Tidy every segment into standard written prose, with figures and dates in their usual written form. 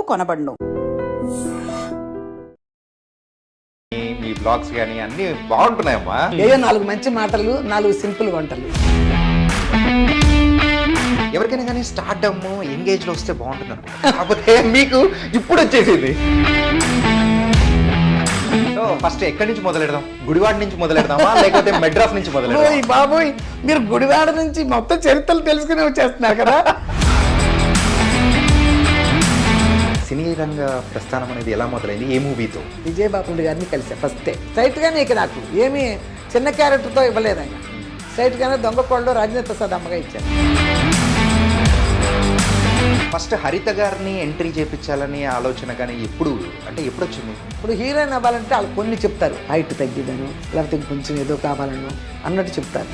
కొనబడును. మీ blogs కానీ అన్ని బాగుంటున్నాయమ్మా. ఏదో 4 మంచి మాటలు, 4 సింపుల్ వంటలు. ఎవరికైనా కానీ స్టార్డమ్ ఎంగేజ్ లో వస్తే బాగుంటుంది అనుకుంటా, కాకపోతే మీకు ఇప్పుడు వచ్చేసింది. సో ఫస్ట్ ఎక్కడి నుంచి మొదలెడదాం? గుడివాడ నుంచి మొదలెడదామా లేకపోతే మెడ్రాస్ నుంచి మొదలెడదాం? బాబోయ్, మీరు గుడివాడ నుంచి మొత్తం చరిత్రలు తెలుసుకుని వచ్చేస్తున్నారు కదా. సినీ రంగ ప్రస్థానం అనేది ఎలా మొదలైంది? ఏ మూవీతో? విజయబాబు గారిని కలిసా ఫస్టే. స్ట్రైట్గానే ఇక నాకు ఏమీ చిన్న క్యారెక్టర్తో ఇవ్వలేదు ఆయన. స్ట్రైట్గానే దొంగకోళ్ళలో రాజేంద్ర ప్రసాద్ అమ్మగా ఇచ్చారు. ఫస్ట్ హరిత గారిని ఎంట్రీ చేయించాలని ఆలోచన కానీ ఎప్పుడు వచ్చింది? ఇప్పుడు హీరోయిన్ అవ్వాలంటే వాళ్ళు కొన్ని చెప్తారు, హైట్ తగ్గిదను లేకపోతే కొంచెం ఏదో కావాలను అన్నట్టు చెప్తారు.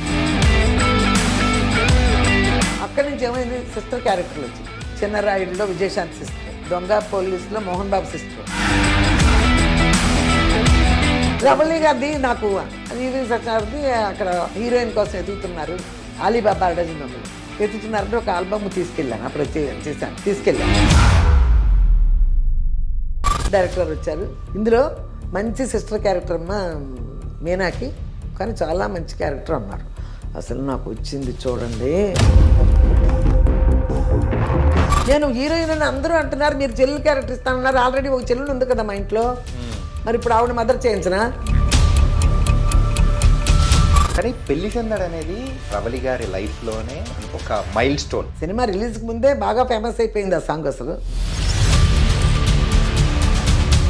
అక్కడి నుంచి ఏమైంది, సిస్టర్ క్యారెక్టర్లు వచ్చింది. చిన్నరాయుడులో విజయశాంతి సిస్టర్, దొంగ పోలీసులో మోహన్ బాబు సిస్టర్. రమణి గారిది నాకు సత్యనారాయణది అక్కడ హీరోయిన్ కోసం ఎదుగుతున్నారు, అలీబాబా డజన్ దొంగలు ఎత్తుతున్నారంటే ఒక ఆల్బమ్ తీసుకెళ్ళాను. అప్పుడు తీసుకెళ్ళాను. డైరెక్టర్ వచ్చారు. ఇందులో మంచి సిస్టర్ క్యారెక్టర్ అమ్మ మీనాకి, కానీ చాలా మంచి క్యారెక్టర్ అన్నారు. అసలు నాకు వచ్చింది చూడండి. నేను హీరోయిన్ అని అందరూ అంటున్నారు, మీరు చెల్లెలు క్యారెక్టర్ ఇస్తానన్నారు. ఆల్రెడీ ఒక చెల్లెలు ఉంది కదా మా ఇంట్లో, మరి ఇప్పుడు ఆవిడ మదర్ చేయించనా? కానీ పెళ్లి సందడి అనేది రవళి గారి లైఫ్లోనే ఒక మైల్ స్టోన్. సినిమా రిలీజ్కి ముందే బాగా ఫేమస్ అయిపోయింది ఆ సాంగ్. అసలు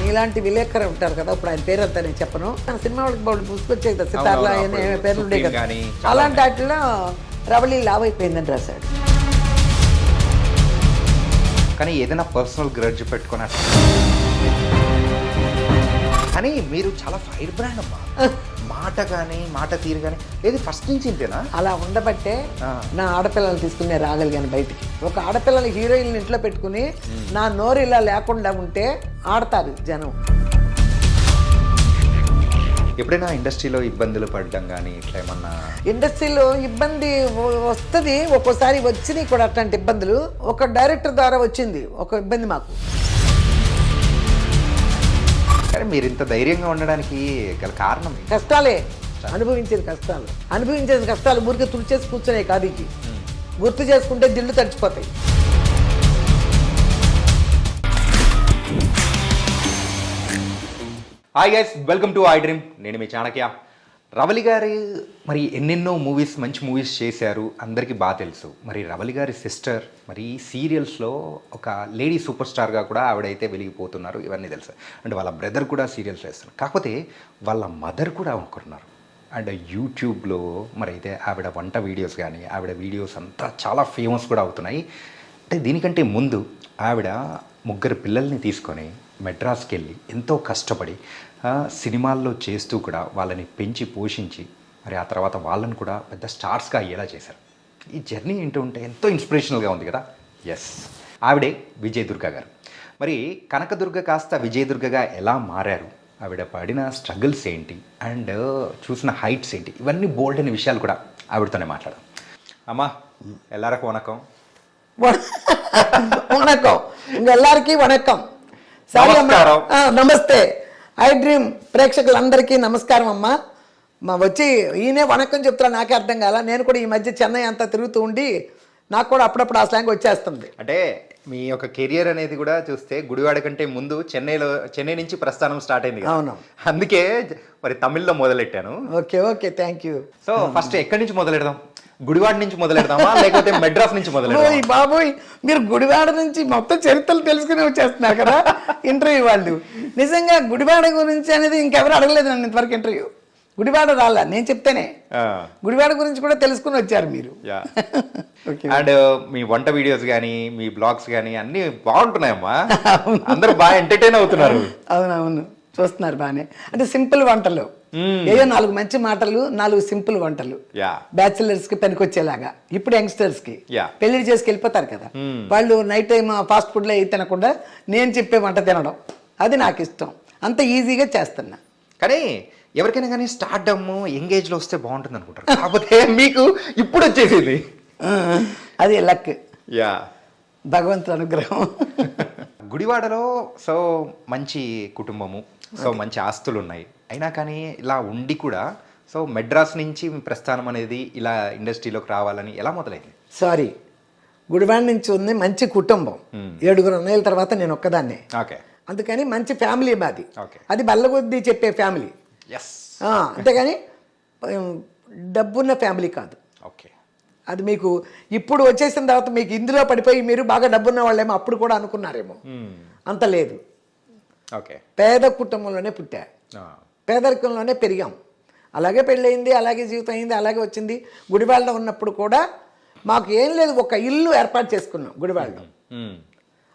ఇలాంటి విలేకరు ఉంటారు కదా, ఇప్పుడు ఆయన పేరు అంతా నేను చెప్పను. సినిమా వాళ్ళకి బాగా పుసుకొచ్చేది కదా, సితార్లా పేర్లు ఉండే కదా, అలాంటి వాటిలో రవళి లావ్ అయిపోయిందని రాశాడు. కానీ ఏదైనా పర్సనల్ గ్రడ్జ్ పెట్టుకుని కానీ మీరు చాలా ఫైర్ బ్రాండ్ అమ్మా. మాట తీరు కానీ ఏది ఫస్ట్ నుంచి ఇంతేనా? అలా ఉండబట్టే నా ఆడపిల్లలు తీసుకునే రాగలిగాను బయటికి. ఒక ఆడపిల్లలు హీరోయిన్ ఇంట్లో పెట్టుకుని నా నోరు ఇలా లేకుండా ఉంటే ఆడతారు జనం. ఎప్పుడైనా ఇండస్ట్రీలో ఇబ్బందులు పడడం కానీ ఇట్లా ఏమన్నా? ఇండస్ట్రీలో ఇబ్బంది వస్తుంది ఒక్కోసారి, వచ్చినాయి కూడా అట్లాంటి ఇబ్బందులు. ఒక డైరెక్టర్ ద్వారా వచ్చింది ఒక ఇబ్బంది మాకు. కానీ మీరు ఇంత ధైర్యంగా ఉండడానికి గల కారణం? కష్టాలే, అనుభవించేది కష్టాలు ఊరికే తుడిచేసి కూర్చునే కాదు, ఇది గుర్తు చేసుకుంటే దిళ్ళు తడిచిపోతాయి. Hi guys, welcome to I dream. నేను మీ చాణక్య. రవళి గారి మరి ఎన్నెన్నో మూవీస్, మంచి మూవీస్ చేశారు, అందరికీ బాగా తెలుసు. మరి రవళి గారి సిస్టర్ మరి సీరియల్స్లో ఒక లేడీ సూపర్ స్టార్గా కూడా ఆవిడైతే వెలిగిపోతున్నారు, ఇవన్నీ తెలుసు. అండ్ వాళ్ళ బ్రదర్ కూడా సీరియల్స్ వేస్తున్నారు. కాకపోతే వాళ్ళ మదర్ కూడా ఒకరున్నారు. అండ్ యూట్యూబ్లో మరి అయితే ఆవిడ వంట వీడియోస్ కానీ ఆవిడ వీడియోస్ అంతా చాలా ఫేమస్ కూడా అవుతున్నాయి. అంటే దీనికంటే ముందు ఆవిడ 3 పిల్లల్ని తీసుకొని మెడ్రాస్కి వెళ్ళి ఎంతో కష్టపడి సినిమాల్లో చేస్తూ కూడా వాళ్ళని పెంచి పోషించి మరి ఆ తర్వాత వాళ్ళని కూడా పెద్ద స్టార్స్గా అయ్యేలా చేశారు. ఈ జర్నీ ఏంటో ఉంటే ఎంతో ఇన్స్పిరేషనల్గా ఉంది కదా. ఎస్, ఆవిడే విజయదుర్గ గారు. మరి కనకదుర్గ కాస్త విజయదుర్గగా ఎలా మారారు, ఆవిడ పడిన స్ట్రగుల్స్ ఏంటి, అండ్ చూసిన హైట్స్ ఏంటి, ఇవన్నీ బోల్డ్ అనే విషయాలు కూడా ఆవిడతోనే మాట్లాడాం. అమ్మా ఎల్లరికీ వణకం. ఎల్లరికీ వణకం. నమస్తే. ఐ డ్రీమ్ ప్రేక్షకులందరికీ నమస్కారం అమ్మా. వచ్చి ఈయనే వణకం చెప్తున్నా, నాకే అర్థం కాల. నేను కూడా ఈ మధ్య చెన్నై అంతా తిరుగుతూ ఉండి నాకు కూడా అప్పుడప్పుడు ఆ స్లాంగ్ వచ్చేస్తుంది. అంటే మీ యొక్క కెరియర్ అనేది కూడా చూస్తే గుడివాడ కంటే ముందు చెన్నై నుంచి ప్రస్థానం స్టార్ట్ అయింది. అవును, అందుకే మరి తమిళ్లో మొదలెట్టాను. Okay thank you. So first ఎక్కడి నుంచి మొదలెడదాం? గుడివాడ నుంచి మొదలెడదామా లేకపోతే మెడ్రాస్ నుంచి మొదలెడదామా? బాబోయ్, మీరు గుడివాడ నుంచి మొత్తం చరిత్రలు తెలుసుకుని వచ్చేస్తున్నారు కదా ఇంటర్వ్యూ వాళ్ళు. నిజంగా గుడివాడ గురించి అనేది ఇంకెవరు అడగలేదు నన్ను ఇంతవరకు ఇంటర్వ్యూ. గుడివాడ రాలా, నేను చెప్తేనే గుడివాడ గురించి కూడా తెలుసుకుని వచ్చారు మీరు. అండ్ మీ వంట వీడియోస్ కానీ మీ బ్లాగ్స్ కానీ అన్ని బాగుంటున్నాయమ్మా, అందరూ బాగా ఎంటర్టైన్ అవుతున్నారు. అవునవును, చూస్తున్నారు బాగానే. అంటే సింపుల్ వంటలు, ఏదో 4 మంచి మాటలు, 4 సింపుల్ వంటలు, బ్యాచిలర్స్ కి పనికొచ్చేలాగా. ఇప్పుడు యంగ్స్టర్స్ కి పెళ్లి చేసుకు వెళ్ళిపోతారు కదా, వాళ్ళు నైట్ టైం ఫాస్ట్ ఫుడ్ లో ఏ తినకుండా నేను చెప్పే వంట తినడం, అది నాకు ఇష్టం. అంత ఈజీగా చేస్తున్నా. కానీ ఎవరికైనా కానీ స్టార్డమ్ ఎంగేజ్ లో వస్తే బాగుంటుంది అనుకుంటారు, కాకపోతే మీకు ఇప్పుడు వచ్చేసింది. అది లక్. భగవంతుడి అనుగ్రహం. గుడివాడలో సో మంచి కుటుంబము, సో మంచి ఆస్తులు ఉన్నాయి, అయినా కానీ ఇలా ఉండి కూడా సో మెడ్రాస్ నుంచి మీ ప్రస్థానం అనేది ఇలా ఇండస్ట్రీలోకి రావాలని ఎలా మొదలైంది? సారీ, గుడివాడ నుంచి ఉంది మంచి కుటుంబం. 7 అన్నయ్యల తర్వాత నేను ఒక్కదాన్నే. ఓకే. అందుకని మంచి ఫ్యామిలీ మాది. ఓకే. అది బల్లగొద్ది చెప్పే ఫ్యామిలీ. ఎస్. అంతేగాని డబ్బున్న ఫ్యామిలీ కాదు. ఓకే. అది మీకు ఇప్పుడు వచ్చేసిన తర్వాత మీకు ఇందులో పడిపోయి మీరు బాగా డబ్బున్న వాళ్ళేమో అప్పుడు కూడా అనుకున్నారేమో. అంత లేదు. ఓకే. పేద కుటుంబంలోనే పుట్టా, పేదరికంలోనే పెరిగాం. అలాగే పెళ్ళయింది, అలాగే జీవితం అయింది, అలాగే వచ్చింది. గుడివాడలో ఉన్నప్పుడు కూడా మాకు ఏం లేదు, ఒక ఇల్లు ఏర్పాటు చేసుకున్నాం గుడివాడలో.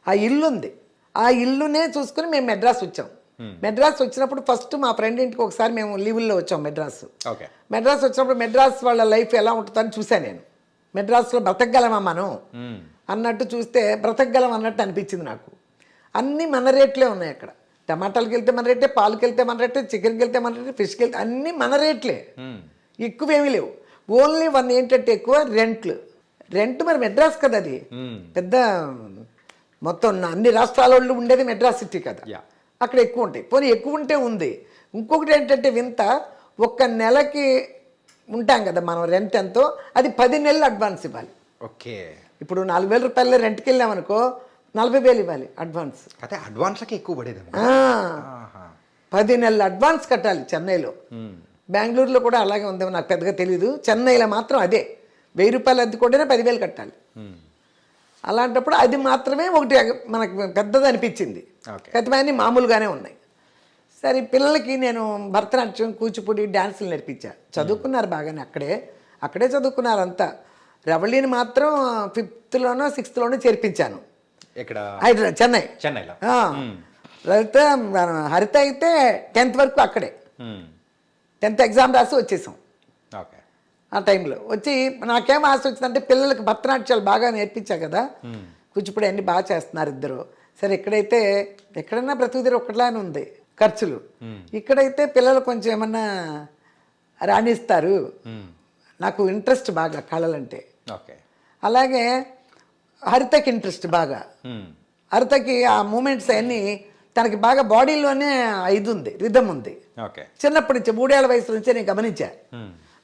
ఆ ఇల్లు ఉంది, ఆ ఇల్లునే చూసుకుని మేము మెడ్రాస్ వచ్చాం. మెడ్రాస్ వచ్చినప్పుడు ఫస్ట్ మా ఫ్రెండ్ ఇంటికి ఒకసారి మేము లీవుల్లో వచ్చాం మెడ్రాస్. మెడ్రాస్ వచ్చినప్పుడు మెడ్రాస్ వాళ్ళ లైఫ్ ఎలా ఉంటుందని చూశాను నేను. మెడ్రాస్లో బ్రతకగలమా మనం అన్నట్టు చూస్తే బ్రతకగలం అన్నట్టు అనిపించింది నాకు. అన్నీ మన రేట్లే ఉన్నాయి అక్కడ. టమాటాలకి వెళ్తే మన రేటే, పాలకి వెళ్తే మన రేటే, చికెన్కి వెళ్తే మన రేటే, ఫిష్కి వెళ్తే అన్నీ మన రేట్లే, ఎక్కువేమీ లేవు. ఓన్లీ వన్ ఏంటంటే ఎక్కువ రెంట్ మరి మెడ్రాస్ కదా, అది పెద్ద మొత్తం అన్ని రాష్ట్రాల వాళ్ళు ఉండేది మెడ్రాస్ సిటీ కదా, అక్కడ ఎక్కువ ఉంటాయి. పోనీ ఎక్కువ ఉంటే ఉంది. ఇంకొకటి ఏంటంటే వింత, ఒక్క నెలకి ఉంటాం కదా మనం రెంట్ ఎంతో, అది 10 నెలలు అడ్వాన్స్ ఇవ్వాలి. ఓకే. ఇప్పుడు 4,000 రూపాయలు రెంట్కి వెళ్ళామనుకో 40,000 ఇవ్వాలి అడ్వాన్స్. అదే అడ్వాన్స్కి ఎక్కువ పడేది. 10 నెలలు అడ్వాన్స్ కట్టాలి చెన్నైలో. బెంగళూరులో కూడా అలాగే ఉందేమో నాకు పెద్దగా తెలీదు. చెన్నైలో మాత్రం అదే 1,000 రూపాయలు అద్దె కొట్టినా 10,000 కట్టాలి. అలాంటప్పుడు అది మాత్రమే ఒకటి మనకు పెద్దది అనిపించింది. కతిమన్నీ మామూలుగానే ఉన్నాయి. సరే, పిల్లలకి నేను భరతనాట్యం, కూచిపూడి, డ్యాన్సులు నేర్పించా. చదువుకున్నారు బాగానే, అక్కడే చదువుకున్నారు అంతా. రవళిని మాత్రం 5th-లోనో 6th-లోనో చేర్పించాను. ఇక్కడ హైదరాబాద్, చెన్నైలో. హరిత అయితే 10th వరకు అక్కడే. 10th ఎగ్జామ్ రాసి వచ్చేసాం. ఆ టైంలో వచ్చి నాకేం ఆశ వచ్చిందంటే పిల్లలకి భరతనాట్యాలు బాగా నేర్పించా కదా, కూచిపూడి అన్నీ బాగా చేస్తున్నారు ఇద్దరు. సరే, ఎక్కడైనా బ్రతుకుదిరి ఒక్కట్లానే ఉంది ఖర్చులు. ఇక్కడైతే పిల్లలు కొంచెం ఏమన్నా రాణిస్తారు. నాకు ఇంట్రెస్ట్ బాగా కళలంటే. అలాగే హరితకి ఇంట్రెస్ట్ బాగా. హరితకి ఆ మూమెంట్స్ అన్నీ తనకి బాగా బాడీలోనే ఇది ఉంది, రిధం ఉంది. చిన్నప్పటి నుంచి 3 ఏళ్ల వయసు నుంచే నేను గమనించా.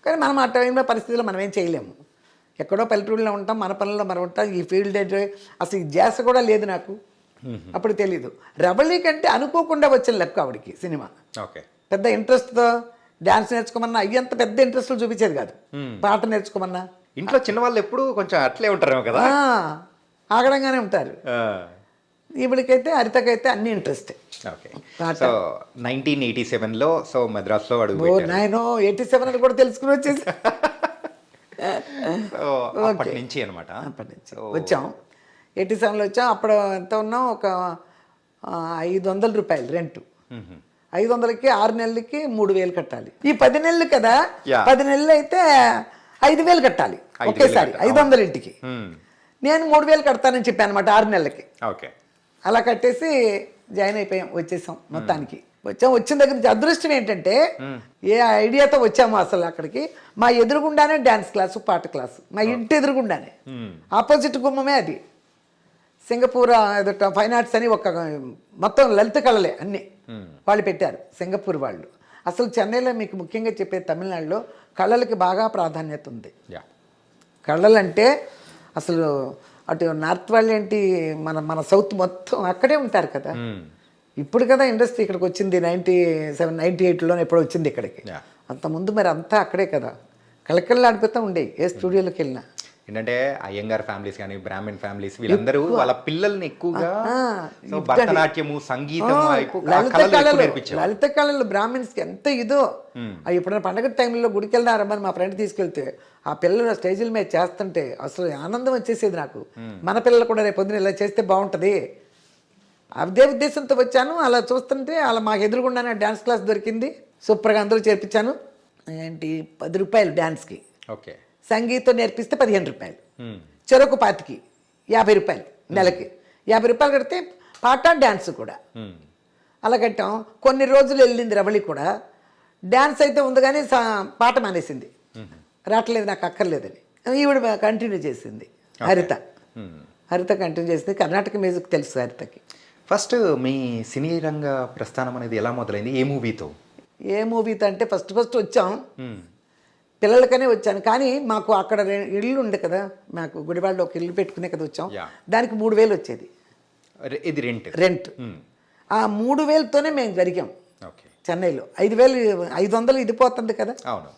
కానీ మనం ఆ టైంలో పరిస్థితుల్లో మనం ఏం చేయలేము. ఎక్కడో పల్లెటూరులో ఉంటాం, మన పనుల్లో మనం ఉంటాం. ఈ ఫీల్డ్ అంటే అసలు ఈ ధ్యాస కూడా లేదు నాకు, అప్పుడు తెలీదు. రవళి కంటే అనుకోకుండా వచ్చిన లెక్క ఆవిడికి సినిమా. పెద్ద ఇంట్రెస్ట్తో డ్యాన్స్ నేర్చుకోమన్నా అయ్యంత పెద్ద ఇంట్రెస్ట్లు చూపించేది కాదు. పాట నేర్చుకోమన్నా ఇంట్లో చిన్నవాళ్ళు ఎప్పుడు కొంచెం అట్లే ఉంటారు కదా, ఆగడంగానే ఉంటారు. ఈవిడికైతే హరితకైతే అన్ని ఇంట్రెస్ట్. సో 1987లో సో మద్రాసులో అడుగు 87 అని కూడా తెలుసుకుని వచ్చేసి అప్పటి నుంచి అనమాట. అప్పటి నుంచి వచ్చాం. 87లో వచ్చాం. అప్పుడు ఎంత ఉన్నాం, ఒక 500 రూపాయలు రెంట్. 500కి 6 నెలలకి 3,000 కట్టాలి. ఈ 10 నెలలు కదా, 10 నెలలు అయితే 5,000 కట్టాలి ఒకేసారి 500 ఇంటికి. నేను 3,000 కడతానని చెప్పాను అనమాట 6 నెలలకి. అలా కట్టేసి జాయిన్ అయిపోయాం, వచ్చేసాం మొత్తానికి. వచ్చిన దగ్గర నుంచి అదృష్టం ఏంటంటే, ఏ ఐడియాతో వచ్చామో అసలు అక్కడికి, మా ఎదురుగుండానే డ్యాన్స్ క్లాసు, పాట క్లాసు, మా ఇంటి ఎదురుగుండానే, ఆపోజిట్ గుమ్మమే అది. సింగపూర్ ఫైన్ ఆర్ట్స్ అని ఒక మొత్తం లలిత కళలే అన్నీ వాళ్ళు పెట్టారు, సింగపూర్ వాళ్ళు. అసలు చెన్నైలో మీకు ముఖ్యంగా చెప్పే తమిళనాడులో కళలకి బాగా ప్రాధాన్యత ఉంది. కళలంటే అసలు అటు నార్త్ వాళ్ళు ఏంటి, మన సౌత్ మొత్తం అక్కడే ఉంటారు కదా. ఇప్పుడు కదా ఇండస్ట్రీ ఇక్కడికి వచ్చింది, 97, 98లోనే ఎప్పుడో వచ్చింది ఇక్కడికి. అంతకుముందు మరి అంతా అక్కడే కదా, కళకళలు ఆడిపోతూ ఉండేవి ఏ స్టూడియోలోకి వెళ్ళినా. ఏంటంటే అయ్యంగార్ ఫ్యామిలీస్ కానీ, బ్రాహ్మణ్ ఫ్యామిలీస్, వీళ్ళందరూ వాళ్ళ పిల్లల్ని ఎక్కువగా భరతనాట్యము, సంగీతం, లలిత కళలు బ్రాహ్మణ్స్కి ఎంత ఇదో. ఎప్పుడైనా పండగ టైంలో గుడికి వెళ్దారమ్మని మా ఫ్రెండ్ తీసుకెళ్తే ఆ పిల్లలు స్టేజీల మీద చేస్తుంటే అసలు ఆనందం వచ్చేసేది నాకు. మన పిల్లలు కూడా రేపు పొద్దున ఇలా చేస్తే బాగుంటుంది అదే ఉద్దేశంతో వచ్చాను. అలా చూస్తుంటే అలా మాకు ఎదురుగుండానే డ్యాన్స్ క్లాస్ దొరికింది, సూపర్గా అందరూ చేర్పించాను. ఏంటి 10 రూపాయలు డ్యాన్స్కి, సంగీతం నేర్పిస్తే 15 రూపాయలు, చెరకు పాతికి 50 రూపాయలు నెలకి. 50 రూపాయలు కడితే పాట డ్యాన్స్ కూడా అలా కట్టాం. కొన్ని రోజులు వెళ్ళింది రవళి కూడా. డ్యాన్స్ అయితే ఉంది కానీ పాట మానేసింది, రావట్లేదు నాకు అక్కర్లేదని. ఈవిడ కంటిన్యూ చేసింది హరిత. హరిత కంటిన్యూ చేసింది. కర్ణాటక మ్యూజిక్ తెలుసు హరితకి. ఫస్ట్ మీ సినీ రంగ ప్రస్థానం అనేది ఎలా మొదలైంది, ఏ మూవీతో? ఏ మూవీతో అంటే ఫస్ట్ వచ్చాం, పిల్లలకనే వచ్చాను. కానీ మాకు అక్కడ ఇల్లు ఉండే కదా, మాకు గుడివాడలో ఒక ఇల్లు పెట్టుకునే కదా వచ్చాం. దానికి 3,000 వచ్చేది ఇది రెంట్. ఆ 3,000తోనే మేము జరిగాం చెన్నైలో. 5,500 ఇది పోతుంది కదా. అవును.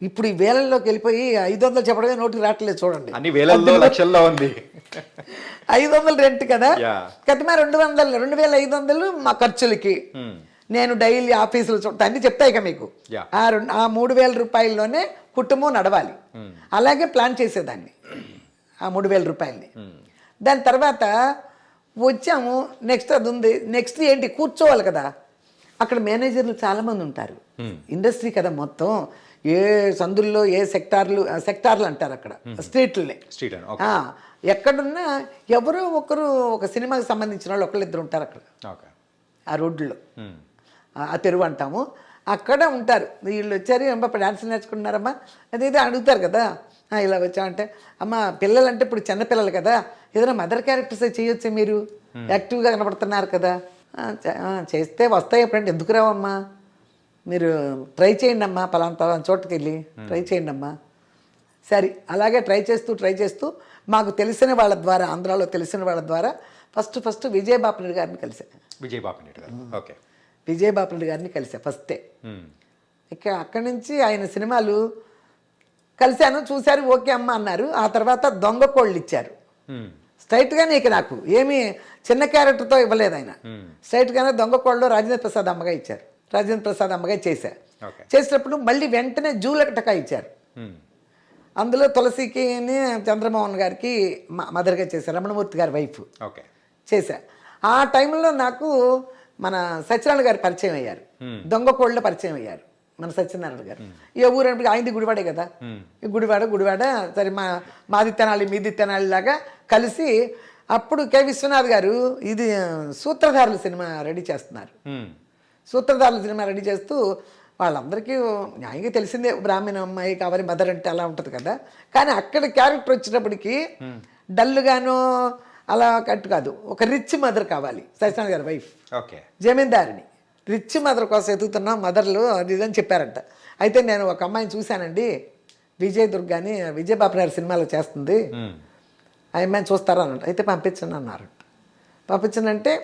ఇప్పుడు ఈ వేలల్లోకి వెళ్ళిపోయి 500 చెప్పడమే నోటికి రావట్లేదు చూడండి. అన్ని వేలల్లో లక్షల్లో ఉంది. 500 రెంట్ కదా, కతిమా 2,500 మా ఖర్చులకి. నేను డైలీ ఆఫీసులు చూడతా అన్ని చెప్తాయి ఇక మీకు. ఆ 3,000 రూపాయల్లోనే కుటుంబం నడవాలి. అలాగే ప్లాన్ చేసేదాన్ని ఆ 3,000 రూపాయలని. దాని తర్వాత వచ్చాము, నెక్స్ట్ అది ఉంది. నెక్స్ట్ ఏంటి, కూర్చోవాలి కదా. అక్కడ మేనేజర్లు చాలామంది ఉంటారు, ఇండస్ట్రీ కదా మొత్తం. ఏ సందుల్లో ఏ సెక్టార్లు అంటారు అక్కడ, స్ట్రీట్లనే. ఎక్కడున్నా ఎవరో ఒకరు ఒక సినిమాకి సంబంధించిన వాళ్ళు ఒకళ్ళిద్దరు ఉంటారు అక్కడ ఆ రోడ్లో, ఆ తెరువు అంటాము. అక్కడ ఉంటారు. వీళ్ళు వచ్చారు, అమ్మ డాన్స్ నేర్చుకుంటున్నారమ్మా అది ఇది అడుగుతారు కదా. ఇలా వచ్చామంటే, అమ్మ పిల్లలంటే ఇప్పుడు చిన్న పిల్లలు కదా, ఏదైనా మదర్ క్యారెక్టర్స్ చేయొచ్చు, మీరు యాక్టివ్గా కనపడుతున్నారు కదా. చేస్తే వస్తాయి ఎప్పుడంటే, ఎందుకు రావమ్మా, మీరు ట్రై చేయండి అమ్మా, పలానా చోటుకి వెళ్ళి ట్రై చేయండి అమ్మా. సరే అలాగే ట్రై చేస్తూ మాకు తెలిసిన వాళ్ళ ద్వారా, ఆంధ్రాలో తెలిసిన వాళ్ళ ద్వారా ఫస్ట్ విజయబాపిరెడ్డి గారిని కలిశాను. విజయబాపిరెడ్డి గారిని కలిసా ఫస్టే. ఇక అక్కడి నుంచి ఆయన సినిమాలు కలిశాను, చూశారు, ఓకే అమ్మ అన్నారు. ఆ తర్వాత దొంగ కోళ్ళు ఇచ్చారు స్ట్రైట్గానే. ఇక నాకు ఏమీ చిన్న క్యారెక్టర్తో ఇవ్వలేదు ఆయన, స్ట్రైట్గానే దొంగ కోళ్ళు రాజేంద్ర ప్రసాద్ అమ్మగా ఇచ్చారు. రాజేంద్ర ప్రసాద్ అమ్మగా చేసినప్పుడు మళ్ళీ వెంటనే జూలకటకా ఇచ్చారు. అందులో తులసికి చంద్రమోహన్ గారికి మదర్గా చేశారు, రమణమూర్తి గారి వైఫ్ చేశా. ఆ టైంలో నాకు మన సత్యనారాయణ గారు పరిచయం అయ్యారు, దొంగ కోళ్ళలో పరిచయం అయ్యారు మన సత్యనారాయణ గారు. ఏ ఊరు అంటే ఆయనది గుడివాడే కదా, ఈ గుడివాడ. సరే మాది తెనాలి మీది తెనాలి లాగా కలిసి అప్పుడు కె విశ్వనాథ్ గారు ఇది సూత్రధారుల సినిమా రెడీ చేస్తున్నారు. సూత్రధారుల సినిమా రెడీ చేస్తూ వాళ్ళందరికీ న్యాయంగా తెలిసిందే, బ్రాహ్మణ అమ్మాయి కావాలి మదర్ అంటే అలా ఉంటుంది కదా. కానీ అక్కడ క్యారెక్టర్ వచ్చేటప్పటికి డల్గానో అలా కట్టు కాదు, ఒక రిచ్ మదర్ కావాలి. సత్యనారాయణ గారి వైఫ్ జమీందారిని, రిచ్ మదర్ కోసం ఎదుగుతున్న మదర్లు అది ఇదని చెప్పారంట. అయితే నేను ఒక అమ్మాయిని చూశానండి, విజయ్ దుర్గాని విజయబాపిరెడ్డి సినిమాలో చేస్తుంది, ఆ అమ్మాయిని చూస్తారా అన్నట్టు. అయితే పంపించండి అన్నారంట. పంపించనంటే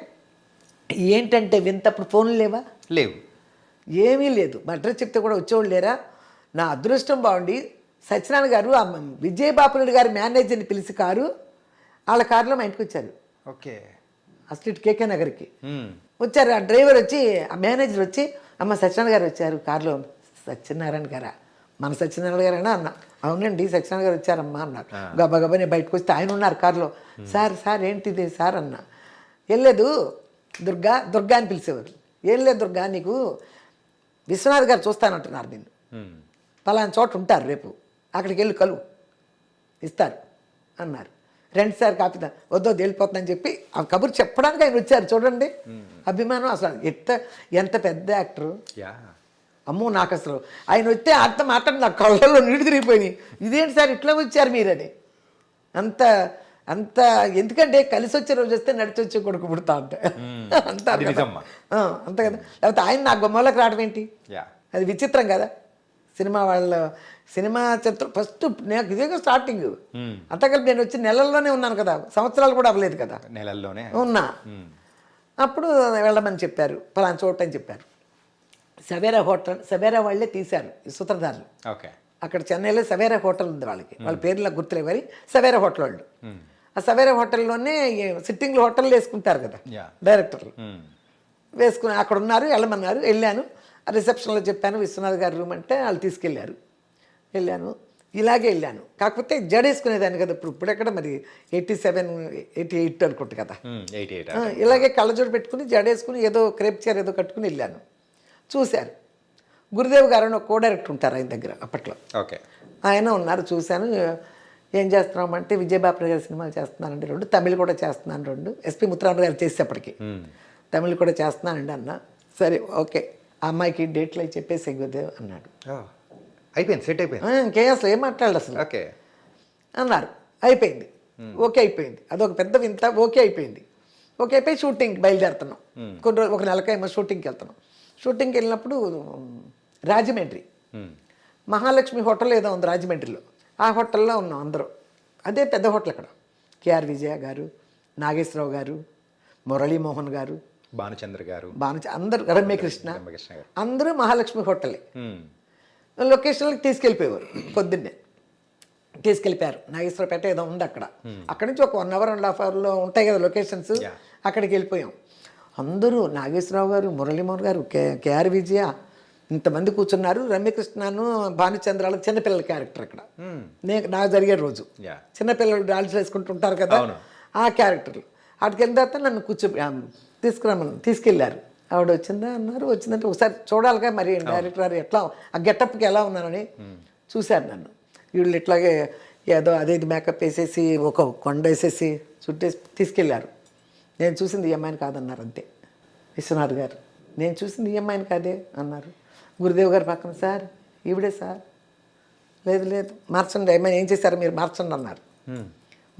ఏంటంటే వింతప్పుడు ఫోన్లు లేవు, ఏమీ లేదు. మా అడ్రస్ చెప్తే కూడా వచ్చేవాళ్ళు లేరా. నా అదృష్టం బాగుండి సత్యనారాయణ గారు ఆ విజయబాపిరెడ్డి గారి మేనేజర్ని పిలిచి వాళ్ళ కారులో మా ఇంటికి వచ్చారు. స్ట్రీట్ కేకే నగర్కి వచ్చారు. ఆ డ్రైవర్ వచ్చి, ఆ మేనేజర్ వచ్చి, అమ్మ సత్యనారాయణ గారు వచ్చారు కారులో. సత్యనారాయణ గారా, మన సత్యనారాయణ గారేనా అన్న. అవునండి సత్యనారాయణ గారు వచ్చారమ్మా అన్నారు. గబా నేను బయటకు వస్తే ఆయన ఉన్నారు కారులో. సార్ ఏంటిది సార్ అన్న. ఏం లేదు దుర్గా అని పిలిచేవారు. ఏం లేదు దుర్గా, నీకు విశ్వనాథ్ గారు చూస్తానంటున్నారు, నిన్ను పలానా చోట ఉంటారు, రేపు అక్కడికి వెళ్ళి కలువు ఇస్తారు అన్నారు. రండి సార్ కాపీ వద్దో వెళ్ళిపోతుందని చెప్పి ఆ కబురు చెప్పడానికి ఆయన వచ్చారు. చూడండి అభిమానం అసలు ఎంత పెద్ద యాక్టరు. అమ్మో నాకు అసలు ఆయన వస్తే అంత మాట్లాడి నా కళ్ళల్లో నీళ్ళు తిరిగిపోయినాయి. ఇదేంటి సార్ ఇట్లా వచ్చారు మీరని. అంత ఎందుకంటే కలిసి వచ్చే రోజు వస్తే నడిచి వచ్చే కొడుకు పుడతా అంటే అంతే కదా. లేకపోతే ఆయన నా గుమ్మలోకి రావడం ఏంటి, అది విచిత్రం కదా. సినిమా చిత్రం ఫస్ట్ నాకు ఇదే స్టార్టింగ్. అంతా కలిపి నేను వచ్చి నెలల్లోనే ఉన్నాను కదా, సంవత్సరాలు కూడా అవ్వలేదు కదా, నెలల్లోనే ఉన్నా. అప్పుడు వెళ్ళమని చెప్పారు, పలానా చోట అని చెప్పారు. సవేరా వాళ్ళే తీశారు ఈ సూత్రధారులు. అక్కడ చెన్నైలో సవేరా హోటల్ ఉంది వాళ్ళకి, వాళ్ళ పేర్లు గుర్తులేవు కానీ సవేరా హోటల్ వాళ్ళు. ఆ సవేరా హోటల్లోనే సిట్టింగ్లు హోటల్ వేసుకుంటారు కదా డైరెక్టర్లు, వేసుకుని అక్కడ ఉన్నారు. వెళ్ళమన్నారు, వెళ్ళాను. రిసెప్షన్లో చెప్పాను విశ్వనాథ్ గారి రూమ్ అంటే వాళ్ళు తీసుకెళ్ళారు. వెళ్ళాను, ఇలాగే వెళ్ళాను. కాకపోతే జడేసుకునేదాన్ని కదా. ఇప్పుడు ఎక్కడ మరి 87, 88 అనుకుంటు కదా. ఇలాగే కళ్ళజోడు పెట్టుకుని జడేసుకుని ఏదో క్రేప్ చైర్ ఏదో కట్టుకుని వెళ్ళాను. చూశారు గురుదేవ్ గారు అని ఒక కో డైరెక్టర్ ఉంటారు ఆయన దగ్గర అప్పట్లో. ఆయన ఉన్నారు, చూశాను. ఏం చేస్తున్నామంటే విజయబాపిరెడ్డి గారి సినిమాలు చేస్తున్నానండి 2, తమిళ్ కూడా చేస్తున్నాను 2. ఎస్పి ముత్తురామరావు గారు చేసేప్పటికి తమిళ్ కూడా చేస్తున్నానండి అన్న. సరే ఓకే, ఆ అమ్మాయికి డేట్లు అవి చెప్పేసి గురుదేవ్ అన్నాడు. అయిపోయింది, సెట్ అయిపోయింది. ఇంకే అసలు ఏం మాట్లాడాలి అసలు అన్నారు. అయిపోయింది. ఓకే అయిపోయింది, అదొక పెద్ద వింత. ఓకే అయిపోయింది, ఓకే అయిపోయి షూటింగ్కి బయలుదేరుతున్నాం. కొన్ని రోజులు, ఒక నెలకేమో షూటింగ్కి వెళ్తున్నాం. షూటింగ్కి వెళ్ళినప్పుడు రాజమండ్రి మహాలక్ష్మి హోటల్ ఏదో ఉంది రాజమండ్రిలో, ఆ హోటల్లో ఉన్నాం అందరూ. అదే పెద్ద హోటల్ అక్కడ. కేఆర్ విజయ గారు, నాగేశ్వరరావు గారు, మురళీమోహన్ గారు, భానుచంద్ర గారు, అందరూ, రమ్యకృష్ణ, గారు, అందరూ మహాలక్ష్మి హోటలే. లొకేషన్లకు తీసుకెళ్ళిపోయేవారు. పొద్దున్నే తీసుకెళ్ళిపోయారు. నాగేశ్వరపేట ఏదో ఉంది అక్కడ. అక్కడి నుంచి ఒక 1 అవర్ 1.5 అవర్లో ఉంటాయి కదా లొకేషన్స్. అక్కడికి వెళ్ళిపోయాం. అందరూ నాగేశ్వరరావు గారు, మురళీమోహన్ గారు, కేఆర్ విజయ, ఇంతమంది కూర్చున్నారు. రమ్యకృష్ణను, భానుచంద్రాలకు చిన్నపిల్లల క్యారెక్టర్ అక్కడ. నాకు జరిగే రోజు చిన్నపిల్లలు డాన్స్ వేసుకుంటుంటారు కదా, ఆ క్యారెక్టర్లు. అక్కడికి వెళ్ళిన తర్వాత నన్ను తీసుకెళ్ళారు. ఆవిడ వచ్చిందా అన్నారు. వచ్చిందంటే ఒకసారి చూడాలిగా మరి డైరెక్టర్ గారు ఎట్లా, ఆ గెటప్కి ఎలా ఉన్నానని చూశారు నన్ను. వీళ్ళు ఇట్లాగే ఏదో అదే మేకప్ వేసేసి ఒక కొండ వేసేసి చుట్టేసి తీసుకెళ్ళారు. నేను చూసింది ఈ అమ్మాయిని కాదన్నారు అంతే. విశ్వనాథ్ గారు, నేను చూసింది ఈ అమ్మాయిని కాదే అన్నారు. గురుదేవ్ గారు పక్కన, సార్ ఈవిడే సార్. లేదు లేదు మార్చండి, అమ్మాయి ఏం చేశారు మీరు, మార్చండి అన్నారు.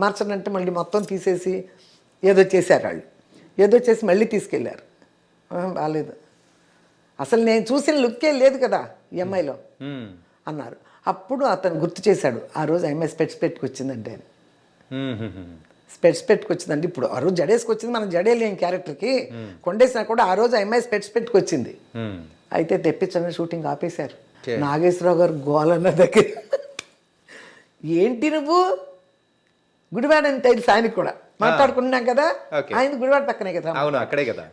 మార్చండి అంటే మళ్ళీ మొత్తం తీసేసి ఏదో చేశారు వాళ్ళు. ఏదో చేసి మళ్ళీ తీసుకెళ్ళారు. బాగాలేదు, అసలు నేను చూసిన లుక్కే లేదు కదా ఈ అమ్మాయిలో అన్నారు. అప్పుడు అతను గుర్తు చేశాడు, ఆ రోజు అమ్మాయి స్పెట్స్ పెట్టుకొచ్చిందంటే అని. స్పెట్స్ పెట్టుకొచ్చిందండి. ఇప్పుడు ఆ రోజు జడేసుకొచ్చింది, మనం జడేలేని క్యారెక్టర్కి కొండేసినా కూడా ఆ రోజు అమ్మాయి స్పెట్స్ పెట్టుకొచ్చింది. అయితే తెప్పించని షూటింగ్ ఆపేశారు. నాగేశ్వరరావు గారు గోలన్న దగ్గర, ఏంటి నువ్వు గుడివాడ అని తెలుసు ఆయనకు కూడా, మాట్లాడుకున్నాం కదా, ఆయన గుడివాడ పక్కనే కదా, అక్కడే కదా,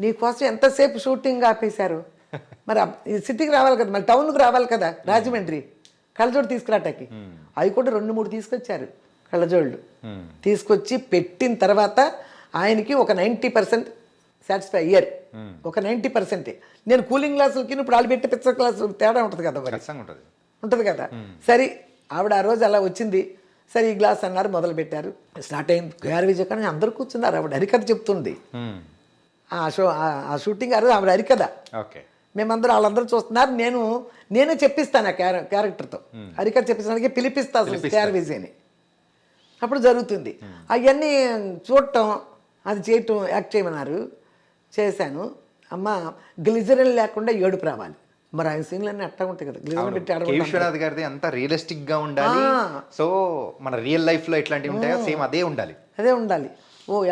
నీకోసం ఎంతసేపు షూటింగ్ ఆపేశారు. మరి సిటీకి రావాలి కదా, మరి టౌన్కి రావాలి కదా, రాజమండ్రి కళ్ళజోడు తీసుకురాటానికి. అవి కూడా 2-3 తీసుకొచ్చారు కళ్ళజోళ్ళు. తీసుకొచ్చి పెట్టిన తర్వాత ఆయనకి ఒక 90% సాటిస్ఫై అయ్యారు. ఒక 90%. నేను కూలింగ్ గ్లాసులకి ఇప్పుడు వాళ్ళు పెట్టే పిచ్చర్ గ్లాసు తేడా ఉంటుంది కదా, మరి ఉంటుంది కదా. సరే ఆవిడ ఆ రోజు అలా వచ్చింది. సరే ఈ గ్లాస్ అన్నారు, మొదలు పెట్టారు. స్టార్ట్ అయింది. కేఆర్ విజయ కానీ అందరూ కూర్చున్నారు. ఆవిడ హరికథ చెప్తుంది. ఆ షూటింగ్ ఆ రోజు ఆవిడ హరికథ. మేమందరూ వాళ్ళందరూ చూస్తున్నారు. నేనే చెప్పిస్తాను ఆ క్యారెక్టర్తో. హరికథ చెప్పిస్తానికి పిలిపిస్తా అసలు కేఆర్ విజయని. అప్పుడు జరుగుతుంది. అవన్నీ చూడటం, అది చేయటం, యాక్ట్ చేయమన్నారు. చేశాను. అమ్మ గ్లిజరిన్ లేకుండా ఏడుపు రావాలి. మరి ఆయన సీన్లన్నీ అట్టా ఉంటాయి కదా, గ్లిజరిన్ పెట్టి విశ్వనాథ్ గారిది అంతా రియలిస్టిక్ గా ఉండాలి. సో మన రియల్ లైఫ్ లో ఎట్లాంటివి ఉంటాయో సేమ్ అదే ఉండాలి. అదే ఉండాలి.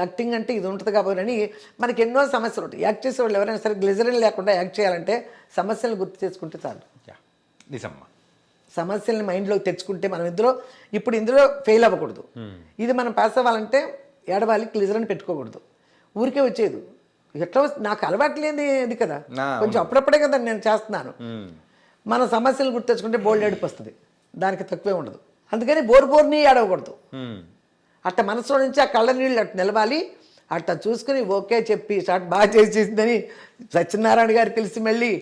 యాక్టింగ్ అంటే ఇది ఉంటుంది కాబట్టి మనకి ఎన్నో సమస్యలు ఉంటాయి. యాక్ట్ చేసే వాళ్ళు ఎవరైనా సరే గ్లిజరిన్ లేకుండా యాక్ట్ చేయాలంటే సమస్యలను గుర్తు చేసుకుంటే చాలు. నిజమ్మా. సమస్యల్ని మైండ్లోకి తెచ్చుకుంటే మనం ఇందులో ఫెయిల్ అవ్వకూడదు. ఇది మనం పాస్ అవ్వాలంటే ఏడవాలి, గ్లిజరిన్ పెట్టుకోకూడదు. ఊరికే వచ్చేది ఎట్లా నాకు అలవాటు లేని ఇది కదా, కొంచెం అప్పుడప్పుడే కదా నేను చేస్తున్నాను. మన సమస్యలు గుర్తు తెచ్చుకుంటే బోల్డ్ ఏడుపు వస్తుంది, దానికి తక్కువే ఉండదు. అందుకని బోర్ని ఏడవకూడదు. అట్ట మనసులో నుంచి ఆ కళ్ళ నీళ్ళు అట్టు నిలవాలి. అట్ట చూసుకుని ఓకే చెప్పి షాట్ బాగా చేసేసిందని సత్యనారాయణ గారు కలిసి, మళ్ళీ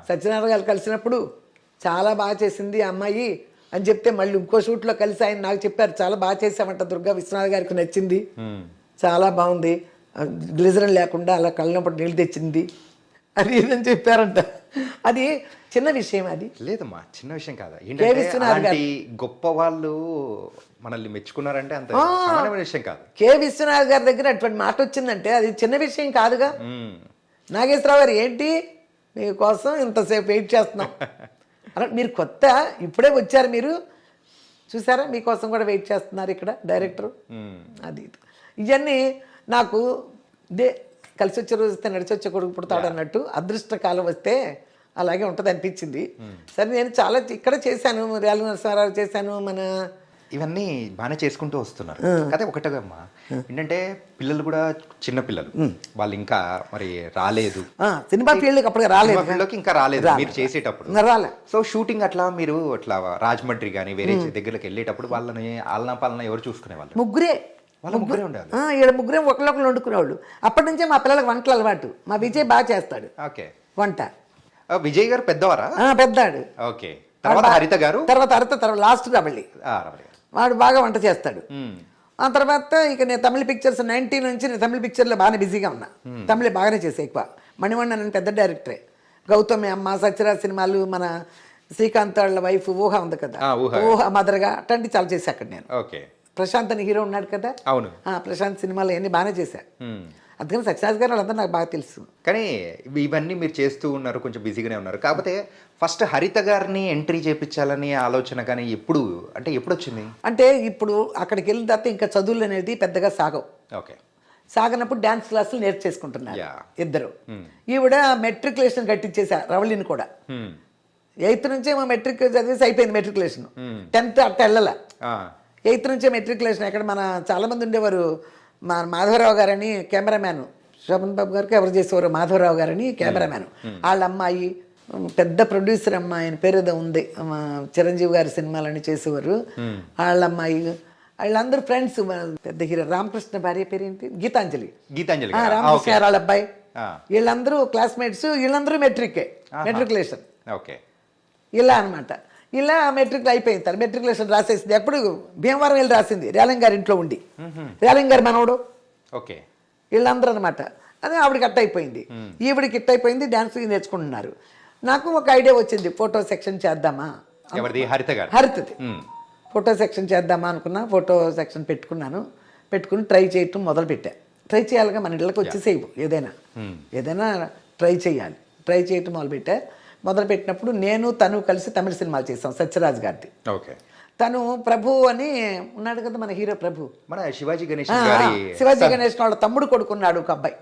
సత్యనారాయణ గారు కలిసినప్పుడు చాలా బాగా చేసింది ఆ అమ్మాయి అని చెప్తే, మళ్ళీ ఇంకో షూట్లో కలిసి ఆయన నాకు చెప్పారు, చాలా బాగా చేసామంట దుర్గా, విశ్వనాథ్ గారికి నచ్చింది, చాలా బాగుంది, గ్లిజరిన్ లేకుండా అలా కళ్ళనప్పుడు నీళ్ళు తెచ్చింది అది ఇదని చెప్పారంట. అది చిన్న విషయం, అది లేదమ్మా చిన్న విషయం కాదా. ఏంటంటే గొప్ప వాళ్ళు మనల్ని మెచ్చుకున్నారంటే అంత సామాన్యమైన విషయం కాదు. కె విశ్వనాథ్ గారి దగ్గర అటువంటి మాట వచ్చిందంటే అది చిన్న విషయం కాదుగా. నాగేశ్వరరావు గారు, ఏంటి మీకోసం ఇంతసేపు వెయిట్ చేస్తున్నాం అలా, మీరు కొత్త ఇప్పుడే వచ్చారు, మీరు చూసారా, మీకోసం కూడా వెయిట్ చేస్తున్నారు ఇక్కడ డైరెక్టరు. అది ఇవన్నీ నాకు ఇదే కలిసి వచ్చే రోజు వస్తే నడిచి వచ్చే కొడుకు పుడతాడు అన్నట్టు, అదృష్టకాలం వస్తే అలాగే ఉంటుంది అనిపించింది. సరే నేను చాలా ఇక్కడ చేశాను, రేల నరసింహారావు చేశాను, మన ఇవన్నీ బాగానే చేసుకుంటూ వస్తున్నారు. అదే ఒకటేమ్మా, ఏంటంటే పిల్లలు కూడా చిన్న పిల్లలు, వాళ్ళు ఇంకా మరి రాలేదు సినిమా ఫీల్డ్కి, అప్పుడు రాలేదు, ఇంకా రాలేదు మీరు చేసేటప్పుడు రాలే. సో షూటింగ్ అట్లా మీరు అట్లా రాజమండ్రి కానీ వేరే దగ్గరికి వెళ్ళేటప్పుడు వాళ్ళని ఆలనా పాలన ఎవరు చూసుకునేవాళ్ళు? ముగ్గురే ఉండాలి. ఇక్కడ ముగ్గురే ఒకళ్ళొకళ్ళు వండుకునేవాళ్ళు. అప్పటి నుంచే మా పిల్లలకు వంటలు అలవాటు. మా విజయ్ బాగా చేస్తాడు వంట. విజయ్ గారు పెద్దవారా? పెద్దాడు. ఓకే. తర్వాత హరిత గారు, తర్వాత లాస్ట్ రవళి, వాడు బాగా వంట చేస్తాడు. ఆ తర్వాత ఇక నేను తమిళ పిక్చర్స్ 90 నుంచి నేను తమిళ పిక్చర్లో బాగానే బిజీగా ఉన్నా. తమిళ బాగానే చేసే ఎక్కువ. మణివണ്ണన్ అని పెద్ద డైరెక్టరే, గౌతమి అమ్మ, సత్యరాజ్ సినిమాలు, మన శ్రీకాంత్ వాళ్ళ వైఫ్ ఊహ ఉంది కదా, ఊహ మదర్గా అట్లాంటివి చాలా చేసా అక్కడ నేను. ప్రశాంత్ అని హీరో ఉన్నాడు కదా, అవును. ప్రశాంత్ సినిమాలు అన్నీ బాగానే చేశా. అందుకని సక్సెస్ గారు వాళ్ళందరూ నాకు బాగా తెలుసు. కానీ ఇవన్నీ మీరు చేస్తూ ఉన్నారు, కొంచెం బిజీగానే ఉన్నారు. కాకపోతే ఫస్ట్ హరిత గారిని ఎంట్రీ చేయించాలని ఆలోచన కానీ ఎప్పుడు వచ్చింది? అంటే ఇప్పుడు అక్కడికి వెళ్ళిన తర్వాత ఇంకా చదువులు అనేది పెద్దగా సాగవు. ఓకే. సాగనప్పుడు డ్యాన్స్ క్లాసులు నేర్చేసుకుంటున్నారు Yeah. ఇద్దరు. ఈవిడ మెట్రికులేషన్ కట్టించేసా రవళిని కూడా. 8th నుంచే మా మెట్రిక్ చదివేసి అయిపోయింది మెట్రికులేషన్. 10th అట్ట వెళ్ళాల. 8th నుంచే మెట్రికులేషన్. ఎక్కడ మన చాలా మంది ఉండేవారు, మా మాధవరావు గారని కెమెరామ్యాన్, శోభన్ బాబు గారికి ఎవరు చేసేవారు, మాధవరావు గారని కెమెరామ్యాన్. వాళ్ళ అమ్మాయి పెద్ద ప్రొడ్యూసర్ అమ్మాయి, ఆయన పేరు ఏదో ఉంది, చిరంజీవి గారి సినిమాలని చేసేవారు. వాళ్ళ అమ్మాయి, వాళ్ళందరూ ఫ్రెండ్స్. పెద్ద హీరో రామకృష్ణ భార్య పేరు ఏంటి, గీతాంజలి. రామకృష్ణ వాళ్ళ అబ్బాయి, వీళ్ళందరూ క్లాస్మేట్స్. వీళ్ళందరూ మెట్రికులేషన్. ఓకే. ఇలా అనమాట. ఇలా మెట్రిక్ అయిపోయింది. తను మెట్రికులేషన్ రాసేసింది. ఎప్పుడు భీమవరం వెళ్ళి రాసింది, రేలంగ్ గారి ఇంట్లో ఉండి. రేలంగ్ గారి మనవడు. ఓకే. వీళ్ళందరూ అనమాట. అదే ఆవిడకి కట్ అయిపోయింది, ఈవిడికి కిట్ అయిపోయింది. డాన్స్ నేర్చుకుంటున్నారు. నాకు ఒక ఐడియా వచ్చింది, ఫోటో సెక్షన్ చేద్దామా. హరితది ఫోటో సెక్షన్ చేద్దామా అనుకున్నా. ఫోటో సెక్షన్ పెట్టుకుని ట్రై చేయటం మొదలుపెట్టా. ట్రై చేయాలిగా, మన ఇళ్ళకి వచ్చేసేవు ఏదైనా ట్రై చేయాలి. ట్రై చేయటం మొదలుపెట్టినప్పుడు నేను తను కలిసి తమిళ సినిమాలు చేసాం. సత్యరాజ్ గారిది. ఓకే. తను ప్రభు అని ఉన్నాడు కదా మన హీరో, ప్రభు, మన శివాజీ గణేష్ వాళ్ళ తమ్ముడు కొడుకున్నాడు ఒక అబ్బాయి,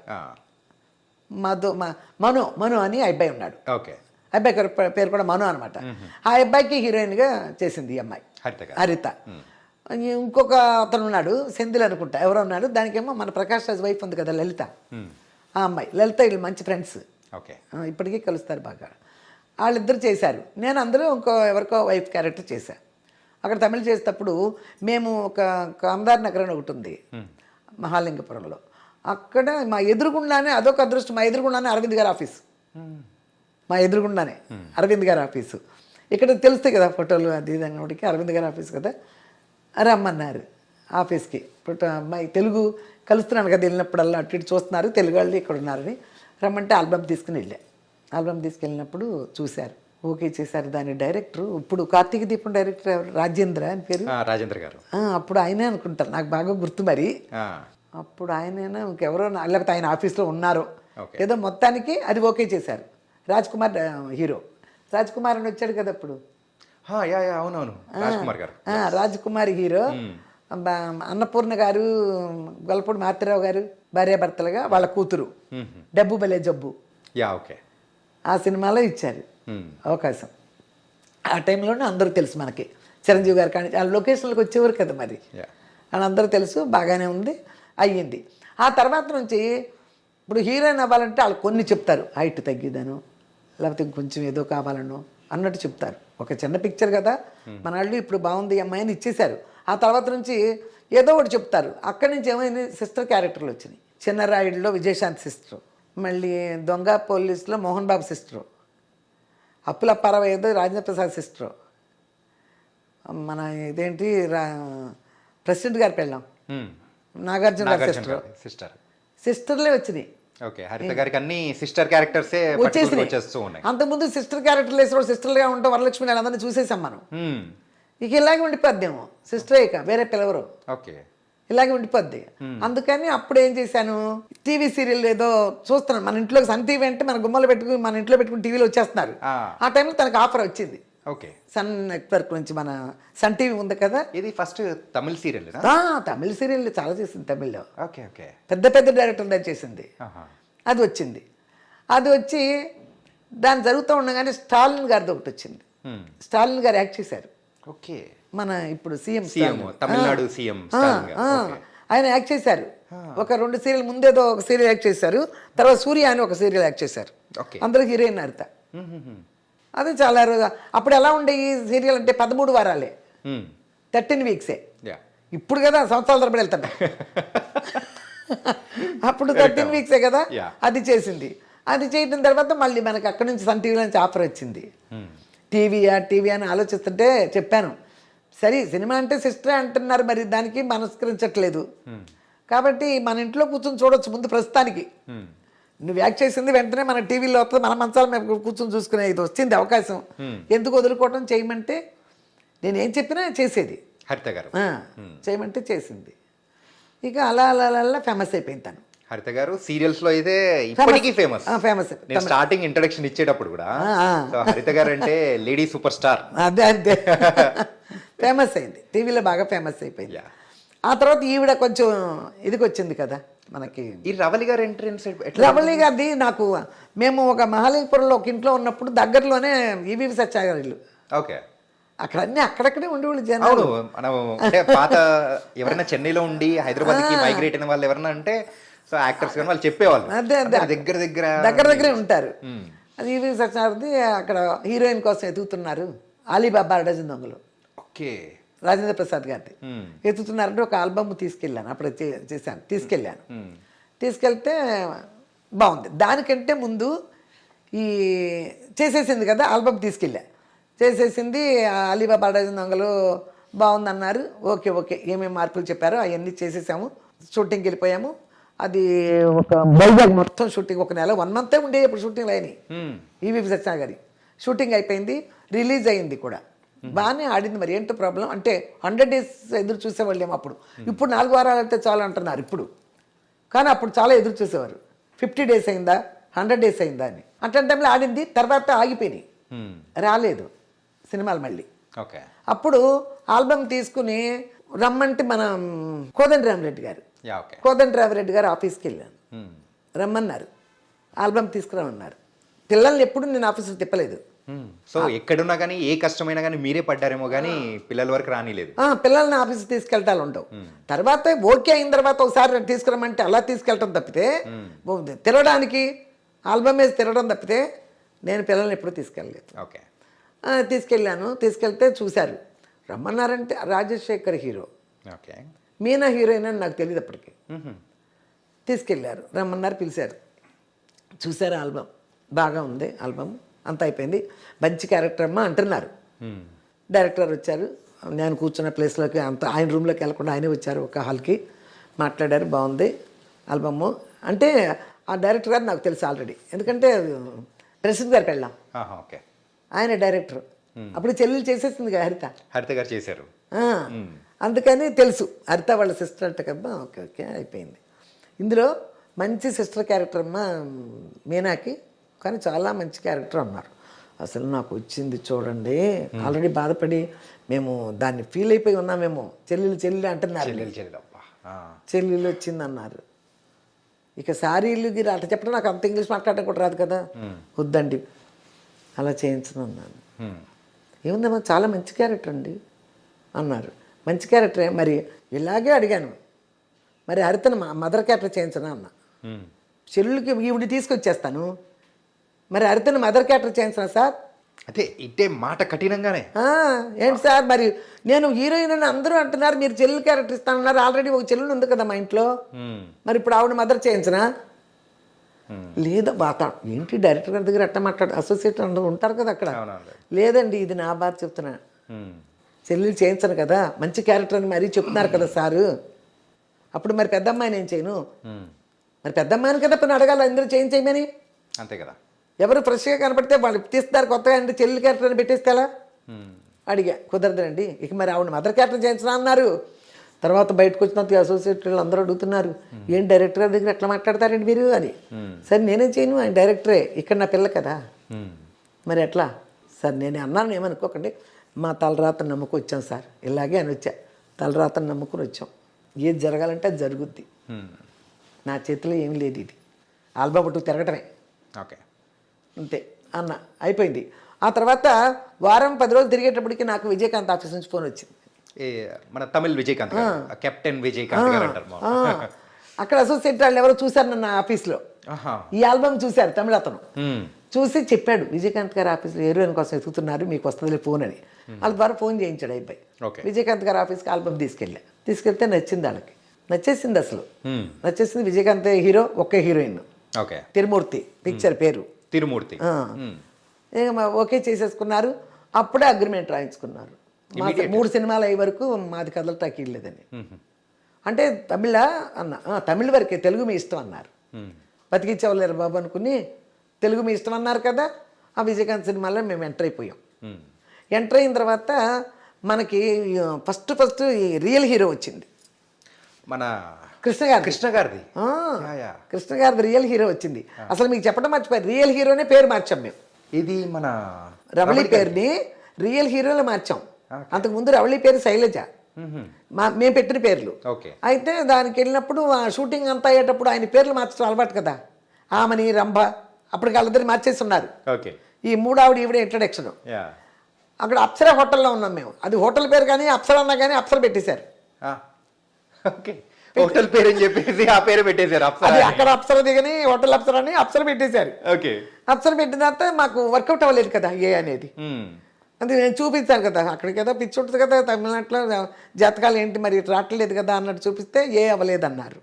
మను అని అబ్బాయి ఉన్నాడు. ఓకే. అబ్బాయి పేరు కూడా మను అనమాట. ఆ అబ్బాయికి హీరోయిన్గా చేసింది ఈ అమ్మాయి హరిత. ఇంకొక అతను ఉన్నాడు, సెంధిల్ అనుకుంటా ఎవరో ఉన్నాడు. దానికేమో మన ప్రకాష్ రాజ్ వైఫ్ ఉంది కదా, లలిత. ఆ అమ్మాయి లలిత, వీళ్ళు మంచి ఫ్రెండ్స్, ఇప్పటికీ కలుస్తారు బాగా. వాళ్ళిద్దరు చేశారు. నేను అందరూ ఎవరికో వైఫ్ క్యారెక్టర్ చేశాను. అక్కడ తమిళ చేసేటప్పుడు మేము ఒక కామదార్ నగర్ అని ఒకటి ఉంది మహాలింగపురంలో. అక్కడ మా ఎదురుగుండానే, అదొక అదృష్టం, మా ఎదురుగుండానే అరవింద్ గారి ఆఫీస్. మా ఎదురుగుండానే అరవింద్ గారి ఆఫీసు. ఇక్కడ తెలుస్తాయి కదా ఫోటోలు అది ఇది అన్నటికి అరవింద్ గారి ఆఫీస్ కదా. రమ్మన్నారు ఆఫీస్కి. ఇప్పుడు అమ్మాయి తెలుగు కలుస్తున్నాను కదా, వెళ్ళినప్పుడల్లా అటు ఇటు చూస్తున్నారు, తెలుగు వాళ్ళు ఇక్కడ ఉన్నారని రమ్మంటే ఆల్బమ్ తీసుకుని వెళ్ళా. ఆల్బమ్ తీసుకెళ్ళినప్పుడు చూశారు, ఓకే చేశారు. దాని డైరెక్టర్ ఇప్పుడు కార్తీక దీపం డైరెక్టర్ ఎవరు, రాజేంద్ర అని పేరు, రాజేంద్ర గారు. అప్పుడు ఆయనే అనుకుంటారు, నాకు బాగా గుర్తు మరి. అప్పుడు ఆయనైనా ఇంకెవరో, లేకపోతే ఆయన ఆఫీస్లో ఉన్నారు ఏదో, మొత్తానికి అది ఓకే చేశారు. రాజ్ కుమార్ హీరో, రాజ్ కుమార్ అని వచ్చాడు కదా అప్పుడు. అవునవును, రాజ్ కుమార్ హీరో. అన్నపూర్ణ గారు, గొల్లపూడి మారుతిరావు గారు భార్యాభర్తలుగా, వాళ్ళ కూతురు డబ్బు భలే జబ్బు. ఓకే. ఆ సినిమాలో ఇచ్చారు అవకాశం. ఆ టైంలోనే అందరూ తెలుసు మనకి, చిరంజీవి గారు కానీ ఆ లొకేషన్లకు వచ్చేవారు కదా మరి, వాళ్ళందరూ తెలుసు. బాగానే ఉంది, అయ్యింది. ఆ తర్వాత నుంచి ఇప్పుడు హీరోయిన్ అవ్వాలంటే వాళ్ళు కొన్ని చెప్తారు, హైట్ తగ్గిదను, లేకపోతే కొంచెం ఏదో కావాలనో అన్నట్టు చెప్తారు. ఒక చిన్న పిక్చర్ కదా మన వాళ్ళు, ఇప్పుడు బాగుంది అమ్మాయి అని ఇచ్చేశారు. ఆ తర్వాత నుంచి ఏదో ఒకటి చెప్తారు. అక్కడి నుంచి ఏమైంది, సిస్టర్ క్యారెక్టర్లు వచ్చినాయి. చిన్నరాయుడులో విజయశాంతి సిస్టరు, మళ్ళీ దొంగ పోలీసులో మోహన్ బాబు సిస్టరు, అప్పుల పరవేదో రాజేంద్ర ప్రసాద్ సిస్టరు, మన ఇదేంటి ప్రెసిడెంట్ గారి పెళ్ళాం నాగార్జున గారి సిస్టర్, సిస్టర్లే వచ్చినాయి. హరిత గారికి అన్ని సిస్టర్ క్యారెక్టర్సే వచ్చేస్తున్నాయి. అంతకుముందు సిస్టర్ క్యారెక్టర్లు వేసిన సిస్టర్లుగా ఉంటాం, వరలక్ష్మి వాళ్ళందరినీ చూసేసాం మనం. ఇక ఇలాగే ఉండిపోద్దేమో, సిస్టరే ఇక వేరే పిలవరు, ఇలాగే ఉండిపోద్ది. అందుకని అప్పుడు ఏం చేశాను, టీవీ సీరియల్ ఏదో చూస్తున్నాను. మన ఇంట్లో సన్ టీవీ అంటే మన గుమ్మలో పెట్టుకుని, మన ఇంట్లో పెట్టుకుని టీవీలో వచ్చేస్తున్నారు. ఆ టైంలో తనకు ఆఫర్ వచ్చింది సన్ నెట్వర్క్ నుంచి, మన సన్ టీవీ ఉంది కదా. ఇది ఫస్ట్ తమిళ సీరియల్, తమిళ సీరియల్ చాలా చేసింది తమిళ్లో. ఓకే. పెద్ద పెద్ద డైరెక్టర్ దగ్గర చేసింది. అది వచ్చింది. అది వచ్చి దాని జరుగుతూ ఉండగానే స్టాలిన్ గారిది ఒకటి వచ్చింది. స్టాలిన్ గారు యాక్ట్ చేశారు. ఓకే. మన ఇప్పుడు సీఎం తమిళనాడు సీఎం ఆయన యాక్ట్ చేశారు. ఒక 2 సీరియల్ ముందేదో ఒక సీరియల్ యాక్ట్ చేశారు, తర్వాత సూర్య అని ఒక సీరియల్ యాక్ట్ చేశారు. అందరూ హీరోయిన్ హరిత. అది చాలా రోజు. అప్పుడు ఎలా ఉండే ఈ సీరియల్ అంటే 13 వారాలే, 13 వీక్సే. ఇప్పుడు కదా సంవత్సరాల తరబడి వెళ్తాను. అప్పుడు 13 వీక్సే కదా. అది చేసింది. అది చేయడం తర్వాత మళ్ళీ మనకి అక్కడి నుంచి సన్ టీవీ నుంచి ఆఫర్ వచ్చింది. టీవీ అని ఆలోచిస్తుంటే చెప్పాను, సరే సినిమా అంటే సిస్టరే అంటున్నారు, మరి దానికి మనస్కరించట్లేదు కాబట్టి మన ఇంట్లో కూర్చొని చూడొచ్చు ముందు ప్రస్తుతానికి. నువ్వు యాక్ట్ చేసింది వెంటనే మన టీవీలో వస్తుంది, మన మంచాల మీద కూర్చొని చూసుకునే ఇది వచ్చింది అవకాశం, ఎందుకు వదులుకోవటం, చేయమంటే నేనేం చెప్పినా చేసేది. హరిత గారు చేయమంటే చేసింది. ఇక అలా అలా అలా ఫేమస్ అయిపోయింది తను. హరిత గారు సీరియల్స్ లో అయితే ఇప్పటికీ ఫేమస్. ఫేమస్ నేను స్టార్టింగ్ ఇంట్రడక్షన్ ఇచ్చేటప్పుడు కూడా సో హరిత గారు అంటే లేడీ సూపర్ స్టార్. అదే అంతే ఫేమస్ అయింది, టీవీలో బాగా ఫేమస్ అయిపోయింది. ఆ తర్వాత ఈవిడ కొంచెం ఇదికి వచ్చింది కదా మనకి. ఈ రవలి గారు ఎంట్రన్స్ రవళి గారిది నాకు, మేము ఒక మహాలింగపురంలో ఒక ఇంట్లో ఉన్నప్పుడు దగ్గరలోనే ఈవీవి సత్య గారి ఇల్లు. ఓకే. అక్కడ అన్నీ అక్కడక్కడే ఉండేవాళ్ళు అవును, జనాలు. మనం అంటే పాత ఎవరైనా చెన్నైలో ఉండి హైదరాబాద్కి మైగ్రేట్ అయిన వాళ్ళు ఎవరైనా అంటే సో యాక్టర్స్ కానీ వాళ్ళు చెప్పేవాళ్ళు అదే అదే దగ్గర దగ్గరే ఉంటారు. అది ఈవీవి సత్యనారాయణది అక్కడ హీరోయిన్ కోసం ఎదుగుతున్నారు, అలీబాబా డజన్ దొంగలు. ఓకే. రాజేంద్ర ప్రసాద్ గారిది ఎత్తుతున్నారంటే ఒక ఆల్బమ్ తీసుకెళ్ళాను, అప్పుడు చేశాను, తీసుకెళ్తే బాగుంది. దానికంటే ముందు ఈ చేసేసింది కదా ఆల్బమ్ చేసేసింది అలీబాబా డజన్ దొంగలు బాగుందన్నారు. ఓకే ఏమేమి మార్పులు చెప్పారో అవన్నీ చేసేసాము, షూటింగ్కి వెళ్ళిపోయాము. అది ఒక వైజాగ్ మొత్తం షూటింగ్, ఒక నెల 1 month ఉండే ఇప్పుడు షూటింగ్లు అయినాయి. ఈవీవి సత్యనారాయణ గారి షూటింగ్ అయిపోయింది, రిలీజ్ అయింది కూడా, బాగానే ఆడింది. మరి ఏంటో ప్రాబ్లం అంటే 100 days ఎదురు చూసేవాళ్ళేమో అప్పుడు. ఇప్పుడు 4 వారాలు అయితే చాలు అంటున్నారు ఇప్పుడు, కానీ అప్పుడు చాలా ఎదురు చూసేవారు. 50 days అయిందా 100 days అయిందా అని. అట్లాంటి టైంలో ఆడింది, తర్వాత ఆగిపోయినాయి, రాలేదు సినిమాలు మళ్ళీ. ఓకే. అప్పుడు ఆల్బమ్ తీసుకుని రమ్మంటే మన కోదండరామిరెడ్డి గారు ఆఫీస్కి వెళ్ళాను, రమ్మన్నారు, ఆల్బమ్ తీసుకురామన్నారు. పిల్లల్ని ఎప్పుడు నేను ఆఫీస్కి తిప్పలేదు. సో ఎక్కడున్నా కానీ ఏ కష్టమైనా కానీ మీరే పడ్డారేమో కానీ పిల్లల వరకు రానిలేదు. పిల్లల్ని ఆఫీస్కి తీసుకెళ్తాలు ఉండవు. తర్వాత ఓకే అయిన తర్వాత ఒకసారి తీసుకురమ్మంటే అలా తీసుకెళ్ళటం తప్పితే, తిరగడానికి ఆల్బమ్ వేసి తిరగడం తప్పితే నేను పిల్లల్ని ఎప్పుడు తీసుకెళ్ళలేదు. ఓకే. తీసుకెళ్తే చూశారు, రమ్మన్నారంటే Rajasekhar hero, okay, Meena heroine అని నాకు తెలియదు అప్పటికి. తీసుకెళ్ళారు, రమ్మన్నారు, పిలిచారు, చూశారు, ఆల్బమ్ బాగా ఉంది, ఆల్బమ్ అంతా అయిపోయింది, మంచి క్యారెక్టర్ అమ్మా అంటున్నారు. డైరెక్టర్ వచ్చారు, నేను కూర్చున్న ప్లేస్లోకి అంత ఆయన రూమ్లోకి వెళ్ళకుండా ఆయనే వచ్చారు, ఒక హాల్కి మాట్లాడారు, బాగుంది ఆల్బమ్ అంటే. ఆ డైరెక్టర్ గారు నాకు తెలుసు ఆల్రెడీ, ఎందుకంటే ప్రసిద్ధ్ గారికి వెళ్ళాం, ఓకే, ఆయన డైరెక్టర్. అప్పుడు చెల్లెలు చేసేసింది కదా హరిత గారు చేశారు, అందుకని తెలుసు, హరిత వాళ్ళ సిస్టర్ అంటే కదా. ఓకే అయిపోయింది. ఇందులో మంచి సిస్టర్ క్యారెక్టర్ అమ్మ మీనాకి, కానీ చాలా మంచి క్యారెక్టర్ అన్నారు. అసలు నాకు వచ్చింది చూడండి, ఆల్రెడీ బాధపడి మేము దాన్ని ఫీల్ అయిపోయి ఉన్నామేమో, చెల్లెలు అంటున్నారు, చెల్లెలు వచ్చింది అన్నారు. ఇక సారీలు గిరి అట్లా చెప్పడం, నాకు అంత ఇంగ్లీష్ మాట్లాడడం కూడా రాదు కదా, వద్దండి అలా చేయించను అన్నాను. ఏముందమ్మా చాలా మంచి క్యారెక్టర్ అండి అన్నారు. మంచి క్యారెక్టరే, మరి ఇలాగే అడిగాను, మరి హరితను మదర్ క్యారెక్టర్ చేయించనా అన్న. చెల్లుకి ఈవిడ తీసుకొచ్చేస్తాను, మరి హరితను మదర్ క్యారెక్టర్ చేయించనా సార్? అదే ఇట్టే మాట కఠినంగానే. ఏంటి సార్, మరి నేను హీరోయిన్ అని అందరూ అంటున్నారు, మీరు చెల్లెలు క్యారెక్టర్ ఇస్తానన్నారు, ఆల్రెడీ ఒక చెల్లెలు ఉంది కదా మా ఇంట్లో, మరి ఇప్పుడు ఆవిడ మదర్ చేయించనా? లేదా బాత ఏంటి డైరెక్టర్ గారి దగ్గర అట్లా మాట్లాడు, అసోసియేట్ అందరూ ఉంటారు కదా అక్కడ. లేదండి ఇది నా బాధ చెప్తున్నా, చెల్లెలు చేయించను కదా, మంచి క్యారెక్టర్ అని మరీ చెప్తున్నారు కదా సారు, అప్పుడు మరి పెద్ద అమ్మాయిని ఏం చేయను? మరి పెద్ద అమ్మాయిని కదా పని అడగాలి, అందరూ చేయించేయమని. అంతే కదా, ఎవరు ఫ్రెష్గా కనపడితే వాళ్ళు తీస్తారు కొత్తగా, అంటే చెల్లెలు క్యారెక్టర్ అని పెట్టేస్తే ఎలా? అడిగా, కుదరదండి. ఇక మరి ఆవిడ మదర్ క్యారెక్టర్ చేయించనా అన్నారు. తర్వాత బయటకు వచ్చినంత అసోసియేట్ వాళ్ళు అందరూ అడుగుతున్నారు, ఏం డైరెక్టర్ గారి దగ్గర ఎట్లా మాట్లాడతారండి మీరు అని. సరే నేనేం చేయను, ఆయన డైరెక్టరే, ఇక్కడ నా పిల్ల కదా, మరి ఎట్లా సార్? నేను అన్నాను, ఏమనుకోకండి, మా తలరాతను నమ్ముకు వచ్చాం సార్, ఇలాగే అని వచ్చా, తలరాతను నమ్ముకుని వచ్చాం, ఏది జరగాలంటే అది జరుగుద్ది, నా చేతిలో ఏం లేదు, ఇది ఆల్బమ్ పట్టు తిరగటమే, ఓకే అంతే అన్న, అయిపోయింది. ఆ తర్వాత వారం 10 రోజులు తిరిగేటప్పటికి నాకు విజయకాంత్ ఆఫీస్ నుంచి ఫోన్ వచ్చింది. మన తమిళ్ విజయకాంత్ కెప్టెన్ విజయకాంత్ గారు అంటారు. అక్కడ అసోసియేట్ వాళ్ళు ఎవరో చూశారు నన్ను ఆఫీస్లో, ఈ ఆల్బమ్ చూశారు తమిళ అతను, చూసి చెప్పాడు, విజయకాంత్ గారు ఆఫీస్లో హీరోయిన్ కోసం ఎదుగుతున్నారు, మీకు వస్తుందిలే ఫోన్ అని. వాళ్ళ ద్వారా ఫోన్ చేయించాడు అయిపోయి. విజయకాంత్ గారు ఆఫీస్కి ఆల్బమ్ తీసుకెళ్తే నచ్చింది వాళ్ళకి, నచ్చేసింది అసలు, నచ్చేసింది. విజయకాంత్ హీరో, ఒకే హీరోయిన్, తిరుమూర్తి పిక్చర్ పేరు తిరుమూర్తి. ఓకే చేసేసుకున్నారు, అప్పుడే అగ్రిమెంట్ రాయించుకున్నారు. 3 సినిమాలు అయ్యే వరకు మాది కదలటాకి లేదని. అంటే తమిళ అన్న, తమిళ వరకే, తెలుగు మీ ఇష్టం అన్నారు. బతికిచ్చేవాళ్ళేరు బాబు అనుకుని తెలుగు మీ ఇష్టం అన్నారు కదా. ఆ విజయకాంత్ సినిమాలో మేము ఎంటర్ అయిపోయాం. ఎంటర్ అయిన తర్వాత మనకి ఫస్ట్ ఈ రియల్ హీరో వచ్చింది మన కృష్ణ గారు. కృష్ణ గారిది. ఆ, కృష్ణ గారిది రియల్ హీరో వచ్చింది. అసలు మీకు చెప్పడం మర్చిపోయారు, రియల్ హీరోనే పేరు మార్చాం మేము. ఇది మన రవళి పేరుని రియల్ హీరోలో మార్చాం. అంతకుముందు రవళి పేరు శైలజ, మేము పెట్టిన పేర్లు. ఓకే. అయితే దానికి వెళ్ళినప్పుడు ఆ షూటింగ్ అంతా అయ్యేటప్పుడు ఆయన పేర్లు మార్చడం అలవాటు కదా, ఆమని రంభ అప్పటికి వాళ్ళిద్దరు మార్చేసి ఉన్నారు. ఓకే. ఈ మూడావిడ ఈవిడ ఇంట్రడక్షన్. అక్కడ అప్సరా హోటల్లో ఉన్నాం మేము. అది హోటల్ పేరు కానీ అప్సరా అన్నా కానీ అప్సర పెట్టేశారు. ఓకే. హోటల్ పేరు అని చెప్పేసి ఆ పేరు పెట్టేశారు. అది అక్కడ అప్సర దిగని హోటల్ అప్సర అని అప్సర పెట్టేశారు. ఓకే. అప్సర పెట్టిన తర్వాత మాకు వర్కౌట్ అవ్వలేదు కదా ఏ అనేది. అది నేను చూపించాను కదా, అక్కడికి కదా పిచ్చి ఉంటుంది కదా తమిళనాడులో జాతకాలు ఏంటి మరి రావట్లేదు కదా అన్నట్టు చూపిస్తే ఏ అవ్వలేదన్నారు.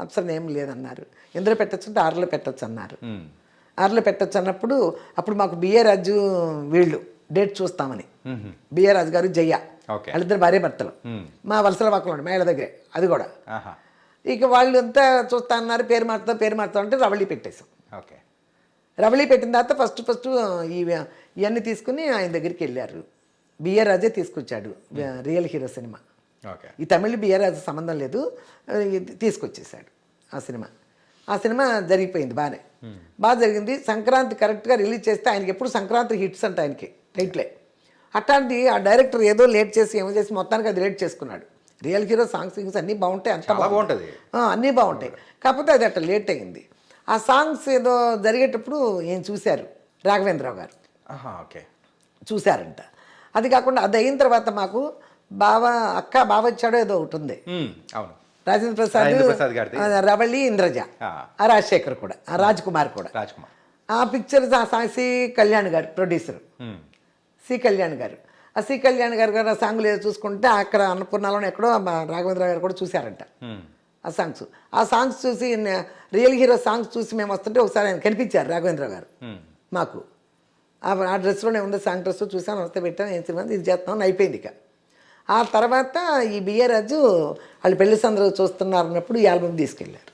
అప్సరణ ఏం లేదన్నారు. ఎందులో పెట్టచ్చు అంటే 6లో పెట్టచ్చు అన్నారు. 6లో పెట్టచ్చు అన్నప్పుడు అప్పుడు మాకు బిఏ రాజు వీళ్ళు డేట్ చూస్తామని, బిఏ రాజు గారు జయ్య వాళ్ళిద్దరు భార్య భర్తలు మా వలసల పక్కన మేళ దగ్గరే. అది కూడా ఇక వాళ్ళు అంతా చూస్తా అన్నారు, పేరు మారుతాం అంటే రవళి పెట్టేశాం. ఓకే. రవళి పెట్టిన తర్వాత ఫస్ట్ ఇవన్నీ తీసుకుని ఆయన దగ్గరికి వెళ్ళారు. బిఏ రాజే తీసుకొచ్చాడు రియల్ హీరో సినిమా. ఈ తమిళ్ బిఏ రాజు సంబంధం లేదు, తీసుకొచ్చేసాడు ఆ సినిమా. ఆ సినిమా జరిగిపోయింది బాగా జరిగింది. సంక్రాంతి కరెక్ట్గా రిలీజ్ చేస్తే ఆయనకి ఎప్పుడు సంక్రాంతి హిట్స్ అంటే ఆయనకి టైట్లే. అట్లాంటి ఆ డైరెక్టర్ ఏదో లేట్ చేసి ఏమో చేసి మొత్తానికి అది లేట్ చేసుకున్నాడు. రియల్ హీరో సాంగ్స్ అన్నీ బాగుంటాయి, అంతా బాగుంటుంది, అన్నీ బాగుంటాయి. కాకపోతే అది అట్లా లేట్ అయింది. ఆ సాంగ్స్ ఏదో జరిగేటప్పుడు ఏం చూశారు రాఘవేంద్రరావు గారు. ఓకే. చూశారంట. అది కాకుండా అది అయిన తర్వాత మాకు బావ వచ్చాడో ఏదో ఒకటి ఉంది. అవును. రాజేంద్ర ప్రసాద్, రవళి, ఇంద్రజ, రాజశేఖర్ కూడా, రాజ్ కుమార్ కూడా. ఆ పిక్చర్ సి కళ్యాణ్ గారు ప్రొడ్యూసర్. సి కళ్యాణ్ గారు, ఆ సి కళ్యాణ్ గారు ఆ సాంగ్లు ఏదో చూసుకుంటే అక్కడ అన్నపూర్ణలో ఎక్కడో రాఘవేంద్ర గారు కూడా చూశారంట ఆ సాంగ్స్ చూసి రియల్ హీరో సాంగ్స్ చూసి మేము వస్తుంటే ఒకసారి ఆయన కనిపించారు రాఘవేంద్ర గారు మాకు. ఆ డ్రెస్లోనే ఉంది, సాంగ్ డ్రెస్ చూసాను, వస్తే పెట్టాను, ఏం సినిమా ఇది చేస్తామని అయిపోయింది. ఇక ఆ తర్వాత ఈ బిఏ రాజు వాళ్ళు పెళ్లి సందరూ చూస్తున్నారు అన్నప్పుడు ఈ ఆల్బమ్ తీసుకెళ్ళారు.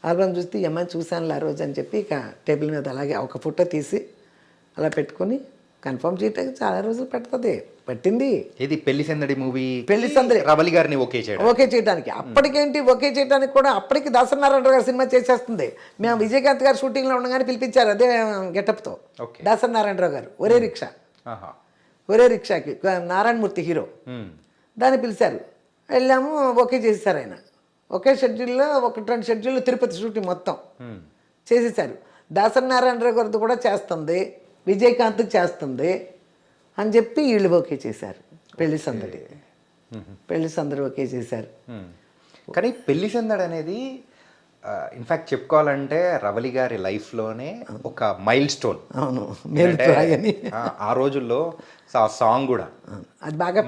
ఆల్బమ్ చూస్తే ఈ అమ్మాయిని చూశాను ఆ రోజు అని చెప్పి ఇక టేబుల్ మీద అలాగే ఒక ఫోటో తీసి అలా పెట్టుకొని కన్ఫర్మ్ చేయడానికి చాలా రోజులు పట్టింది. ఇది పెళ్లి సందడి మూవీ, పెళ్లి సందడి రవళి గారిని ఓకే చేయడానికి. అప్పటికేంటి ఓకే చేయడానికి కూడా అప్పటికి దాసనారాయణ గారు సినిమా చేసేస్తుంది. మేము విజయకాంత్ గారు షూటింగ్లో ఉండగానే పిలిపించారు అదే గెటప్తో దాసనారాయణరావు గారు. ఒరే రిక్షాకి నారాయణమూర్తి హీరో, దాన్ని పిలిచారు, వెళ్ళాము, ఓకే చేసేసారు ఆయన. ఒకే షెడ్యూల్లో 1-2 షెడ్యూల్లో తిరుపతి షూటింగ్ మొత్తం చేసేసారు. దాసనారాయణరావు గారిది కూడా చేస్తుంది, విజయకాంత్ చేస్తుంది అని చెప్పి వీళ్ళు ఓకే చేశారు. పెళ్లి సందడి ఓకే చేశారు. కానీ పెళ్లి సందడి అనేది ఇన్ఫ్యాక్ట్ చెప్పుకోవాలంటే రవళి గారి లైఫ్లోనే ఒక మైల్ స్టోన్. అవును. ఆ రోజుల్లో ఆ సాంగ్ కూడా అది బాగా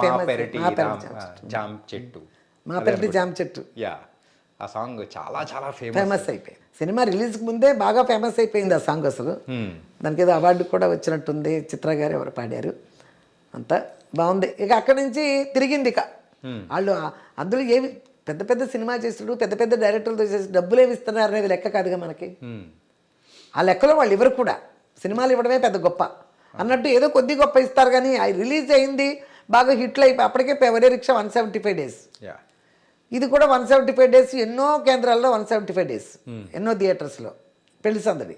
జామ్ చెట్టు, మా పెరటి జామ్ చెట్టు, ఆ సాంగ్ చాలా చాలా ఫేమస్ అయిపోయింది. సినిమా రిలీజ్కి ముందే బాగా ఫేమస్ అయిపోయింది ఆ సాంగ్. అసలు దానికి ఏదో అవార్డు కూడా వచ్చినట్టుంది, చిత్ర గారు ఎవరు పాడారు, అంతా బాగుంది. ఇక అక్కడి నుంచి తిరిగింది. ఇక వాళ్ళు అందులో ఏవి పెద్ద సినిమా చేస్తుడు, పెద్ద డైరెక్టర్లతో చేసి డబ్బులు ఏమి ఇస్తున్నారు అనేది లెక్క కాదుగా మనకి. ఆ లెక్కలో వాళ్ళు ఎవరు కూడా సినిమాలు ఇవ్వడమే పెద్ద గొప్ప అన్నట్టు ఏదో కొద్ది గొప్ప ఇస్తారు. కానీ అది రిలీజ్ అయింది, బాగా హిట్లు అయిపోయి అప్పటికే ఒరే రిక్షా 175 days, ఇది కూడా 175 days, ఎన్నో కేంద్రాల్లో 175 days, ఎన్నో థియేటర్స్లో పెళ్లి సందడి.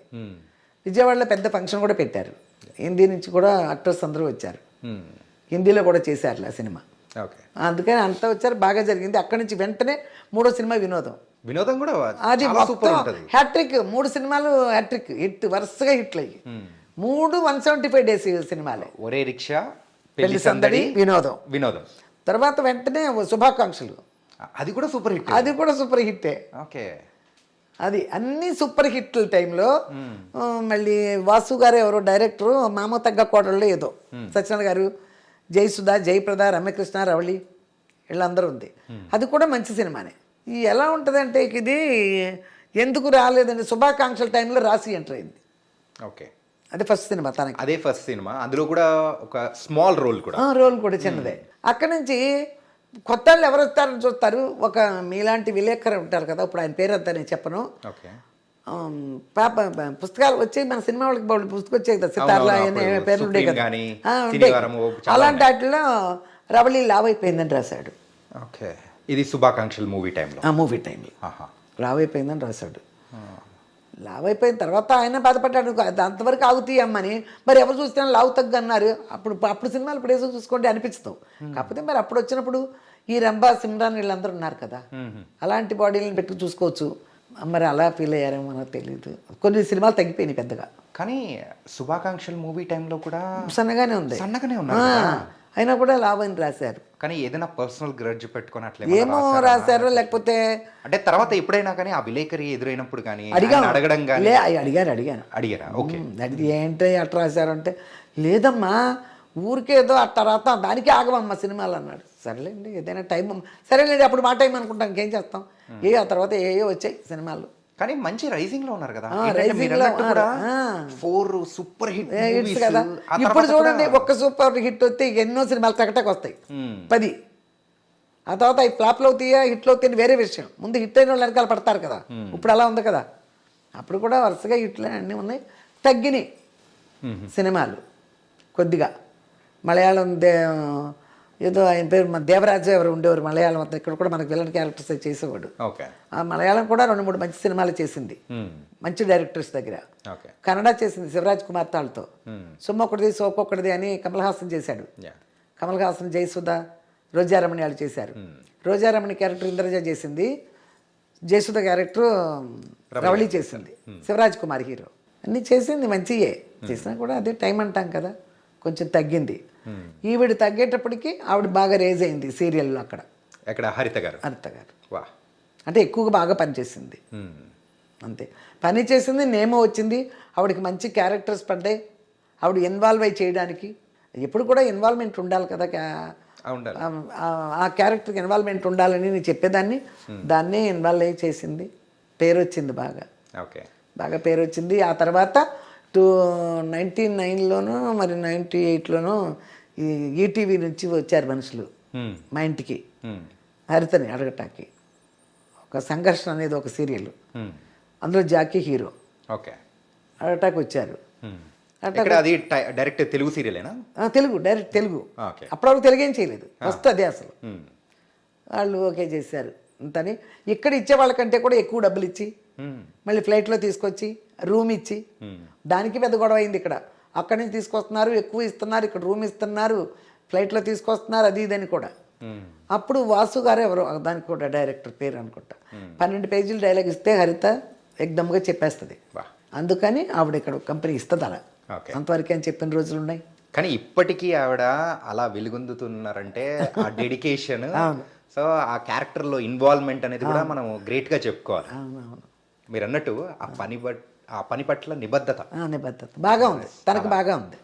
విజయవాడలో పెద్ద ఫంక్షన్ కూడా పెట్టారు, హిందీ నుంచి కూడా యాక్టర్స్ అందరూ వచ్చారు, హిందీలో కూడా చేశారు ఆ సినిమా. అందుకని అంతా వచ్చారు, బాగా జరిగింది. అక్కడి నుంచి వెంటనే 3వ సినిమా వినోదం కూడా అది హ్యాట్రిక్. 3 సినిమాలు హ్యాట్రిక్ హిట్, వరుసగా హిట్లు అయ్యి 3 175 days సినిమాలే. ఒరే రిక్షా, పెళ్లి సందడి, వినోదం. తర్వాత వెంటనే శుభాకాంక్షలు, అది కూడా సూపర్ హిట్టే. అది అన్ని సూపర్ హిట్ల టైంలో మళ్ళీ వాసు గారు ఎవరో డైరెక్టరు, మామ తగ్గ కోడళ్ళు ఏదో, సత్యనారాయణ గారు, జయసుధ, జయప్రద, రమ్యకృష్ణ, రవళి వీళ్ళందరూ ఉంది. అది కూడా మంచి సినిమానే. ఈ ఎలా ఉంటుందంటే ఇది ఎందుకు రాలేదండి, శుభాకాంక్షల టైంలో రాసి ఎంటర్ అయింది. అదే ఫస్ట్ సినిమా తనకి, అదే ఫస్ట్ సినిమా. అందులో కూడా ఒక స్మాల్ రోల్ కూడా చిన్నదే. అక్కడి నుంచి కొత్త వాళ్ళు ఎవరు వస్తారని చూస్తారు. ఒక మీలాంటి విలేకరు ఉంటారు కదా, ఇప్పుడు ఆయన పేరు అంతా నేను చెప్పను, పుస్తకాలు వచ్చాయి, మన సినిమా వాళ్ళకి బోల్డ్ పుస్తకం వచ్చాయి కదా, సితార్లు అవునవును, అనే అప్పుడు పేర్లు ఉండేవి సుప్రీం కదా. గానీ, ఉంటాయి. శనివారము చాలా అలాంటి వాటిలో రవళి లావ్ అయిపోయిందని రాశాడు ఓకే. ఇది శుభాకాంక్షలు మూవీ టైంలో. ఆ మూవీ టైంలో లావ్ అయిపోయిందని రాశాడు. లావ్ అయిపోయిన తర్వాత ఆయన బాధపడ్డాడు, అది అంతవరకు ఆగుతాయి అమ్మని. మరి ఎవరు చూస్తే లావు తగ్గు అన్నారు. అప్పుడు సినిమాలు ఇప్పుడు ఏదో చూసుకోండి అనిపిస్తావు. కాకపోతే మరి అప్పుడు వచ్చినప్పుడు ఈ రంభా సిమ్రాన్ వీళ్ళందరూ ఉన్నారు కదా, అలాంటి బాడీలను పెట్టి చూసుకోవచ్చు. మరి అలా ఫీల్ అయ్యారేమో మనకు తెలియదు. కొన్ని సినిమాలు తగ్గిపోయినాయి పెద్దగా. కానీ శుభాకాంక్షలు మూవీ టైంలో కూడా సన్నగానే ఉంది, సన్నగానే ఉన్నారు. అయినా కూడా లావ్ అని రాశారు. కానీ ఏదైనా పర్సనల్ గ్రడ్జ్ పెట్టుకొని అట్లా ఏమో రాశారు, లేకపోతే అంటే తర్వాత ఎప్పుడైనా కానీ ఆ విలేకరి ఎదురైనప్పుడు కానీ అడిగాను, అడగడం కానీ అడిగారా ఓకే అడిగి ఏంటి అట్లా రాశారంటే, లేదమ్మా ఊరికేదో అట్లా రాస్తాం దానికి ఆగమమ్మా సినిమాలు అన్నాడు. సరేలేండి ఏదైనా టైం, సరేలేండి అప్పుడు మా టైం అనుకుంటాం, ఇంకేం చేస్తాం. ఆ తర్వాత ఏయో వచ్చాయి సినిమాలు. కానీ మంచి రైజింగ్ లో ఉన్నారు కదా, రైజింగ్ లో 4 సూపర్ హిట్స్ కదా. ఇప్పుడు చూడండి, ఒక్క సూపర్ హిట్ వస్తే ఎన్నో సినిమాలు టకటకు వస్తాయి, 10. ఆ తర్వాత అవి ఫ్లాప్లు అవుతాయా హిట్లు అవుతాయని వేరే విషయం. ముందు హిట్ అయిన వాళ్ళు వెనకాల పడతారు కదా. ఇప్పుడు అలా ఉంది కదా. అప్పుడు కూడా వరుసగా హిట్లు అన్నీ ఉన్నాయి. తగ్గినాయి సినిమాలు కొద్దిగా. మలయాళం ఏదో ఆయన పేరు మన దేవరాజు ఎవరు ఉండేవారు మలయాళం అంతా. ఇక్కడ కూడా మనకు విలన్ క్యారెక్టర్స్ చేసేవాడు. ఆ మలయాళం కూడా 2-3 మంచి సినిమాలు చేసింది, మంచి డైరెక్టర్స్ దగ్గర. కన్నడ చేసింది శివరాజ్ కుమార్ తాళ్ళతో. సొమ్మొక్కడిది సోకొక్కడిది అని కమల్ హాసన్ చేశాడు. కమల్ హాసన్, జయసుధ, రోజారమణి వాళ్ళు చేశారు. రోజారమణి క్యారెక్టర్ ఇంద్రజ చేసింది, జయసుధ క్యారెక్టర్ రవళి చేసింది, శివరాజ్ కుమార్ హీరో. అన్నీ చేసింది మంచియే. చేసినా కూడా అదే టైం అంటాం కదా, కొంచెం తగ్గింది. ఈవిడ తగ్గేటప్పటికి ఆవిడ బాగా రేజ్ అయింది సీరియల్లో. అక్కడ హరిత గారు అంటే ఎక్కువగా బాగా పనిచేసింది. అంతే పని చేసింది, నేమో వచ్చింది. ఆవిడకి మంచి క్యారెక్టర్స్ పడ్డాయి. ఆవిడ ఇన్వాల్వ్ అయ్యి చేయడానికి ఎప్పుడు కూడా ఇన్వాల్వ్మెంట్ ఉండాలి కదా. ఆ క్యారెక్టర్కి ఇన్వాల్వ్మెంట్ ఉండాలని నేను చెప్పేదాన్ని. దాన్నే ఇన్వాల్వ్ అయ్యి చేసింది. పేరు వచ్చింది బాగా పేరు వచ్చింది. ఆ తర్వాత 1999లోనో మరి 98లోనో ఈ ఈటీవీ నుంచి వచ్చారు మనుషులు మా ఇంటికి హరితని అడగటానికి. ఒక సంఘర్షణ అనేది ఒక సీరియల్, అందులో జాకీ హీరో. అడగటానికి వచ్చారు. డైరెక్ట్ తెలుగు సీరియలేనా? డైరెక్ట్ తెలుగు. అప్పటివరకు తెలుగు ఏం చేయలేదు, ఫస్ట్ అదే అసలు. వాళ్ళు ఓకే చేశారు అంతని. ఇక్కడ ఇచ్చే వాళ్ళకంటే కూడా ఎక్కువ డబ్బులు ఇచ్చి మళ్ళీ ఫ్లైట్లో తీసుకొచ్చి రూమ్ ఇచ్చి, దానికి పెద్ద గొడవ అయింది. ఇక్కడ అక్కడి నుంచి తీసుకొస్తున్నారు, ఎక్కువ ఇస్తున్నారు, ఇక్కడ రూమ్ ఇస్తున్నారు, ఫ్లైట్లో తీసుకొస్తున్నారు, అది ఇదని కూడా. అప్పుడు వాసు గారు ఎవరో దానికి కూడా డైరెక్టర్ పేరు అనుకుంటా, 12 పేజీలు డైలాగ్ ఇస్తే హరిత ఎగ్దమ్గా చెప్పేస్తుంది. అందుకని ఆవిడ ఇక్కడ కంపెనీ ఇస్తుంది అలా. అంతవరకు అని చెప్పిన రోజులు ఉన్నాయి. కానీ ఇప్పటికీ ఆవిడ అలా వెలుగొందుతున్నారంటే ఆ డెడికేషన్, సో ఆ క్యారెక్టర్లో ఇన్వాల్వ్మెంట్ అనేది కూడా మనం గ్రేట్గా చెప్పుకోవాలి. మీరు అన్నట్టు ఆ పని పట్ల నిబద్ధత బాగా ఉంది తనకు, బాగా ఉంది.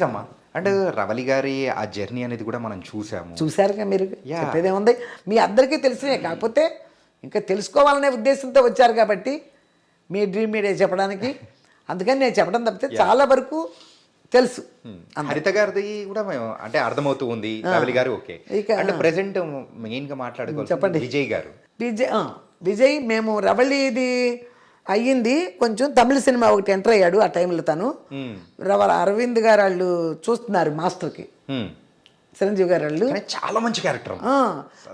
అమ్మా అంటే రవళి గారి ఆ జర్నీ అనేది కూడా మనం చూసారుగా. మీరు చెప్పేదేముంది, మీ అందరికీ తెలిసినే. కాకపోతే ఇంకా తెలుసుకోవాలనే ఉద్దేశంతో వచ్చారు కాబట్టి మీ డ్రీమ్ మీడియా చెప్పడానికి. అందుకని నేను చెప్పడం తప్పితే చాలా వరకు తెలుసు. హరిత గారిది కూడా అంటే అర్థమవుతూ ఉంది. రవళి గారు ఓకే. అంటే ప్రెసెంట్ మెయిన్గా మాట్లాడుకోవాలి చెప్పండి. విజయ్ మేము రవళిది అయ్యింది కొంచెం. తమిళ సినిమా ఒకటి ఎంటర్ అయ్యాడు ఆ టైంలో. తను అరవింద్ గారు వాళ్ళు చూస్తున్నారు మాస్టర్కి, చిరంజీవి గారు వాళ్ళు. చాలా మంచి క్యారెక్టర్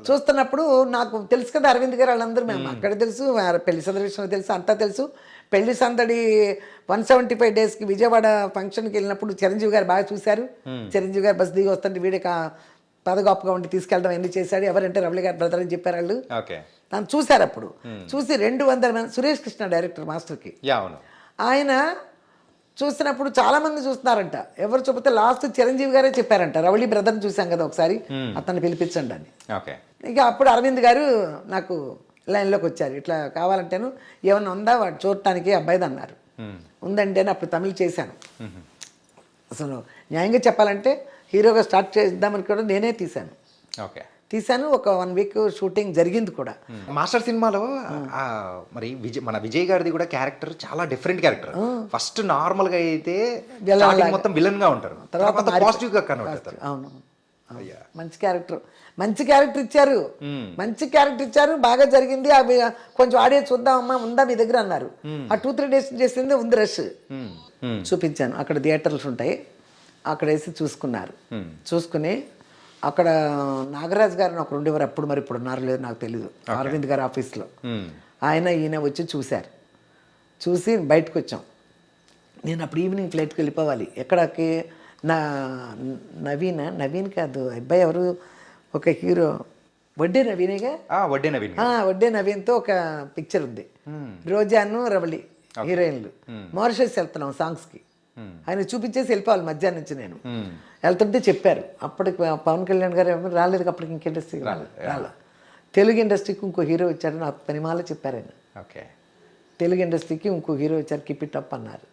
చూస్తున్నప్పుడు నాకు తెలుసు కదా అరవింద్ గారు వాళ్ళందరూ. మేము అక్కడ తెలుసు, పెళ్లి సందడి విషయంలో తెలుసు, అంతా తెలుసు. పెళ్లి సందడి 175 డేస్కి విజయవాడ ఫంక్షన్కి వెళ్ళినప్పుడు చిరంజీవి గారు బాగా చూశారు. చిరంజీవి గారు బస్ దిగి వస్తుంటే వీడికి పదగొప్పగా ఉండి తీసుకెళ్ళడం అన్నీ చేశాడు. ఎవరంటే రవళి గారు బ్రదర్ అని చెప్పారు వాళ్ళు. తను చూశారు. అప్పుడు చూసి 200 మంది, సురేష్ కృష్ణ డైరెక్టర్ మాస్టర్కి, ఆయన చూసినప్పుడు చాలా మంది చూస్తున్నారంట. ఎవరు చూపితే లాస్ట్ చిరంజీవి గారే చెప్పారంట, రవళి బ్రదర్ని చూసాం కదా ఒకసారి, అతన్ని పిలిపించండి అని. ఇక అప్పుడు అరవింద్ గారు నాకు లైన్లోకి వచ్చారు. ఇట్లా కావాలంటేను ఏమన్నా ఉందా వాడు చూడటానికి అబ్బాయిది అన్నారు. ఉందండి అని అప్పుడు తమిళ్ చేశాను. అసలు న్యాయంగా చెప్పాలంటే హీరోగా స్టార్ట్ చేద్దామని కూడా నేనే తీశాను. ఒక 1 వీక్ షూటింగ్ జరిగింది కూడా. మాస్టర్ సినిమాలో మరి మన విజయ్ గారిది కూడా క్యారెక్టర్ చాలా డిఫరెంట్ క్యారెక్టర్. ఫస్ట్ నార్మల్ గా అయితే మొత్తం విలన్ గా ఉంటారు, తర్వాత పాజిటివ్ గా కన్వర్ట్ అవుతారు. అవును, మంచి క్యారెక్టర్ ఇచ్చారు, బాగా జరిగింది. అవి కొంచెం ఆడియో చూద్దామమ్మా, ఉందా మీ దగ్గర అన్నారు. ఆ 2-3 డేస్ చేసింది ఉంది రష్. చూపించాను, అక్కడ థియేటర్స్ ఉంటాయి, అక్కడ వేసి చూసుకున్నారు. చూసుకుని అక్కడ నాగరాజ్ గారు ఒకరు ఉండేవారు అప్పుడు, మరి ఇప్పుడు ఉన్నారు లేదు నాకు తెలియదు, అరవింద్ గారి ఆఫీస్లో. ఈయన వచ్చి చూశారు. చూసి బయటకు వచ్చాం. నేను అప్పుడు ఈవినింగ్ ఫ్లైట్కి వెళ్ళిపోవాలి. ఎక్కడికి? నవీన్ కాదు అబ్బాయి ఎవరు, ఒక హీరో వడ్డే నవీనేగా, వడ్డే నవీన్తో ఒక పిక్చర్ ఉంది. రోజాను రవళి హీరోయిన్లు. మారిషస్ వెళ్తున్నాం సాంగ్స్కి. ఆయన చూపించేసి వెళ్ళిపోవాలి మధ్యాహ్నం నుంచి. నేను వెళ్తుంటే చెప్పారు, అప్పటికి పవన్ కళ్యాణ్ గారు ఎవరు రాలేదు, అప్పటికి ఇంక ఇండస్ట్రీకి రాలేదు. తెలుగు ఇండస్ట్రీకి ఇంకో హీరో వచ్చారు, నాకు పనిమాల చెప్పారు ఆయన. తెలుగు ఇండస్ట్రీకి ఇంకో హీరో వచ్చారు, కీప్ ఇట్ అప్ అన్నారు.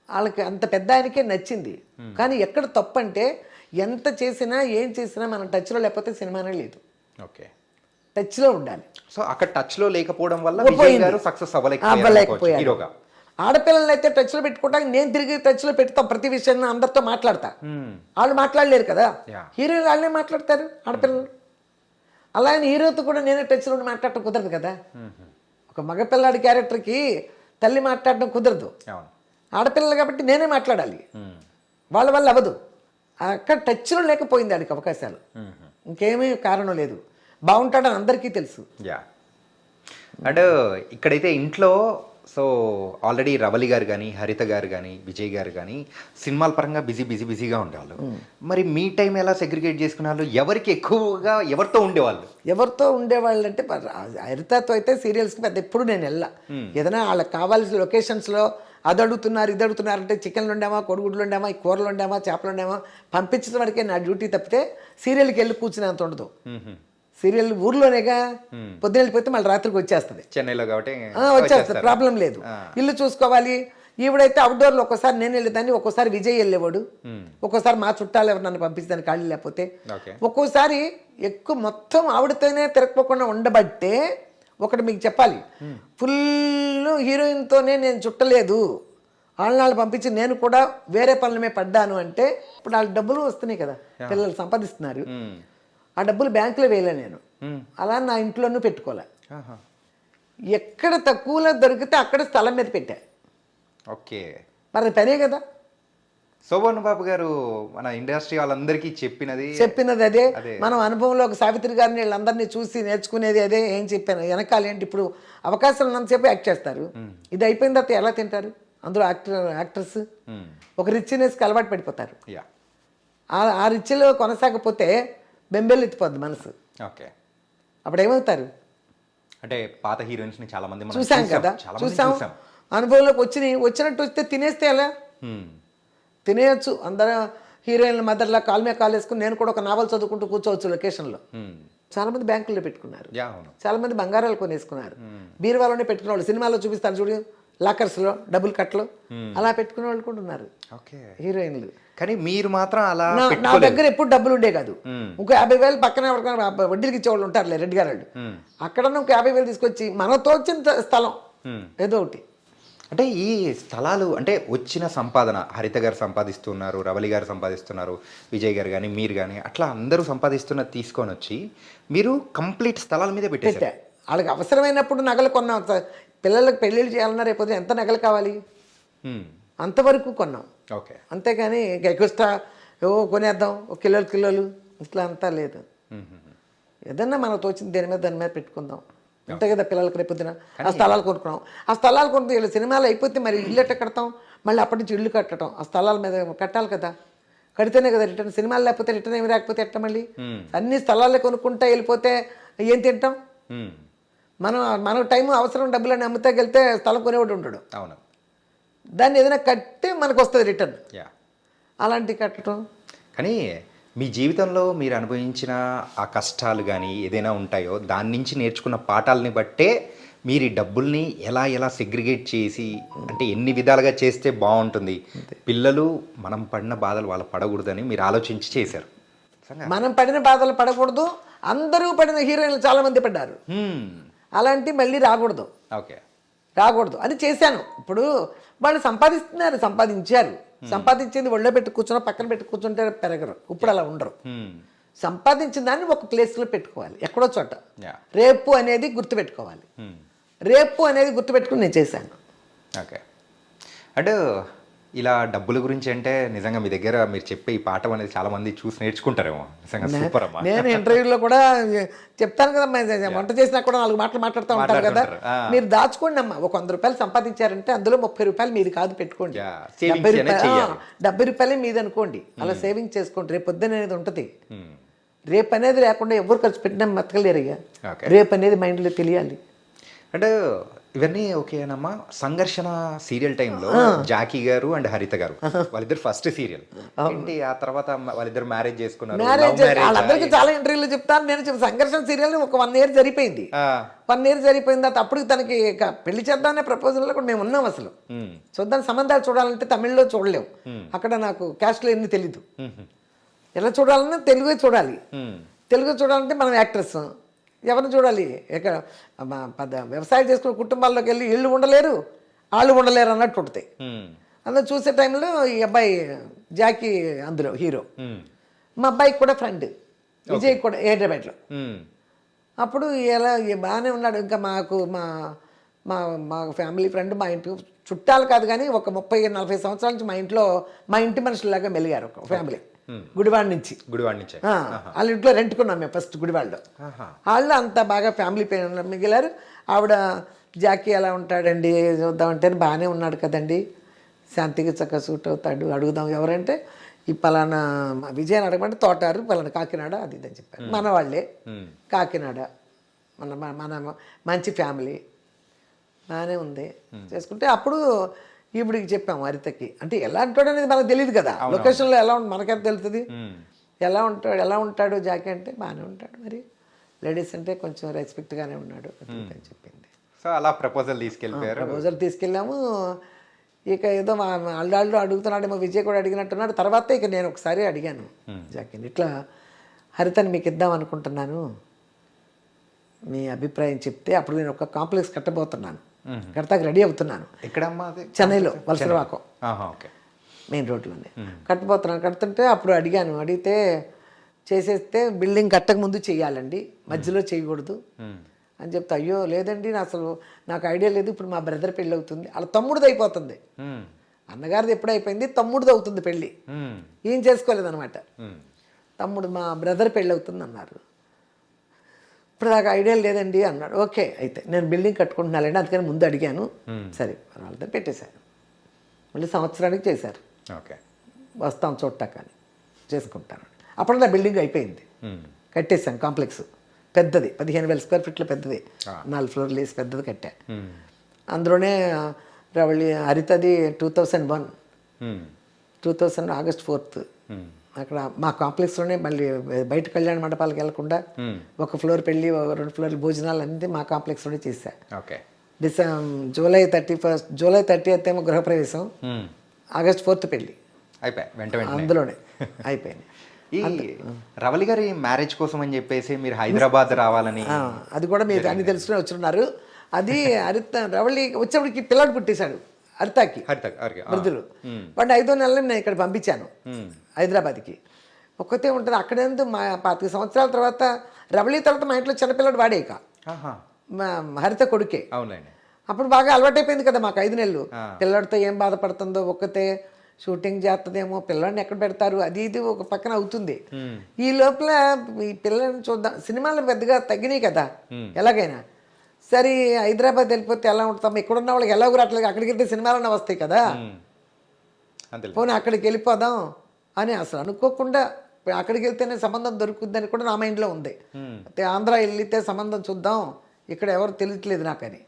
వాళ్ళకి అంత పెద్ద ఆయనకే నచ్చింది. కానీ ఎక్కడ తప్పు అంటే, ఎంత చేసినా ఏం చేసినా మనం టచ్లో లేకపోతే సినిమానే లేదు. టచ్లో ఉండాలి. సో అక్కడ టచ్లో లేకపోవడం వల్ల సక్సెస్ అవ్వలేకపోయారు. ఆడపిల్లలు అయితే టచ్లో పెట్టుకోవడానికి నేను తిరిగి టచ్లో పెడతాం, ప్రతి విషయాన్ని అందరితో మాట్లాడతా. వాళ్ళు మాట్లాడలేరు కదా, హీరోలు వాళ్ళనే మాట్లాడతారు ఆడపిల్లలు. అలాగే హీరోతో కూడా నేనే టచ్లో ఉండి మాట్లాడటం కుదరదు కదా. ఒక మగపిల్లాడి క్యారెక్టర్కి తల్లి మాట్లాడడం కుదరదు, ఆడపిల్లలు కాబట్టి నేనే మాట్లాడాలి. వాళ్ళ వల్ల అవ్వదు. అక్కడ టచ్లో లేకపోయింది ఆడికి అవకాశాలు, ఇంకేమీ కారణం లేదు. బాగుంటాడని అందరికీ తెలుసు. అండ్ ఇక్కడైతే ఇంట్లో సో ఆల్రెడీ రవలి గారు కానీ, హరిత గారు కానీ, విజయ్ గారు కానీ సినిమాల పరంగా బిజీగా ఉండేవాళ్ళు. మరి మీ టైం ఎలా సెగ్రిగేట్ చేసుకునే వాళ్ళు? ఎవరికి ఎక్కువగా ఎవరితో ఉండేవాళ్ళు అంటే, హరితతో అయితే సీరియల్స్కి పెద్ద ఎప్పుడు నేను వెళ్ళా. ఏదైనా వాళ్ళకి కావాల్సిన లొకేషన్స్లో అది అడుగుతున్నారు ఇది అడుగుతున్నారు అంటే, చికెన్లు వండామా, కొడుగుడ్లు వండామా, ఈ కూరలు వండామా, చేపలు వండామా, పంపించడం వరకే నా డ్యూటీ తప్పితే సీరియల్కి వెళ్ళి కూర్చునేంత ఉండదు. సీరియల్ ఊర్లోనేగా, పొద్దున వెళ్ళిపోతే మళ్ళీ రాత్రికి వచ్చేస్తుంది, చెన్నైలో కాబట్టి వచ్చేస్తుంది, ప్రాబ్లం లేదు. ఇల్లు చూసుకోవాలి. ఈవిడైతే అవుట్డోర్లో ఒక్కోసారి నేను వెళ్ళేదాన్ని, ఒక్కోసారి విజయ్ వెళ్ళేవాడు, ఒక్కోసారి మా చుట్టాలు ఎవరు నన్ను పంపించడానికి ఖాళీ లేకపోతే, ఒక్కోసారి ఎక్కువ మొత్తం ఆవిడతోనే తిరగకుండా ఉండబట్టే. ఒకటి మీకు చెప్పాలి, ఫుల్ హీరోయిన్తోనే నేను చుట్టలేదు, వాళ్ళని పంపించి నేను కూడా వేరే పనులమే పడ్డాను అంటే, ఇప్పుడు వాళ్ళ డబ్బులు వస్తున్నాయి కదా, పిల్లలు సంపాదిస్తున్నారు, ఆ డబ్బులు బ్యాంకులో వేయలే నేను, అలా నా ఇంట్లోనూ పెట్టుకోలే. ఎక్కడ తక్కువలో దొరికితే అక్కడ స్థలం మీద పెట్టా. మరి పనే కదా. శోభన్ బాబు గారు మన ఇండస్ట్రీ వాళ్ళందరికీ చెప్పినది అదే. మనం అనుభవంలో ఒక సావిత్రి గారిని వీళ్ళందరినీ చూసి నేర్చుకునేది అదే. ఏం చెప్పాను వెనకాల ఏంటి, ఇప్పుడు అవకాశాలు ఉన్నంతసేపు యాక్ట్ చేస్తారు, ఇది అయిపోయిన తర్వాత ఎలా తింటారు? అందులో యాక్టర్స్ ఒక రిచ్నెస్కి అలవాటు పడిపోతారు. ఆ రిచ్లో కొనసాగపోతే బెంబేలు ఎత్తిపోద్ది మనసు. అప్పుడు ఏమవుతారు అంటే, పాత హీరోయిన్స్ ని చాలా మంది చూసాం కదా, చూసాం, అనుభవంలోకి వచ్చినట్టు వస్తే తినేస్తే ఎలా తినేయచ్చు? అందరూ హీరోయిన్ల మదర్లా కాల్ మీద కాల్ వేసుకుని నేను కూడా ఒక నావల్ చదువుకుంటూ కూర్చోవచ్చు లొకేషన్లో. చాలా మంది బ్యాంకుల్లో పెట్టుకున్నారు, చాలా మంది బంగారాలు కొనేసుకున్నారు, బీరువాలోనే పెట్టుకునే వాళ్ళు. సినిమాలో చూపిస్తారు చూడు, లాకర్స్లో డబుల్ కట్లు అలా పెట్టుకునే వాళ్ళు కూడా ఉన్నారు హీరోయిన్లు. కానీ మీరు మాత్రం అలా నా దగ్గర ఎప్పుడు డబ్బులు ఉండే కాదు. ఇంకో 50,000 పక్కన వడ్డీలకి ఇచ్చేవాళ్ళు ఉంటారులే, రెడ్డి గారు వాళ్ళు. అక్కడ ఇంకో 50,000 తీసుకొచ్చి మనతో వచ్చిన స్థలం ఏదో ఒకటి. అంటే ఈ స్థలాలు అంటే వచ్చిన సంపాదన, హరిత గారు సంపాదిస్తున్నారు, రవలి గారు సంపాదిస్తున్నారు, విజయ్ గారు కానీ మీరు కానీ అట్లా అందరూ సంపాదిస్తున్న తీసుకొని వచ్చి మీరు కంప్లీట్ స్థలాల మీద పెట్టేశారు. వాళ్ళకి అవసరమైనప్పుడు నగలు కొన్నాం. పిల్లలకు పెళ్ళిళ్ళు చేయాలన్నా రేపు ఎంత నగలు కావాలి అంతవరకు కొన్నాం. అంతేగాని ఎక్స్ట్రా కొనేద్దాం ఒక కిలోలు ఇట్లా అంతా లేదు. ఏదన్నా మనకు తోచింది దాని మీద పెట్టుకుందాం అంతే కదా. పిల్లలకి రేపొద్దున ఆ స్థలాలు కొనుక్కున్నాం, ఆ స్థలాలు కొనుక్కు వీళ్ళు సినిమాలు అయిపోతే మరి ఇల్లు ఎట్ట కడతాం? మళ్ళీ అప్పటి నుంచి ఇల్లు కట్టడం, ఆ స్థలాల మీద కట్టాలి కదా, కడితేనే కదా రిటర్న్. సినిమాలు లేకపోతే రిటర్న్ ఏమి రాకపోతే ఎట్ట మళ్ళీ? అన్ని స్థలాలే కొనుక్కుంటా వెళ్ళిపోతే ఏం తింటాం? మన టైం అవసరం డబ్బులని అమ్ముతాకెళ్తే స్థలం కొనేవాడు ఉంటాడు. అవును, దాన్ని ఏదైనా కట్టే మనకు వస్తుంది రిటర్న్. అలాంటి కట్టడం. కానీ మీ జీవితంలో మీరు అనుభవించిన ఆ కష్టాలు కానీ ఏదైనా ఉంటాయో దాని నుంచి నేర్చుకున్న పాఠాలని బట్టే మీరు ఈ డబ్బుల్ని ఎలా సెగ్రిగేట్ చేసి, అంటే ఎన్ని విధాలుగా చేస్తే బాగుంటుంది, పిల్లలు మనం పడిన బాధలు వాళ్ళు పడకూడదని మీరు ఆలోచించి చేశారు. మనం పడిన బాధలు పడకూడదు, అందరూ పడిన హీరోయిన్లు చాలామంది పడ్డారు, అలాంటి మళ్ళీ రాకూడదు అని చేశాను. ఇప్పుడు వాళ్ళు సంపాదించారు, సంపాదించింది ఒళ్ళో పెట్టి కూర్చున్నా పక్కన పెట్టి కూర్చుంటే పెరగరు. ఇప్పుడు అలా ఉండరు. సంపాదించిన దాన్ని ఒక ప్లేస్లో పెట్టుకోవాలి, ఎక్కడో చోట. రేపు అనేది గుర్తుపెట్టుకోవాలి. రేపు అనేది గుర్తుపెట్టుకుని నేను చేశాను. ఓకే. అంటే ఇలా డబ్బుల గురించి అంటే నిజంగా మీ దగ్గర మీరు చెప్పే ఈ పాఠం అనేది చాలా మంది చూసి నేర్చుకుంటారేమో. నిజంగా సూపర్ అమ్మా. నేను ఇంటర్వ్యూలో కూడా చెప్తాను కదా, వంట చేసినా కూడా 4 మాటలు మాట్లాడుతూ ఉంటారు కదా, మీరు దాచుకోండి అమ్మా. ఒక 100 రూపాయలు సంపాదించారంటే అందులో 30 రూపాయలు మీది కాదు పెట్టుకోండి, 70 రూపాయలే మీది అనుకోండి. అలా సేవింగ్ చేసుకోండి. రేపు పొద్దున అనేది ఉంటుంది. రేపు అనేది లేకుండా ఎవరు ఖర్చు పెట్టినా బతకలేరు. రేపు అనేది మైండ్లో తెలియాలి. అంటే ఇవన్నీ ఓకేనమ్మా. సంఘర్షణ సీరియల్ టైంలో జాకీ గారు అండ్ హరిత గారు వాళ్ళిద్దరు ఫస్ట్ సీరియల్ ఏంటి, ఆ తర్వాత వాళ్ళిద్దరు మ్యారేజ్ చేసుకున్నారు. వాళ్ళందరికీ చాలా ఇంటర్వ్యూలు చెప్తాను నేను. సంఘర్షణ సీరియల్ ఒక 1 year జరిపోయింది. 1 year జరిపోయింది. తర్వాత అప్పుడు తనకి పెళ్లి చేద్దామనే ప్రపోజల్లో కూడా మేము ఉన్నాం. అసలు చూద్దాం, సంబంధాలు చూడాలంటే తమిళ్లో చూడలేము. అక్కడ నాకు క్యాస్ట్లో ఎన్ని తెలీదు. ఎలా చూడాలన్నా తెలుగే చూడాలి. తెలుగు చూడాలంటే మనం యాక్ట్రెస్ ఎవరిని చూడాలి. ఎక్కడ వ్యవసాయం చేసుకునే కుటుంబాల్లోకి వెళ్ళి వీళ్ళు ఉండలేరు వాళ్ళు ఉండలేరు అన్నట్టు ఉంటాయి. అందులో చూసే టైంలో ఈ అబ్బాయి జాకీ అందులో హీరో. మా అబ్బాయికి కూడా ఫ్రెండ్ విజయ్ కూడా హైదరాబాద్లో. అప్పుడు ఎలా బాగానే ఉన్నాడు. ఇంకా మాకు మా మా మా ఫ్యామిలీ ఫ్రెండ్, మా ఇంటి చుట్టాలు కాదు కానీ ఒక 30-40 సంవత్సరాల నుంచి మా ఇంటి మనుషులాగా మెలిగారు ఒక ఫ్యామిలీ. గుడివాడ నుంచి వాళ్ళ ఇంట్లో రెంట్కున్నాం మేము ఫస్ట్ గుడివాడలో. వాళ్ళు అంత బాగా ఫ్యామిలీ మిగిలారు. ఆవిడ జాకీ ఎలా ఉంటాడండి చూద్దామంటే బాగానే ఉన్నాడు కదండి, శాంతికి చక్కగా సూట్ అవుతాడు, అడుగుదాం ఎవరంటే ఈ పలానా విజయని అడగమంటే తోటారు పలానా కాకినాడ అది ఇదని చెప్పారు. మన వాళ్ళే కాకినాడ, మన మన మంచి ఫ్యామిలీ బాగానే ఉంది చేసుకుంటే. అప్పుడు ఈవిడికి చెప్పాము హరితకి. అంటే ఎలా ఉంటాడు అనేది మనకు తెలియదు కదా, లొకేషన్లో ఎలా మనకెంత తెలుస్తుంది. ఎలా ఉంటాడు జాకీ అంటే బాగానే ఉంటాడు, మరి లేడీస్ అంటే కొంచెం రెస్పెక్ట్గానే ఉన్నాడు అని చెప్పింది. సో అలా ప్రపోజల్ తీసుకెళ్ళాము. ఇక ఏదో అల్లాళ్ళు అడుగుతున్నాడేమో, విజయ్ కూడా అడిగినట్టున్నాడు. తర్వాత ఇక నేను ఒకసారి అడిగాను జాకీని, ఇట్లా హరితని మీకు ఇద్దాం అనుకుంటున్నాను, మీ అభిప్రాయం చెప్తే. అప్పుడు నేను ఒక కాంప్లెక్స్ కట్టబోతున్నాను, కడతాకి రెడీ అవుతున్నాను. ఎక్కడమ్మా? చెన్నైలో వలసరవాకం మెయిన్ రోడ్లోనే కట్టబోతున్నాను. కడుతుంటే అప్పుడు అడిగాను, అడిగితే చేసేస్తే బిల్డింగ్ కట్టక ముందు చెయ్యాలండి, మధ్యలో చేయకూడదు అని చెప్తే, అయ్యో లేదండి అసలు నాకు ఐడియా లేదు, ఇప్పుడు మా బ్రదర్ పెళ్ళి అవుతుంది, అలా తమ్ముడిది అయిపోతుంది. అన్నగారిది ఎప్పుడు అయిపోయింది, తమ్ముడిది అవుతుంది పెళ్ళి, ఏం చేసుకోలేదన్నమాట. తమ్ముడు మా బ్రదర్ పెళ్ళి అవుతుంది అన్నారు. ఇప్పుడు నాకు ఐడియా లేదండి అన్నాడు. ఓకే అయితే నేను బిల్డింగ్ కట్టుకుంటున్నానండి, అందుకని ముందు అడిగాను. సరే వాళ్ళతో పెట్టేశాను. మళ్ళీ సంవత్సరానికి చేశారు. ఓకే వస్తాం చూడటాక అని చేసుకుంటాను. అప్పుడు నా బిల్డింగ్ అయిపోయింది, కట్టేశాను. కాంప్లెక్స్ పెద్దది, 15,000 square feet పెద్దది, 4 floors వేసి పెద్దది కట్టా. అందులోనే రవళి హరితది 2001 August 4th అక్కడ మా కాంప్లెక్స్లోనే. మళ్ళీ బయట కళ్యాణ మండపాలకు వెళ్లకుండా ఒక ఫ్లోర్ పెళ్ళి, 2 floors భోజనాలు అన్నీ మా కాంప్లెక్స్లోనే చేశా. జూలై 30th ఏమో గృహప్రవేశం, August 4th పెళ్ళి అయిపోయి అందులోనే అయిపోయింది. ఈ రవళి గారి మ్యారేజ్ కోసం అని చెప్పేసి మీరు హైదరాబాద్ రావాలని, అది కూడా మీరు అన్ని తెలుసుకుని వచ్చున్నారు. అది హరిత రవళి వచ్చేప్పటికి పిల్లాడు పుట్టేశాడు హరితకి, వృద్ధులు. వాడిని 5వ నెలలో నేను ఇక్కడ పంపించాను హైదరాబాద్కి. ఒక్కతే ఉంటుంది అక్కడేందుకు. మా 25 సంవత్సరాల తర్వాత రవళి తర్వాత మా ఇంట్లో చిన్నపిల్లడు వాడే, ఇక హరిత కొడుకే. అప్పుడు బాగా అలవాటైపోయింది కదా మాకు 5 నెలలు. పిల్లడితో ఏం బాధపడుతుందో, ఒక్కతే షూటింగ్ చేస్తుందేమో, పిల్లల్ని ఎక్కడ పెడతారు, అది ఇది ఒక పక్కన అవుతుంది. ఈ లోపల ఈ పిల్లల్ని చూద్దాం, సినిమాలు పెద్దగా తగ్గినాయి కదా ఎలాగైనా. సరే హైదరాబాద్ వెళ్ళిపోతే ఎలా ఉంటాం, ఇక్కడున్న వాళ్ళకి ఎలాగో రావట్లేదు, అక్కడికి వెళ్తే సినిమాలన్నా వస్తాయి కదా, పోనీ అక్కడికి వెళ్ళిపోదాం అని అసలు అనుకోకుండా అక్కడికి వెళ్తేనే సంబంధం దొరుకుతుందని కూడా నా మైండ్లో ఉంది. ఆంధ్ర వెళ్తే సంబంధం చూద్దాం, ఇక్కడ ఎవరు తెలియట్లేదు నాకని.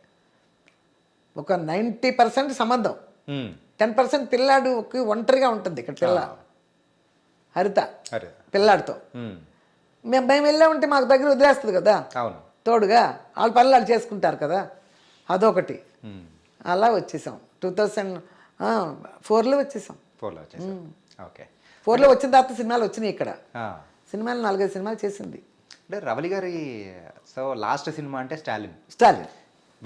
ఒక 90% సంబంధం, 10% పిల్లాడు ఒంటరిగా ఉంటుంది ఇక్కడ. పిల్ల హరిత పిల్లాడితో మేము వెళ్ళామంటే మాకు దగ్గర వదిలేస్తుంది కదా తోడుగా, వాళ్ళ పనులు వాళ్ళు చేసుకుంటారు కదా, అదొకటి. అలా వచ్చేసాం 2004లో వచ్చేసాం. 4లో వచ్చిన తర్వాత సినిమాలు వచ్చినాయి ఇక్కడ. సినిమాలు 4-5 సినిమాలు చేసింది. అంటే రవళి గారి సో లాస్ట్ సినిమా అంటే స్టాలిన్.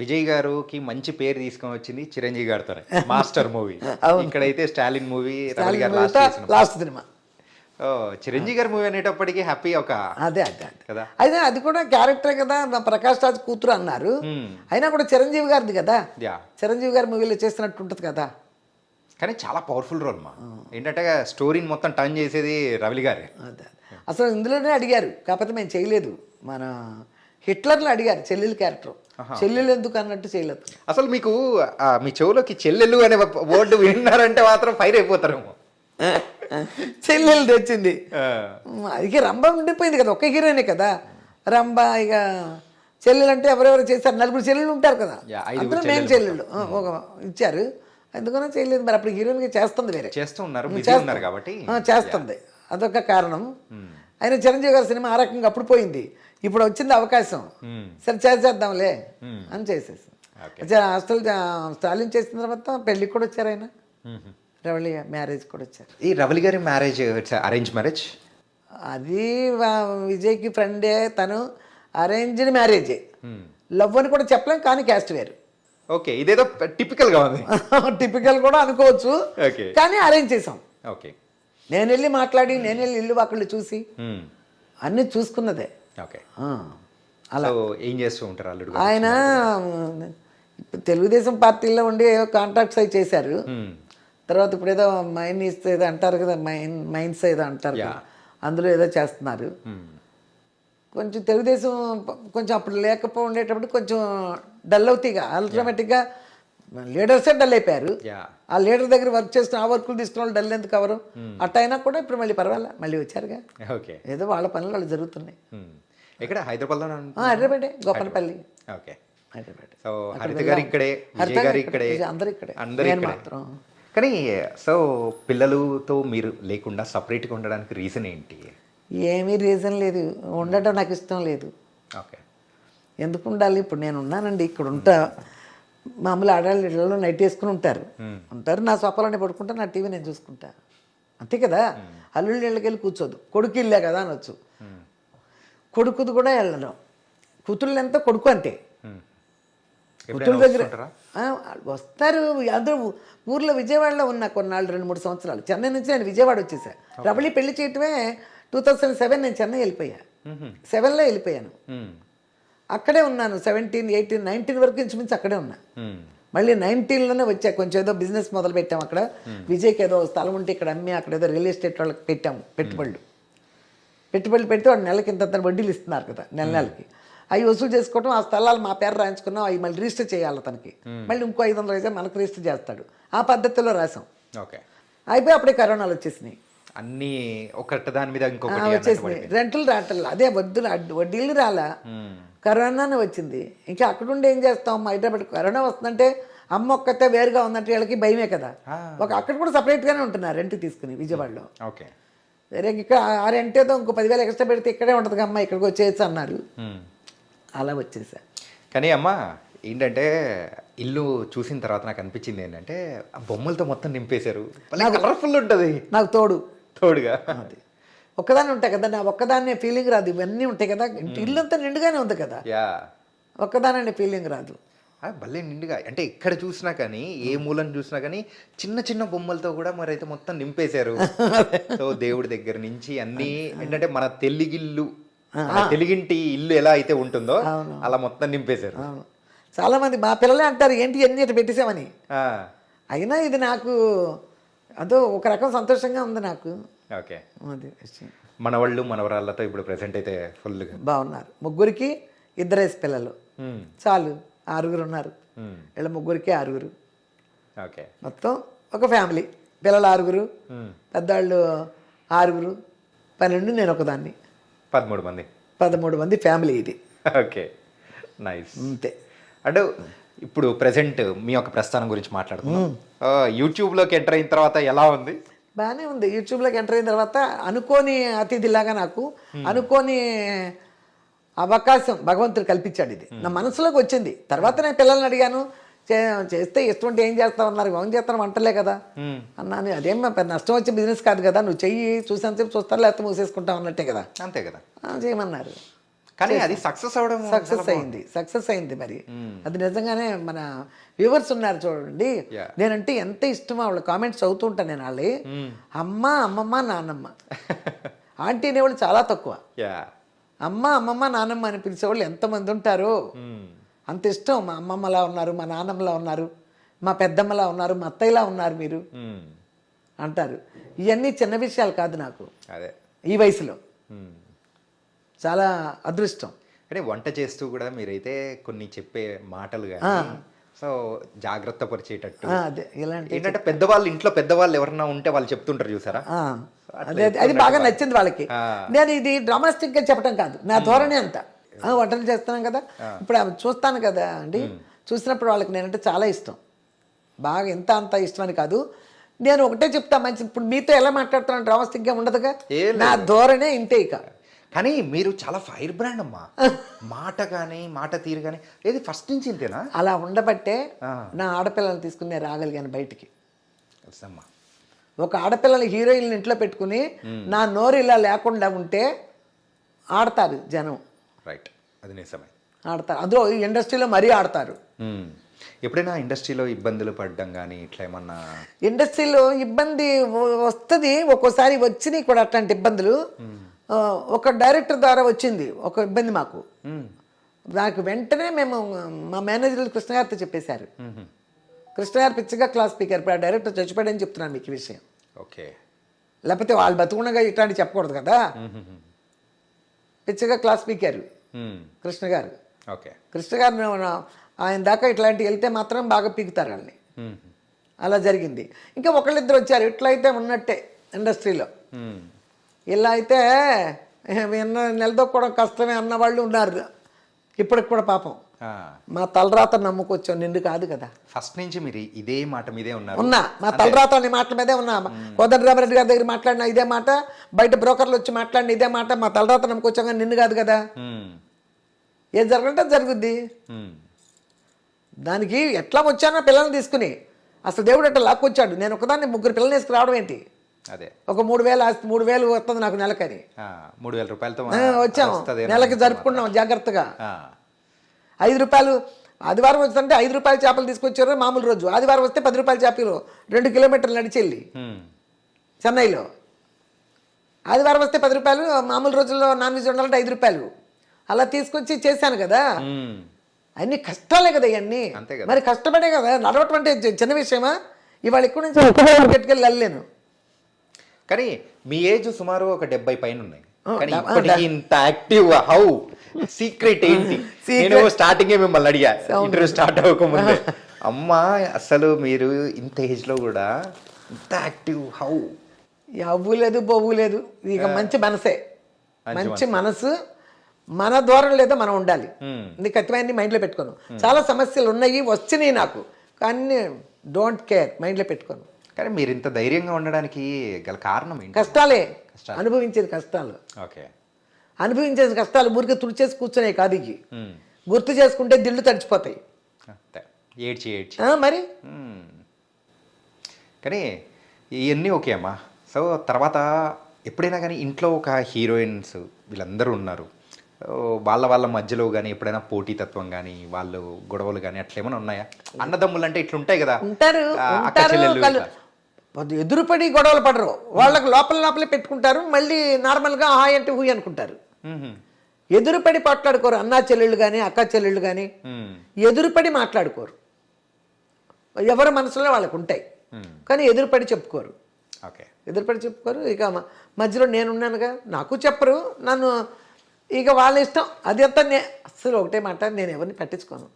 విజయ్ గారికి మంచి పేరు తీసుకొని వచ్చింది చిరంజీవి గారితోనే మాస్టర్ మూవీ. ఇక్కడైతే స్టాలిన్ మూవీ రవలి గారు లాస్ట్ చేసిన లాస్ట్ సినిమా. చిరంజీవి గారి మూవీ అనేటప్పటికీ హ్యాపీ ఒక అదే అదే కదా. అయితే అది కూడా క్యారెక్టర్ కదా, నా ప్రకాష్ రాజ్ కూతురు అన్నారు, అయినా కూడా చిరంజీవి గారిది కదా, యా చిరంజీవి గారి మూవీలో చేసినట్టు ఉంటుంది కదా. కానీ చాలా పవర్ఫుల్ రోల్ మా. ఏంటంటే స్టోరీని మొత్తం టర్న్ చేసేది రవలి గారే. అదే అసలు ఇందులోనే అడిగారు, కాకపోతే మేము చేయలేదు. మన హిట్లర్లో అడిగారు చెల్లెలు క్యారెక్టర్, చెల్లెలు ఎందుకు అన్నట్టు చేయలేదు. అసలు మీకు మీ చెవులోకి చెల్లెలు అనే వర్డ్ విన్నారంటే మాత్రం ఫైర్ అయిపోతారేమో. చెల్లెలు తెచ్చింది, ఇక రంభ ఉండిపోయింది కదా, ఒక్క హీరోయినే కదా రంభ. ఇక చెల్లెలు అంటే ఎవరెవరు చేశారు, 4 చెల్లెలు ఉంటారు కదా, అందులో మేము చెల్లెళ్ళు ఒక ఇచ్చారు, ఎందుకన్నా చేయలేదు. మరి అప్పుడు హీరోయిన్గా చేస్తుంది, వేరే చేస్తున్నారు కాబట్టి చేస్తుంది, అదొక కారణం. అయినా చిరంజీవి గారి సినిమా ఆ రకంగా అప్పుడు పోయింది, ఇప్పుడు వచ్చింది అవకాశం, సరే చేద్దాంలే అని చేసేసి. అసలు స్టాలిన్ చేసిన తర్వాత పెళ్ళికి కూడా వచ్చారు ఆయన, రవళి మ్యారేజ్ కూడా వచ్చారు. ఈ రవలి గారి మ్యారేజ్ ఇట్స్ అరేంజ్ మ్యారేజ్? అది విజయ్కి ఫ్రెండే, తను అరేంజ్డ్ మ్యారేజే, లవ్ అని కూడా చెప్పలేం, కానీ క్యాస్ట్ వేరు. ఓకే, ఇదేదో టిపికల్ గా ఉంది. టిపికల్ కూడా అనుకోవచ్చు, కానీ అరేంజ్ చేసాం. ఓకే, నేను వెళ్ళి మాట్లాడి, నేను వెళ్ళి ఇల్లు వాకిళ్ళు చూసి అన్నీ చూసుకున్నదే. ఓకే, అలా ఏం చేస్తూ ఉంటారు అల్లుడు? ఆయన తెలుగుదేశం పార్టీలో ఉండి ఏవో కాంట్రాక్ట్స్ అవి చేశారు, తర్వాత ఇప్పుడు ఏదో మైన్స్ ఏదో అంటారు కదా, మైన్స్ ఏదో అంటారు కదా, అందులో ఏదో చేస్తున్నారు. కొంచెం తెలుగుదేశం కొంచెం అప్పుడు ఉండేటప్పుడు కొంచెం డల్ అవుతాయిగా, ఆటోమేటిక్గా లీడర్సే డల్ అయిపోయారు. ఆ లీడర్ దగ్గర వర్క్ చేస్తున్న ఆ వర్కులు తీసుకున్న వాళ్ళు డల్ ఎందుకు అవరు, అట్టయినా కూడా ఇప్పుడు మళ్ళీ పర్వాలే, మళ్ళీ వచ్చారుగా, ఏదో వాళ్ళ పనులు వాళ్ళు జరుగుతున్నాయి. ఇక్కడ హైదరాబాద్లో? హైదరాబాదే, గోపనపల్లి. ఓకే, హైదరాబాద్. సో హరిత గారు ఇక్కడే, విజయ్ గారు ఇక్కడే, అందరూ ఇక్కడే, అందరూ మాత్రం. కానీ సో పిల్లలతో మీరు లేకుండా సపరేట్గా ఉండడానికి రీజన్ ఏంటి? ఏమీ రీజన్ లేదు, ఉండటం నాకు ఇష్టం లేదు. ఓకే, ఎందుకు ఉండాలి? ఇప్పుడు నేను ఉన్నానండి, ఇక్కడ ఉంటా, మామూలు ఆడాళ్ళు ఇళ్ళలో నైట్ వేసుకుని ఉంటారు, నా సోఫాలోనే పడుకుంటా, నా టీవీ నేను చూసుకుంటా, అంతే కదా. అల్లుళ్ళు ఇళ్ళకి వెళ్ళి కూర్చోదు, కొడుకు ఇల్లే కదా అనొచ్చు, కొడుకుది కూడా వెళ్ళడం, కూతుళ్ళు ఎంత కొడుకు అంతే. కూతురు దగ్గర వస్తారు అందరూ. ఊర్లో విజయవాడలో ఉన్నా కొన్నాళ్ళు, 2-3 సంవత్సరాలు. చెన్నై నుంచి నేను విజయవాడ వచ్చేసా. రవళి పెళ్లి చేయటమే 2007, నేను చెన్నై వెళ్ళిపోయా, 7లో వెళ్ళిపోయాను. అక్కడే ఉన్నాను 17, 18, 19 వరకు ఇంచుమించు అక్కడే ఉన్నా. మళ్ళీ 19లోనే వచ్చా, కొంచెం ఏదో బిజినెస్ మొదలు పెట్టాము అక్కడ. విజయ్కి ఏదో స్థలం ఉంటే ఇక్కడ అమ్మి, అక్కడ ఏదో రియల్ ఎస్టేట్ వాళ్ళకి పెట్టాము పెట్టుబడులు పెడితే వాడు నెలకి ఇంత వడ్డీలు ఇస్తున్నారు కదా, నెలకి అవి వసూలు చేసుకోవటం, ఆ స్థలాలు మా పేరు రాయించుకున్నాం, అవి మళ్ళీ రిజిస్టర్ చేయాలి తనకి, మళ్ళీ ఇంకో 500 అయితే మనకు రిజిస్టర్ చేస్తాడు, ఆ పద్ధతిలో రాసాం. ఓకే, అయిపోయి అప్పుడే కరోనాలు వచ్చేసినాయి, అన్ని ఒకటి దాని మీద ఇంకొకటి వచ్చేసినాయి, రెంట్లు రావట్లా, అదే వడ్డీలు రాలా, కరోనానే వచ్చింది. ఇంకా అక్కడుండి ఏం చేస్తాం, హైదరాబాద్ కరోనా వస్తుందంటే అమ్మ ఒక్కతే వేరుగా ఉందంటే వీళ్ళకి భయమే కదా. అక్కడ కూడా సపరేట్గానే ఉంటున్నారు రెంట్ తీసుకుని విజయవాడలో. ఓకే, వేరే ఇక్కడ ఆ రెంట్ ఏదో ఇంకో 10,000 ఎక్స్ట్రా పెడితే ఇక్కడే ఉంటుంది అమ్మ, ఇక్కడికి వచ్చేయచ్చు అన్నారు, అలా వచ్చేసా. కానీ అమ్మ ఏంటంటే ఇల్లు చూసిన తర్వాత నాకు అనిపించింది ఏంటంటే ఆ బొమ్మలతో మొత్తం నింపేశారు, కలర్ఫుల్ ఉంటుంది, నాకు తోడుగా. అది ఒక్కదాన్ని ఉంటాయి కదా, నా ఒక్కదాన్నే ఫీలింగ్ రాదు, ఇవన్నీ ఉంటాయి కదా, ఇల్లు అంతా నిండుగానే ఉంది కదా, ఒక్కదానే ఫీలింగ్ రాదు. భలే నిండుగా, అంటే ఎక్కడ చూసినా కానీ, ఏ మూలను చూసినా కానీ చిన్న చిన్న బొమ్మలతో కూడా మరి అయితే మొత్తం నింపేశారు. సో దేవుడి దగ్గర నుంచి అన్నీ ఏంటంటే మన తెలుగింటి ఇల్లు ఎలా అయితే ఉంటుందో అలా మొత్తం నింపేశారు. చాలా మంది మా పిల్లలే అంటారు ఏంటి అన్ని ఇట్లా పెట్టేసామని, అయినా ఇది నాకు అదో ఒక రకం సంతోషంగా ఉంది నాకు. ఓకే, మనవాళ్ళు మనవరాళ్ళతో ఇప్పుడు ప్రెసెంట్ అయితే ఫుల్గా బాగున్నారు. ముగ్గురికి 2 పిల్లలు చాలు, 6 ఉన్నారు, వీళ్ళ ముగ్గురికి 6. ఓకే, మొత్తం ఒక ఫ్యామిలీ, పిల్లలు 6, పెద్దవాళ్ళు 6, 12, నేను ఒకదాన్ని, 13 మంది ఫ్యామిలీ ఇది. Okay, nice. అంతే. అంటే ఇప్పుడు ప్రెసెంట్ మీ యొక్క ప్రస్థానం గురించి మాట్లాడుతున్నాం. యూట్యూబ్లోకి ఎంటర్ అయిన తర్వాత ఎలా ఉంది? బాగానే ఉంది. యూట్యూబ్లోకి ఎంటర్ అయిన తర్వాత అనుకోని అతిథిలాగా నాకు అనుకోని అవకాశం భగవంతుడు కల్పించాడు. ఇది నా మనసులోకి వచ్చింది. తర్వాత నేను పిల్లల్ని అడిగాను, చేస్తే ఇష్టం ఉంటే ఏం చేస్తావు అన్నారు. ఏం చేస్తాను, వంటలే కదా అన్నాను. అదేం నష్టం వచ్చే బిజినెస్ కాదు కదా, నువ్వు చెయ్యి, చూసేంతసేపు చూస్తారు, లేకపోతే మూసేసుకుంటావు అన్నట్టే కదా. అంతే కదా, చేయమన్నారు. కానీ అది సక్సెస్ అవడం సక్సెస్ అయింది మరి అది నిజంగానే మన వ్యూవర్స్ ఉన్నారు చూడండి, నేనంటే ఎంత ఇష్టమో వాళ్ళ కామెంట్స్ చదువుతూ ఉంటాను నేను. వాళ్ళే అమ్మ అమ్మమ్మ నాన్నమ్మ ఆంటీ అనేవాళ్ళు చాలా తక్కువ, అమ్మ అమ్మమ్మ నాన్నమ్మ అని పిలిచేవాళ్ళు ఎంతమంది ఉంటారో. అంత ఇష్టం. మా అమ్మమ్మలా ఉన్నారు, మా నాన్నమ్మలా ఉన్నారు, మా పెద్దమ్మలా ఉన్నారు, మా అత్తయ్యలా ఉన్నారు మీరు అంటారు. ఇవన్నీ చిన్న విషయాలు కాదు నాకు అదే ఈ వయసులో. చాలా అదృష్టం. అంటే వంట చేస్తూ కూడా మీరైతే కొన్ని చెప్పే మాటలు కానీ సో జాగ్రత్త పరిచేటట్టు ఏంటంటే పెద్దవాళ్ళు ఇంట్లో పెద్దవాళ్ళు ఎవరన్నా ఉంటే వాళ్ళు చెప్తుంటారు చూసారా, అదే అది బాగా నచ్చింది వాళ్ళకి. నేను ఇది డ్రామాస్టిక్ గా చెప్పడం కాదు, నా ధోరణి అంత. వంటలు చేస్తున్నాం కదా, ఇప్పుడు చూస్తాను కదా అండి, చూసినప్పుడు వాళ్ళకి నేనంటే చాలా ఇష్టం. బాగా ఎంత అంత ఇష్టం అని కాదు, నేను ఒకటే చెప్తా మంచి. ఇప్పుడు మీతో ఎలా మాట్లాడుతున్నాను డ్రామాస్టిక్ గా ఉండదుగా, నా ధోరణే ఇంతే. ఇక కానీ మీరు చాలా ఫైర్ బ్రాండ్ అమ్మా, మాట కానీ మాట తీరు కానీ ఏది ఫస్ట్ నుంచి ఇంతేనా? అలా ఉండబట్టే నా ఆడపిల్లల్ని తీసుకుని నేను రాగలిగాను బయటికి. ఒక ఆడపిల్లలు హీరోయిన్ ఇంట్లో పెట్టుకుని నా నోరు ఇలా లేకుండా ఉంటే ఆడతారు జనం. రైట్, అది నిజమే, ఆడతారు. అందులో ఇండస్ట్రీలో మరీ ఆడతారు. ఎప్పుడైనా ఇండస్ట్రీలో ఇబ్బందులు పడడం కానీ ఇట్లా ఏమన్నా? ఇండస్ట్రీలో ఇబ్బంది వస్తుంది ఒక్కోసారి, వచ్చినాయి కూడా అట్లాంటి ఇబ్బందులు. ఒక డైరెక్టర్ ద్వారా వచ్చింది ఒక ఇబ్బంది మాకు. దానికి వెంటనే మేము మా మేనేజర్లు కృష్ణ గారితో చెప్పేశారు. కృష్ణ గారు పిచ్చిగా క్లాస్ స్పీకర్, ఇప్పుడు ఆ డైరెక్టర్ చచ్చిపోయాడని చెప్తున్నాను మీకు ఈ విషయం. ఓకే, లేకపోతే వాళ్ళు బతుకున్నగా ఇట్లాంటి చెప్పకూడదు కదా. పిచ్చిగా క్లాస్ స్పీకర్ కృష్ణ గారు. ఓకే, కృష్ణ గారు ఆయన దాకా ఇట్లాంటివి వెళ్తే మాత్రం బాగా పీకుతారు వాళ్ళని. అలా జరిగింది. ఇంకా ఒకళ్ళిద్దరు వచ్చారు ఇట్లయితే ఉన్నట్టే ఇండస్ట్రీలో. ఇలా అయితే నిలదొక్కడం కష్టమే అన్న వాళ్ళు ఉన్నారు ఇప్పటికి కూడా. పాపం మా తలరాత నమ్ముకొచ్చాం, నిండు కాదు కదా. ఫస్ట్ నుంచి మీరు ఇదే మాట మీదే ఉన్నారు. ఉన్నా మా తలరాత అనే మాటల మీదే ఉన్నా. కోదండరామరెడ్డి గారి దగ్గర మాట్లాడినా ఇదే మాట, బయట బ్రోకర్లు వచ్చి మాట్లాడిన ఇదే మాట. మా తలరాత నమ్ముకొచ్చాం కానీ నిండు కాదు కదా. ఏం జరగంటే జరుగుద్ది. దానికి ఎట్లా వచ్చానో పిల్లల్ని తీసుకుని, అసలు దేవుడు అట్లా లాక్కొచ్చాడు. నేను ఒకదాన్ని 3 పిల్లల్ని తీసుకుని రావడం ఏంటి? అదే ఒక 3,000 ఆస్తి, 3,000 వస్తుంది నాకు నెలకని. 3,000 రూపాయలతో వచ్చాము, నెలకి జరుపుకున్నాం జాగ్రత్తగా. 5 రూపాయలు ఆదివారం వస్తుంటే 5 రూపాయల చేపలు తీసుకొచ్చారు మామూలు రోజు. ఆదివారం వస్తే 10 రూపాయల చేపలు 2 కిలోమీటర్లు నడిచెళ్ళి చెన్నైలో. ఆదివారం వస్తే 10 రూపాయలు, మామూలు రోజుల్లో నాన్ వెజ్ ఉండాలంటే 5 రూపాయలు. అలా తీసుకొచ్చి చేశాను కదా. అన్ని కష్టాలే కదా ఇవన్నీ. మరి కష్టపడే కదా నడవటం అంటే చిన్న విషయమా? ఇవాళ ఎక్కువ నుంచి పెట్టుకెళ్ళి వెళ్ళలేను. కానీ మీ ఏజ్ సుమారు ఒక 70 పైన ఉన్నాయి. కానీ ఇప్పటికీ ఇంత యాక్టివ్ హౌ సీక్రెట్ ఏంటి? నేను స్టార్టింగ్ మిమ్మల్ని అడిగా ఇంటర్వ్యూ స్టార్ట్ అవ్వకముందే, అమ్మా అసలు మీరు ఇంత ఏజ్ లో కూడా ఇంత యాక్టివ్ హౌ? అవ్వులేదు బొవ్వులేదు, ఇక మంచి మనసే. మంచి మనసు, మన ధోరణి లేదో మనం ఉండాలి. నీ కత్తిమైంది మైండ్లో పెట్టుకోను. చాలా సమస్యలు ఉన్నాయి, వచ్చినాయి నాకు, కానీ డోంట్ కేర్, మైండ్లో పెట్టుకోను. కానీ మీరు ఇంత ధైర్యంగా ఉండడానికి గల కారణం ఏంటి? కష్టాలే, అనుభవించేది కష్టాలు. ఓకే, అనుభవించేది కష్టాలు ఊరికే తుడిచేసి కూర్చునే కాదు. ఇవి గుర్తు చేసుకుంటే దిళ్ళు తడిచిపోతాయి. ఏడ్చి ఏడ్చి మరి. కానీ ఇవన్నీ ఓకే అమ్మా. సో తర్వాత ఎప్పుడైనా కానీ ఇంట్లో ఒక హీరోయిన్స్ వీళ్ళందరూ ఉన్నారు, వాళ్ళ మధ్యలో కానీ ఎప్పుడైనా పోటీతత్వం కానీ వాళ్ళు గొడవలు కానీ అట్లా ఏమైనా ఉన్నాయా? అన్నదమ్ములు అంటే ఇట్లా ఉంటాయి కదా, ఉంటారు. ఎదురుపడి గొడవలు పడరు, వాళ్ళకి లోపలే పెట్టుకుంటారు. మళ్ళీ నార్మల్గా హాయ్ అంటే హూయ్ అనుకుంటారు. ఎదురుపడి మాట్లాడుకోరు. అన్నా చెల్లెళ్ళు కానీ అక్క చెల్లెళ్ళు కానీ ఎదురుపడి మాట్లాడుకోరు. ఎవరి మనసులో వాళ్ళకు ఉంటాయి, కానీ ఎదురుపడి చెప్పుకోరు. ఎదురుపడి చెప్పుకోరు. ఇక మధ్యలో నేనున్నానుగా, నాకు చెప్పరు, నన్ను ఇక వాళ్ళ ఇష్టం. అది అంతా అసలు ఒకటే మాట, నేను ఎవరిని పట్టించుకోను.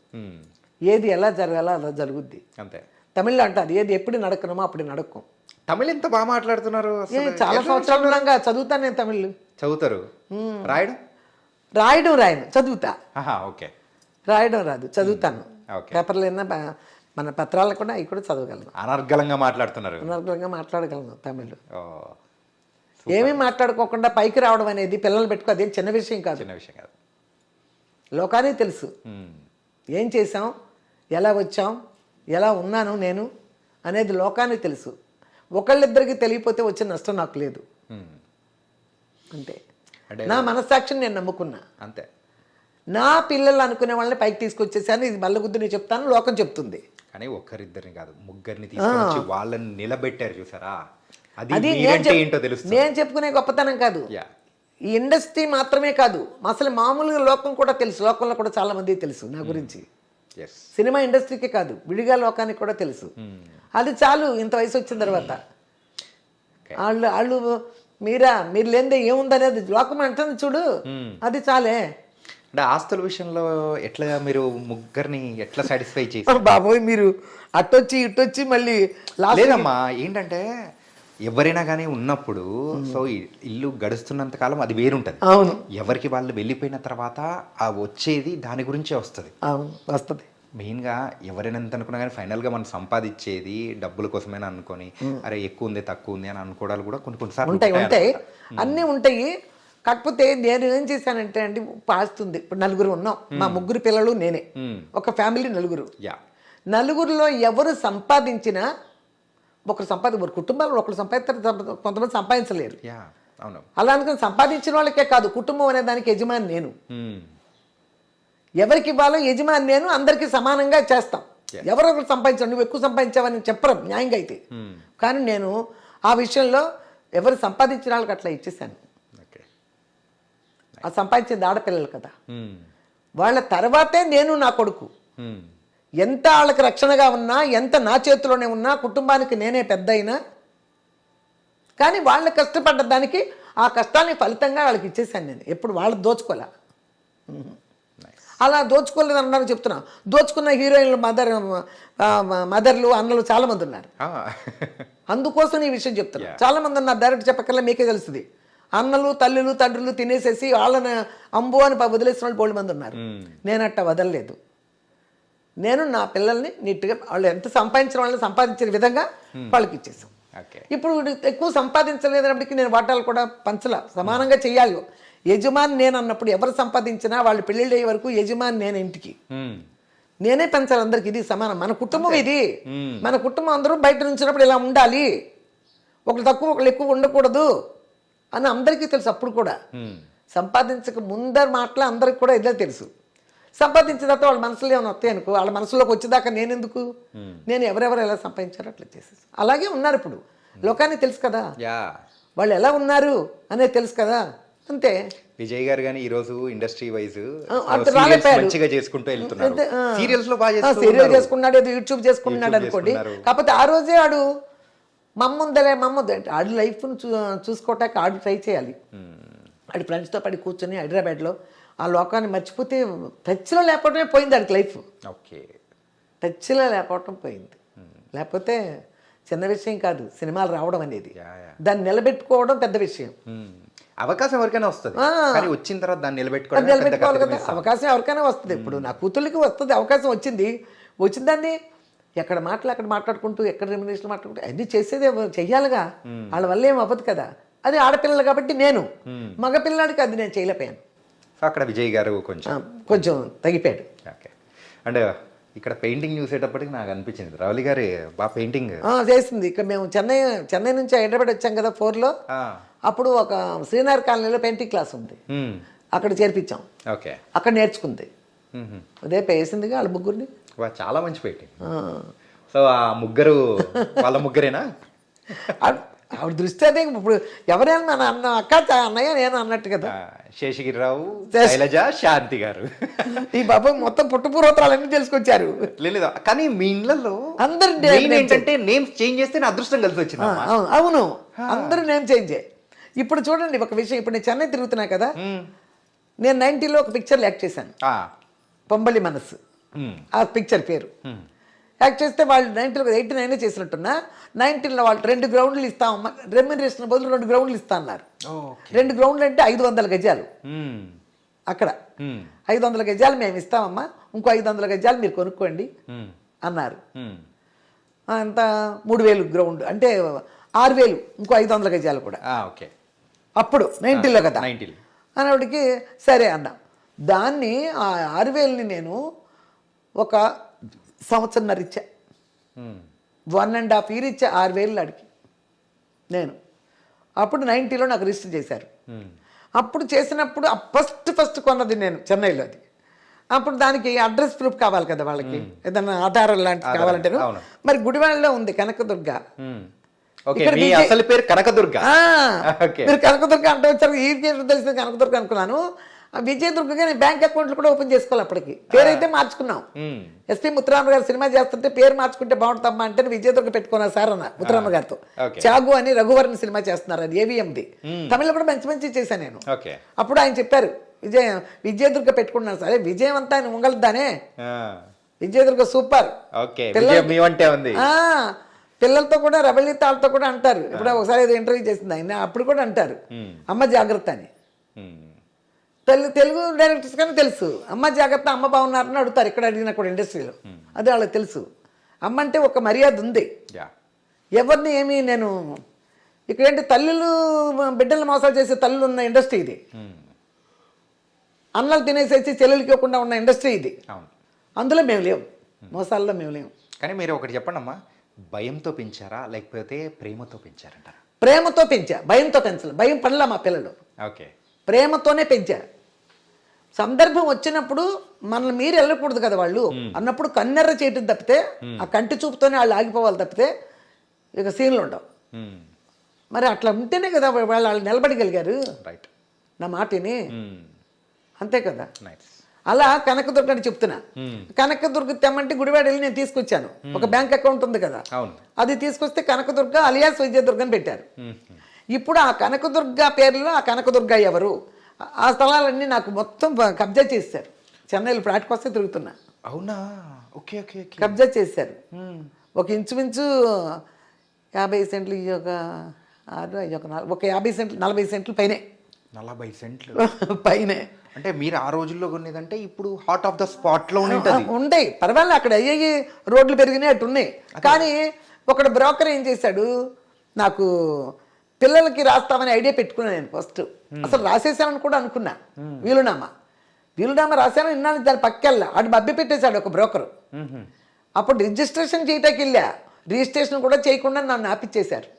ఏది ఎలా జరగాలో అలా జరుగుద్ది అంతే. తమిళ్లో అంటారు, ఏది ఎప్పుడు నడకనమో అప్పుడు నడకం. తమిళ్ ఎంత బాగా మాట్లాడుతున్నారు. చాలా సంవత్సరాలు ఉన్నాగా చదువుతాను నేను తమిళ్. చదువుతారు? రాయను చదువుతా. ఓకే, రాయడం రాదు, చదువుతాను. పేపర్లు అయినా మన పత్రాలు కూడా అవి కూడా చదవగలను. అనర్గళంగా మాట్లాడుతున్నారు. అనర్గళంగా మాట్లాడగలను తమిళ్. ఏమీ మాట్లాడుకోకుండా పైకి రావడం అనేది పిల్లలు పెట్టుకో, అదేం చిన్న విషయం కాదు. లోకానికి తెలుసు ఏం చేసాం, ఎలా వచ్చాం, ఎలా ఉన్నాను నేను అనేది లోకానికి తెలుసు. ఒకళ్ళిద్దరికి తెలియపోతే వచ్చే నష్టం నాకు లేదు. అంతే, నా మనస్సాక్షిని నేను నమ్ముకున్నా. అంతే. నా పిల్లలు అనుకునే వాళ్ళని పైకి తీసుకొచ్చేసాను, ఇది మల్లగుద్దు నేను చెప్తాను, లోకం చెప్తుంది. కానీ ఒక్కరిద్దరిని కాదు, ముగ్గురిని తీసుకొచ్చి వాళ్ళని నిలబెట్టారు చూసారా, అది అది మీరంటే ఏంటో తెలుస్తుంది. నేను చెప్పుకునే గొప్పతనం కాదు, యా ఈ ఇండస్ట్రీ మాత్రమే కాదు, అసలు మామూలుగా లోకం కూడా తెలుసు, లోకంలో కూడా చాలా మందికి తెలుసు నా గురించి. ఎస్ సినిమా ఇండస్ట్రీకే కాదు, విడిగా లోకానికి కూడా తెలుసు. అది చాలు, ఇంత వయసు వచ్చిన తర్వాత వాళ్ళు మీరు లేనిదే ఏముందనేది లోకం అంటుంది చూడు, అది చాలే. అంటే ఆస్తుల విషయంలో ఎట్లా మీరు ముగ్గురిని ఎట్లా సాటిస్ఫై చేసి? బాబోయ్, మీరు అట్టొచ్చి ఇట్టొచ్చి మళ్ళీ లేదమ్మా, ఏంటంటే ఎవరైనా కానీ ఉన్నప్పుడు సో ఇల్లు గడుస్తున్నంత కాలం అది వేరుంటది. అవును, ఎవరికి వాళ్ళు వెళ్ళిపోయిన తర్వాత ఆ వచ్చేది దాని గురించే వస్తుంది. అవును, వస్తుంది. మెయిన్గా ఎవరైనా ఎంత అనుకున్నా కానీ ఫైనల్గా మనం సంపాదించేది డబ్బుల కోసమేనా అనుకొని, అరే ఎక్కువ ఉంది తక్కువ ఉంది అని అనుకోవడాలు కూడా కొన్నిసార్లు ఉంటాయి, అన్నీ ఉంటాయి. కాకపోతే నేను ఏం చేశానంటే అండి, పాస్తుంది. ఇప్పుడు నలుగురు ఉన్నాం, మా ముగ్గురు పిల్లలు నేనే, ఒక ఫ్యామిలీ నలుగురు. నలుగురిలో ఎవరు సంపాదించినా ఒకరు కుటుంబాలు ఒకరు సంపాదిస్తారు, కొంతమంది సంపాదించలేరు. అలా అనుకుని సంపాదించిన వాళ్ళకే కాదు, కుటుంబం అనే దానికి యజమాని నేను. ఎవరికి ఇవ్వాలో యజమాని నేను, అందరికీ సమానంగా చేస్తాం. ఎవరొకరు సంపాదించారు, నువ్వు ఎక్కువ సంపాదించావని చెప్పరు న్యాయంగా అయితే. కానీ నేను ఆ విషయంలో ఎవరు సంపాదించిన వాళ్ళకి అట్లా ఇచ్చేసాను. ఆ సంపాదించింది ఆడపిల్లలు కదా, వాళ్ళ తర్వాతే నేను నా కొడుకు. ఎంత వాళ్ళకి రక్షణగా ఉన్నా, ఎంత నా చేతిలోనే ఉన్నా, కుటుంబానికి నేనే పెద్ద అయినా కానీ వాళ్ళు కష్టపడ్డ దానికి ఆ కష్టానికి ఫలితంగా వాళ్ళకి ఇచ్చేసాను నేను. ఎప్పుడు వాళ్ళు దోచుకోలే. అలా దోచుకోలేదు అన్నారు చెప్తున్నా. దోచుకున్న హీరోయిన్లు మదర్లు అన్నలు చాలామంది ఉన్నారు. అందుకోసం ఈ విషయం చెప్తున్నా. చాలామంది ఉన్నారు, డైరెక్ట్ చెప్పకల్లా మీకే తెలుస్తుంది. అన్నలు తల్లులు తండ్రులు తినేసేసి వాళ్ళని అంబు అని వదిలేసిన వాళ్ళు బోల్డ్ మంది ఉన్నారు. నేను అట్ట వదలలేదు. నేను నా పిల్లల్ని నీట్గా వాళ్ళు ఎంత సంపాదించిన వాళ్ళని సంపాదించిన విధంగా వాళ్ళకి ఇచ్చేసాం. ఇప్పుడు ఎక్కువ సంపాదించలేదన్నప్పటికీ నేను వాటాలు కూడా పంచలా, సమానంగా చెయ్యాలి. యజమాని నేను అన్నప్పుడు ఎవరు సంపాదించినా వాళ్ళు పెళ్ళిళ్ళు అయ్యే వరకు యజమాని నేను ఇంటికి నేనే పెంచాలి అందరికి. ఇది సమానం, మన కుటుంబం ఇది. మన కుటుంబం అందరూ బయట నుంచినప్పుడు ఇలా ఉండాలి, ఒకరు తక్కువ ఒకళ్ళు ఎక్కువ ఉండకూడదు అని అందరికీ తెలుసు. అప్పుడు కూడా సంపాదించక ముందర మాటలు అందరికి కూడా ఇదే తెలుసు. సంపాదించిన తర్వాత వాళ్ళ మనసులో ఏమైనా వస్తాయి అనుకో, వాళ్ళ మనసులోకి వచ్చేదాకా నేను ఎందుకు, నేను ఎవరెవరు ఎలా సంపాదించారో అట్లా చేసేసి అలాగే ఉన్నారు. ఇప్పుడు లోకానికి తెలుసు కదా వాళ్ళు ఎలా ఉన్నారు అనేది తెలుసు కదా, అంతే. విజయ్ గారు కానీ ఈ రోజు ఇండస్ట్రీ వైజ్ రాలేపాడు, మంచిగా చేసుకుంటూ వెళ్తున్నారు. సీరియల్స్ లో సీరియల్ చేసుకున్నాడు, ఏదో యూట్యూబ్ చేసుకున్నాడు అనుకోండి. కాకపోతే ఆ రోజే ఆడు మమ్ముందలే అంటే ఆడి లైఫ్ చూసుకోవటానికి ఆడు ట్రై చేయాలి. ఆడి ఫ్రెండ్స్తో పడి కూర్చొని హైదరాబాద్లో ఆ లోకాన్ని మర్చిపోతే టచ్లో లేకపోవటమే పోయింది ఆడికి లైఫ్. టచ్లో లేకపోవటం పోయింది. లేకపోతే చిన్న విషయం కాదు సినిమాలు రావడం అనేది, దాన్ని నిలబెట్టుకోవడం పెద్ద విషయం. అవకాశం ఎవరికైనా వస్తుంది, కానీ వచ్చిన తర్వాత దాన్ని నిలబెట్టుకోవాలి కదా. అవకాశం ఎవరికైనా వస్తుంది. ఇప్పుడు నా కూతుళ్ళకి వస్తుంది అవకాశం, వచ్చిన దాన్ని ఎక్కడ అక్కడ మాట్లాడుకుంటూ, ఎక్కడ రెమ్యునరేషన్ మాట్లాడుకుంటూ అన్నీ చేసేది చెయ్యాలిగా. వాళ్ళ వల్ల ఏం అవ్వదు కదా. అది ఆడపిల్లలు కాబట్టి నేను, మగపిల్లాడికి అది నేను చేయలేకపోయాను. అక్కడ విజయ్ గారు కొంచెం తగ్గిపోయాడు. అంటే ఇక్కడ పెయింటింగ్ చూసేటప్పటికి నాకు అనిపించింది రవలి గారి బాగా పెయింటింగ్ చేసింది. ఇక్కడ మేము చెన్నై నుంచి హైదరాబాద్ వచ్చాం కదా 4లో, అప్పుడు ఒక శ్రీనగర్ కాలనీలో పెయింటింగ్ క్లాస్ ఉంది, అక్కడ చేర్పించాం. అక్కడ నేర్చుకుంది, అదే వేసిందిగా వాళ్ళ ముగ్గురిని. చాలా మంచి పెయింటింగ్. సో ఆ ముగ్గురు వాళ్ళ ముగ్గురేనా? ఆవిడ దృష్టి అదే. ఇప్పుడు ఎవరైనా మన అన్న అక్క అన్నయ్య నేను అన్నట్టు కదా. శేషగిరిరావు, శైలజ, శాంతి గారు, ఈ బాబు మొత్తం పుట్టుపూర్వోత్తరాలన్నీ తెలుసుకొచ్చారు. లేదు కానీ మీ ఇళ్లలో అందరు ఏంటంటే నేమ్స్ చేంజ్ చేస్తే నా అదృష్టం కలిసి వచ్చింది. అవును, అందరూ నేమ్ చేంజ్. ఇప్పుడు చూడండి ఒక విషయం, ఇప్పుడు నేను చెన్నై తిరుగుతున్నా కదా, నేను 90లో ఒక పిక్చర్లు యాక్ట్ చేశాను, పొంబలి మనసు ఆ పిక్చర్ పేరు. యాక్ట్ చేస్తే వాళ్ళు 90లో 89 చేసినట్టున్నా, 19లో వాళ్ళు 2 గ్రౌండ్లు ఇస్తామమ్మా, రెమ్యునరేషన్ బదులు 2 గ్రౌండ్లు ఇస్తా అన్నారు. 2 గ్రౌండ్లు అంటే 500 గజాలు. అక్కడ 500 గజాలు మేము ఇస్తామమ్మా, ఇంకో 500 గజాలు మీరు కొనుక్కోండి అన్నారు. అంత 3000 గ్రౌండ్ అంటే 6000, ఇంకో 500 గజాలు కూడా. అప్పుడు 90లో కదా అనేవాడికి సరే అన్నా. దాన్ని ఆ 6000ని నేను ఒక సంవత్సరంన్నర ఇచ్చా, 1.5 year ఇచ్చా 6000 అడిగి నేను. అప్పుడు 90లో నాకు రిజిస్టర్ చేశారు. అప్పుడు చేసినప్పుడు ఫస్ట్ కొన్నది నేను చెన్నైలో, అది అప్పుడు దానికి అడ్రస్ ప్రూఫ్ కావాలి కదా వాళ్ళకి, ఏదన్నా ఆధారం లాంటివి కావాలంటే. అవును. మరి గుడివాడలో ఉంది కనకదుర్గ. ఓకే, మీ అసలు పేరు కనకదుర్గ. ఓకే. మీరు కనకదుర్గ అంటే వచ్చారు, ఈ తెలిసిన కనకదుర్గ అనుకున్నాను. విజయదుర్గగా నేను బ్యాంక్ అకౌంట్లు కూడా ఓపెన్ చేసుకోవాలి. అప్పటికి పేరైతే మార్చుకున్నాం. ఎస్పీ ముత్తురామ గారు సినిమా చేస్తుంటే పేరు మార్చుకుంటే బాగుంటుందమ్మా అంటే విజయదుర్గ పెట్టుకున్నా సార్ అన్న ముత్తురామ గారితో. చాగు అని రఘువరన్ సినిమా చేస్తున్నారు, అది ఏవిఎంది. తమిళ కూడా మంచి మంచి చేశాను నేను. అప్పుడు ఆయన చెప్పారు విజయదుర్గ పెట్టుకున్నాను సరే, విజయం అంతా ఆయన ఉంగలదానే, విజయదుర్గ సూపర్. పిల్లలతో కూడా రబలితాలతో కూడా అంటారు. ఇప్పుడు ఒకసారి ఏదో ఇంటర్వ్యూ చేసింది ఆయన, అప్పుడు కూడా అంటారు అమ్మ జాగ్రత్త అని. తెలుగు డైరెక్టర్స్ కానీ తెలుసు అమ్మ జాగ్రత్త, అమ్మ బాగున్నారని అడుగుతారు ఇక్కడ అడిగినా కూడా ఇండస్ట్రీలో. అదే వాళ్ళకి తెలుసు. అమ్మ అంటే ఒక మర్యాద ఉంది. ఎవరిని ఏమి నేను ఇక్కడ ఏంటి తల్లులు బిడ్డలు మోసాలు చేసే తల్లులు ఉన్న ఇండస్ట్రీ ఇది. అన్నలు తినేసేసి చెల్లెలకి ఇవ్వకుండా ఉన్న ఇండస్ట్రీ ఇది. అందులో మేము లేవు, మోసాల్లో మేము లేవు. కానీ మీరు ఒకటి చెప్పండి అమ్మా, భయంతో పెంచారా లేకపోతే ప్రేమతో పెంచారంటారా? ప్రేమతో పెంచా, భయంతో పెంచలే. భయం పడలా మా పిల్లలు. ఓకే, ప్రేమతోనే పెంచా. సందర్భం వచ్చినప్పుడు మనల్ని మీరు వెళ్ళకూడదు కదా వాళ్ళు అన్నప్పుడు కన్నెర్ర చేయటం తప్పితే, ఆ కంటి చూపుతోనే వాళ్ళు ఆగిపోవాలి తప్పితే ఇక సీన్లు ఉండవు. మరి అట్లా ఉంటేనే కదా వాళ్ళు నిలబడగలిగారు నా మాటని. అంతే కదా. అలా కనకదుర్గ అని చెప్తున్నా. కనకదుర్గ తెమ్మంటే గుడివాడ వెళ్ళి నేను తీసుకొచ్చాను. ఒక బ్యాంక్ అకౌంట్ ఉంది కదా, అది తీసుకొస్తే కనకదుర్గ అలియాస్ విజయదుర్గ అని పెట్టారు. ఇప్పుడు ఆ కనకదుర్గ పేరులో ఆ కనకదుర్గ ఎవరు, ఆ స్థలాలన్నీ నాకు మొత్తం కబ్జా చేశారు. చెన్నైలో ఫ్లాట్కి వస్తే తిరుగుతున్నా. అవునా? Okay okay. కబ్జా చేశారు. ఒక ఇంచుమించు 50 సెంట్లు, ఈ ఒక 50 సెంట్లు 40 సెంట్లు పైనే. 40 సెంట్లు పైనే అంటే మీరు ఆ రోజుల్లో కొనేదంటే ఇప్పుడు హార్ట్ ఆఫ్ ద స్పాట్ లో ఉంటాయి. పర్వాలేదు, అక్కడ అయ్యి రోడ్లు పెరిగినాయి, అటు ఉన్నాయి. కానీ ఒకడు బ్రోకర్ ఏం చేశాడు, నాకు పిల్లలకి రాస్తామని ఐడియా పెట్టుకున్నాను నేను ఫస్ట్. అసలు రాసేసానని కూడా అనుకున్నా. వీలునామా రాశాను, ఇన్నాళ్ళు దాని పక్కెళ్ళా. అటు మభ్య పెట్టేశాడు ఒక బ్రోకరు. అప్పుడు రిజిస్ట్రేషన్ చేయటానికి వెళ్ళా, రిజిస్ట్రేషన్ కూడా చేయకుండా నన్ను ఆపిచ్చేశారు.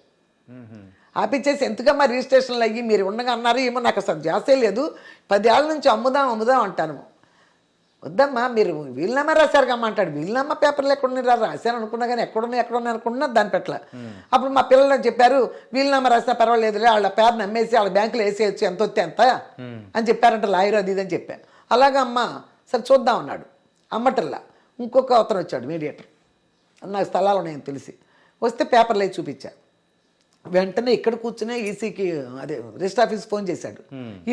ఆపిచ్చేసి ఎంతకమ్మా రిజిస్ట్రేషన్లు అయ్యి మీరు ఉండగా అన్నారు, ఏమో నాకు అసలు జాసే లేదు, 10 ఏళ్ళ నుంచి అమ్ముదాం అంటాను. వద్దమ్మా మీరు వీలునామా రాశారు కమ్మా అంటాడు. వీలునామా పేపర్లు ఎక్కడున్నా రాశాను అనుకున్నా కానీ ఎక్కడున్నాయి అనుకున్నా దాని పెట్ల. అప్పుడు మా పిల్లలు చెప్పారు వీలునామా రాసినా పర్వాలేదులే, వాళ్ళ పేరు నమ్మేసి వాళ్ళ బ్యాంకులో వేసేయచ్చు, ఎంత వస్తే ఎంత అని చెప్పారంట లాయర్, అది ఇది అని చెప్పాను. అలాగే అమ్మ సరే చూద్దాం అన్నాడు. అమ్మటల్లా ఇంకొక అతను వచ్చాడు మీడియేటర్, నాకు స్థలాలు ఉన్నాయని తెలిసి వస్తే పేపర్లు వేసి చూపించా. వెంటనే ఇక్కడ కూర్చునే ఈసీకి అదే రిజిస్టర్ ఆఫీస్ ఫోన్ చేశాడు.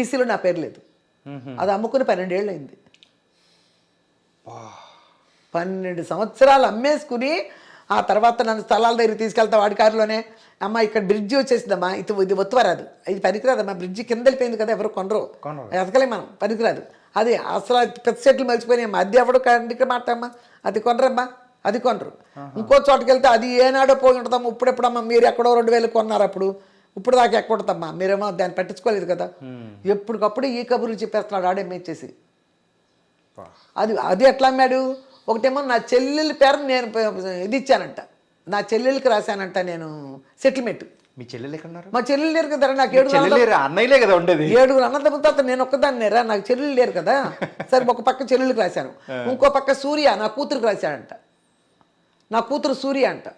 ఈసీలో నా పేరు లేదు. అది అమ్ముకుని 12 ఏళ్ళు అయింది. 12 సంవత్సరాలు అమ్మేసుకుని ఆ తర్వాత నన్ను స్థలాల దగ్గర తీసుకెళ్తా వాడి కారులోనే. అమ్మ ఇక్కడ బ్రిడ్జి వచ్చేసిందమ్మా, ఇది ఒత్తువరాదు, ఇది పనికిరాదమ్మా, బ్రిడ్జి కింద వెళ్ళిపోయింది కదా, ఎవరు కొనరు, ఎదకలే మనం, పనికిరాదు. అది అసలు పెద్ద సెట్లు మర్చిపోయినాయమ్మా, అది ఎవడు కండికి మాటమ్మా, అది కొనరమ్మా, అది కొనరు. ఇంకో చోటుకి వెళ్తే అది ఏనాడో పోయి ఉంటుందమ్మా, ఇప్పుడెప్పుడమ్మా మీరు ఎక్కడో 2000 కొన్నారు అప్పుడు, ఇప్పుడు దాకా ఎక్కడుందమ్మా, మీరేమో దాన్ని పట్టించుకోలేదు కదా. ఎప్పటికప్పుడు ఈ కబుర్లు చెప్పేస్తున్నాడు ఆడేమేచ్చేసి. అది ఎట్లా అమ్మాడు, ఒకటేమో నా చెల్లెల పేరు నేను ఇది ఇచ్చానంట, నా చెల్లెలకి రాశానంట నేను సెటిల్మెంట్. మీ చెల్లెలు ఎక్కడున్నారు? మా చెల్లెలు లేరు కదా, నాకు 7 అన్నయ్యలే కదా ఉండేది, 7 అన్నదమ్ముల తర్వాత నేను ఒక్కదాన్ని రా, నాకు చెల్లెలు లేరు కదా. సరే ఒక పక్క చెల్లెలకి రాశాను, ఇంకో పక్క సూర్య నా కూతురికి రాశాడంట. నా కూతురు సూర్య అంట,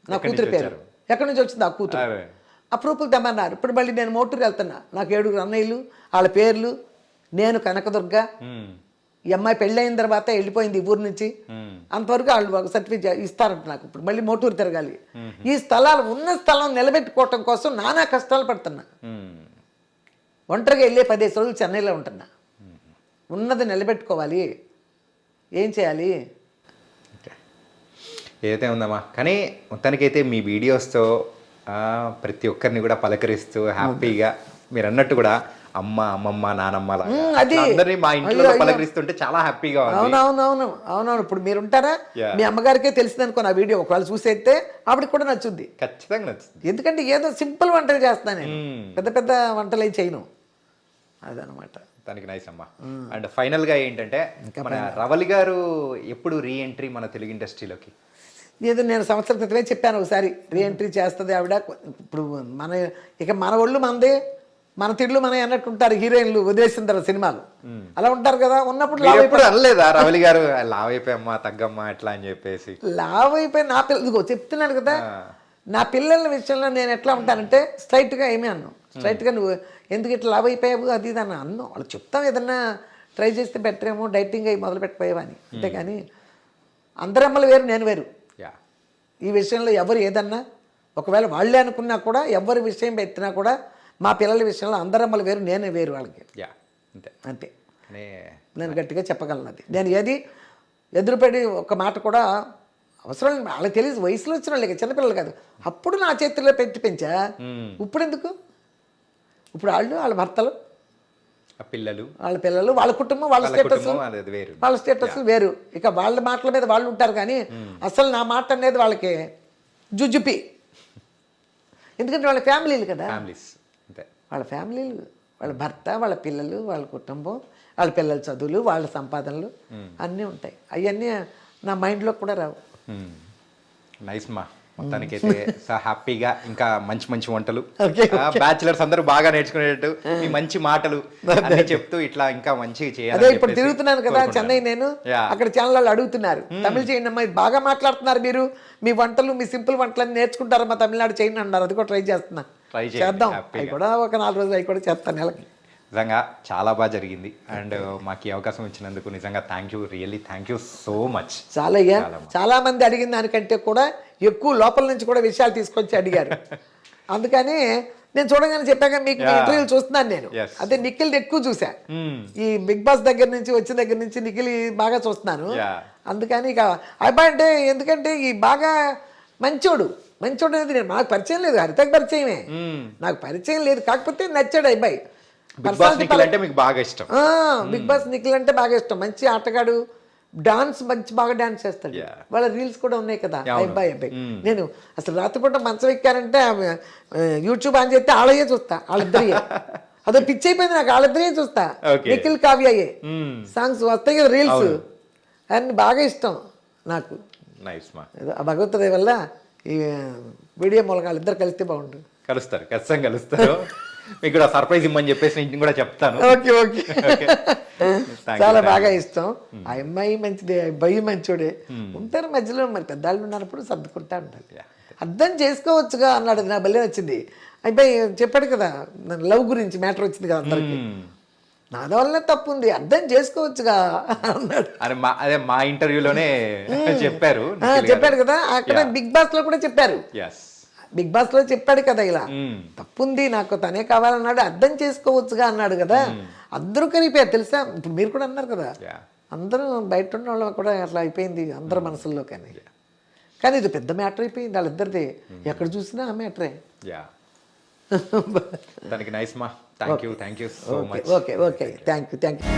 నా కూతురు పేరు. ఎక్కడి నుంచి వచ్చింది ఆ కూతురు? అప్రూపులు తెమ్మన్నారు. ఇప్పుడు మళ్ళీ నేను మోటూరు వెళ్తున్నా, నాకు 7 అన్నయ్యలు, వాళ్ళ పేర్లు, నేను కనకదుర్గ. ఈ అమ్మాయి పెళ్ళైన తర్వాత వెళ్ళిపోయింది ఈ ఊరు నుంచి, అంతవరకు వాళ్ళు సర్టిఫికేట్ ఇస్తారంట నాకు. ఇప్పుడు మళ్ళీ మోటూరు తిరగాలి. ఈ స్థలాలు ఉన్న స్థలం నిలబెట్టుకోవటం కోసం నానా కష్టాలు పడుతున్నా. ఒంటరిగా వెళ్ళే 15 రోజులు చెన్నైలో ఉంటున్నా. ఉన్నది నిలబెట్టుకోవాలి, ఏం చేయాలి? ఏదైతే ఉందమ్మా, కానీ మొత్తానికైతే మీ వీడియోస్తో ప్రతి ఒక్కరిని కూడా పలకరిస్తూ హ్యాపీగా మీరు అన్నట్టు కూడా అమ్మ, అమ్మమ్మ, నానమ్మ అందరినీ మా ఇంట్లో పలకరిస్తుంటే చాలా హ్యాపీగా ఉంది. అవునవును. ఇప్పుడు మీరు ఉంటారా, మీ అమ్మగారికే తెలిసింది అనుకో నా వీడియో, ఒకవేళ చూసేస్తే ఆవిడకి కూడా నచ్చుద్ది. ఖచ్చితంగా నచ్చుద్ది. ఎందుకంటే ఏదో సింపుల్ వంటలు చేస్తాను నేను, పెద్ద పెద్ద వంటలు ఏం చేయను. అదనమాట. దానికి నైస్ అమ్మా. అండ్ ఫైనల్ గా ఏంటంటే మన రవలి గారు ఎప్పుడు రీ ఎంట్రీ మన తెలుగు ఇండస్ట్రీలోకి? ఏదో నేను సంవత్సరం క్రితమే చెప్పాను ఒకసారి, రీ ఎంట్రీ చేస్తుంది ఆవిడ. ఇప్పుడు మన ఒళ్ళు మనదే, మన తిడ్లు మన అన్నట్టు ఉంటారు హీరోయిన్లు వదిలేసిన తర్వాత సినిమాలు అలా ఉంటారు కదా. ఉన్నప్పుడు మీరు ఎప్పుడు అనలేదా రవలి గారు లావ్ అయిపోయమ్మా తగ్గమ్మా ఎట్లా అని చెప్పేసి? లావ్ అయిపోయి నా పిల్లలు చెప్తున్నాను కదా, నా పిల్లల విషయంలో నేను ఎట్లా ఉంటానంటే స్ట్రైట్గా ఏమీ అన్నాను. స్ట్రైట్గా నువ్వు ఎందుకు ఇట్లా లావ్ అయిపోయావు అది ఇది అన్న అన్నాం. వాళ్ళు చెప్తాం ఏదన్నా ట్రై చేస్తే బెటర్ ఏమో, డైటింగ్ అయ్యి మొదలు పెట్టిపోయావని. అంతేకాని అందరి అమ్మలు వేరు నేను వేరు. ఈ విషయంలో ఎవరు ఏదన్నా ఒకవేళ వాళ్ళే అనుకున్నా కూడా ఎవరి విషయం ఎత్తినా కూడా మా పిల్లల విషయంలో అందరమ్మలు వేరు నేనే వేరు వాళ్ళకి. అంతే అంతే నేను గట్టిగా చెప్పగలను. అది నేను ఏది ఎదురుపడి ఒక మాట కూడా అవసరం వాళ్ళకి తెలియదు. వయసులో వచ్చిన వాళ్ళకి చిన్నపిల్లలు కాదు. అప్పుడు నా చేతుల్లో పెట్టి పెంచా, ఇప్పుడు ఎందుకు? ఇప్పుడు వాళ్ళ భర్తలు, వాళ్ళ పిల్లలు, వాళ్ళ కుటుంబం, వాళ్ళ స్టేటస్ వేరు. ఇక వాళ్ళ మాటల మీద వాళ్ళు ఉంటారు కానీ అసలు నా మాట అనేది వాళ్ళకి జుజుపి. ఎందుకంటే వాళ్ళ ఫ్యామిలీలు కదా, వాళ్ళ ఫ్యామిలీలు, వాళ్ళ భర్త, వాళ్ళ పిల్లలు, వాళ్ళ కుటుంబం, వాళ్ళ పిల్లల చదువులు, వాళ్ళ సంపాదనలు అన్నీ ఉంటాయి. అవన్నీ నా మైండ్లో కూడా రావు. నైస్ మా, మొత్తానికైతే హ్యాపీగా ఇంకా మంచి మంచి వంటలు, బ్యాచిలర్స్ అందరూ బాగా నేర్చుకునేటట్టు మీ మంచి మాటలు అన్నీ చెప్తూ ఇట్లా ఇంకా మంచిగా చేయాలి. అదే ఇప్పుడు తిరుగుతున్నాను కదా చెన్నై, నేను అక్కడ ఛానల్ వాళ్ళు అడుగుతున్నారు తమిళ చేయండి అమ్మా, బాగా మాట్లాడుతున్నారు మీరు, మీ వంటలు, మీ సింపుల్ వంటలన్నీ నేర్చుకుంటారు మా తమిళనాడు చేయండి అన్నారు. అది కూడా ట్రై చేస్తున్నా, చేద్దాం. అవి కూడా ఒక 4 రోజులు అవి కూడా చేస్తాను నెలకి. నిజంగా చాలా బాగా జరిగింది. అండ్ మాకు ఈ అవకాశం ఇచ్చినందుకు నిజంగా thank you, really thank you so much. చాలా మంది అడిగిన దానికంటే కూడా ఎక్కువ లోపల నుంచి కూడా విషయాలు తీసుకొచ్చి అడిగారు. అందుకని నేను చూడగానే చెప్పాక మీకు ఇంటర్వ్యూలు చూస్తున్నాను నేను. అదే నిఖిల్ ఎక్కువ చూసా, ఈ బిగ్ బాస్ దగ్గర నుంచి వచ్చిన దగ్గర నుంచి నిఖిల్ బాగా చూస్తున్నాను. అందుకని ఇక అబ్బాయి అంటే ఎందుకంటే ఈ బాగా మంచోడు అనేది నేను నాకు పరిచయం లేదు, హరితకు పరిచయమే, నాకు పరిచయం లేదు. కాకపోతే నచ్చాడు అబ్బాయి. బిగ్ బాస్ నిఖిల్ అంటే మీకు బాగా ఇష్టం? బిగ్ బాస్ నిఖిల్ అంటే బాగా ఇష్టం. మంచి ఆటగాడు, డాన్స్ బాగా డాన్స్ చేస్తాడు. వాళ్ళ రీల్స్ కూడా ఉన్నాయి కదా అబ్బాయి. నేను అసలు రాత్రిపూట మంచం ఎక్కారంటే యూట్యూబ్ ఆన్ చేస్తే వాళ్ళయ్యే చూస్తా, వాళ్ళిద్దరియే. అదో పిచ్చి అయిపోయింది నాకు, వాళ్ళిద్దరే చూస్తా. నిఖిల్ కావ్యయే సాంగ్స్ వస్తాయి కదా రీల్స్, అన్ని బాగా ఇష్టం నాకు. ఆ భగవంతుడి వల్ల ఈ వీడియో మూలంగా వాళ్ళిద్దరు కలిస్తే బాగుండు. కలుస్తారు, ఖచ్చితంగా కలుస్తారు. మీకు కూడా సర్ప్రైజ్ ఇమ్మని చెప్పేసి నేను కూడా చెప్తాను. ఓకే చాలా బాగా ఇష్టం. ఆ అమ్మాయి మంచిదే, అబ్బాయి మంచోడే. ఉంటారు మధ్యలో మరి పెద్దవాళ్ళు ఉన్నప్పుడు సర్దుకుంటా ఉంటారు. అర్థం చేసుకోవచ్చుగా అన్నాడు, నా భలే నచ్చింది. అబ్బాయి చెప్పాడు కదా లవ్ గురించి మ్యాటర్ వచ్చింది కదా అందరికి, నాది వల్లనే తప్పు ఉంది, అర్థం చేసుకోవచ్చుగా అన్నాడు. అదే మా ఇంటర్వ్యూలోనే చెప్పాడు కదా. అక్కడ బిగ్ బాస్ లో కూడా చెప్పారు, బిగ్ బాస్ లో చెప్పాడు కదా ఇలా తప్పుంది, నాకు తనే కావాలన్నాడు, అర్థం చేసుకోవచ్చుగా అన్నాడు కదా. అందరూ కరిగిపోయారు తెలుసా. ఇప్పుడు మీరు కూడా అన్నారు కదా, అందరూ బయట ఉన్న వాళ్ళు కూడా అట్లా అయిపోయింది అందరి మనసుల్లో. కానీ ఇది పెద్ద మ్యాటర్ అయిపోయింది వాళ్ళిద్దరిది, ఎక్కడ చూసినా ఆ మ్యాటరే. దానికి నైస్ మా, thank you so much. Okay thank you.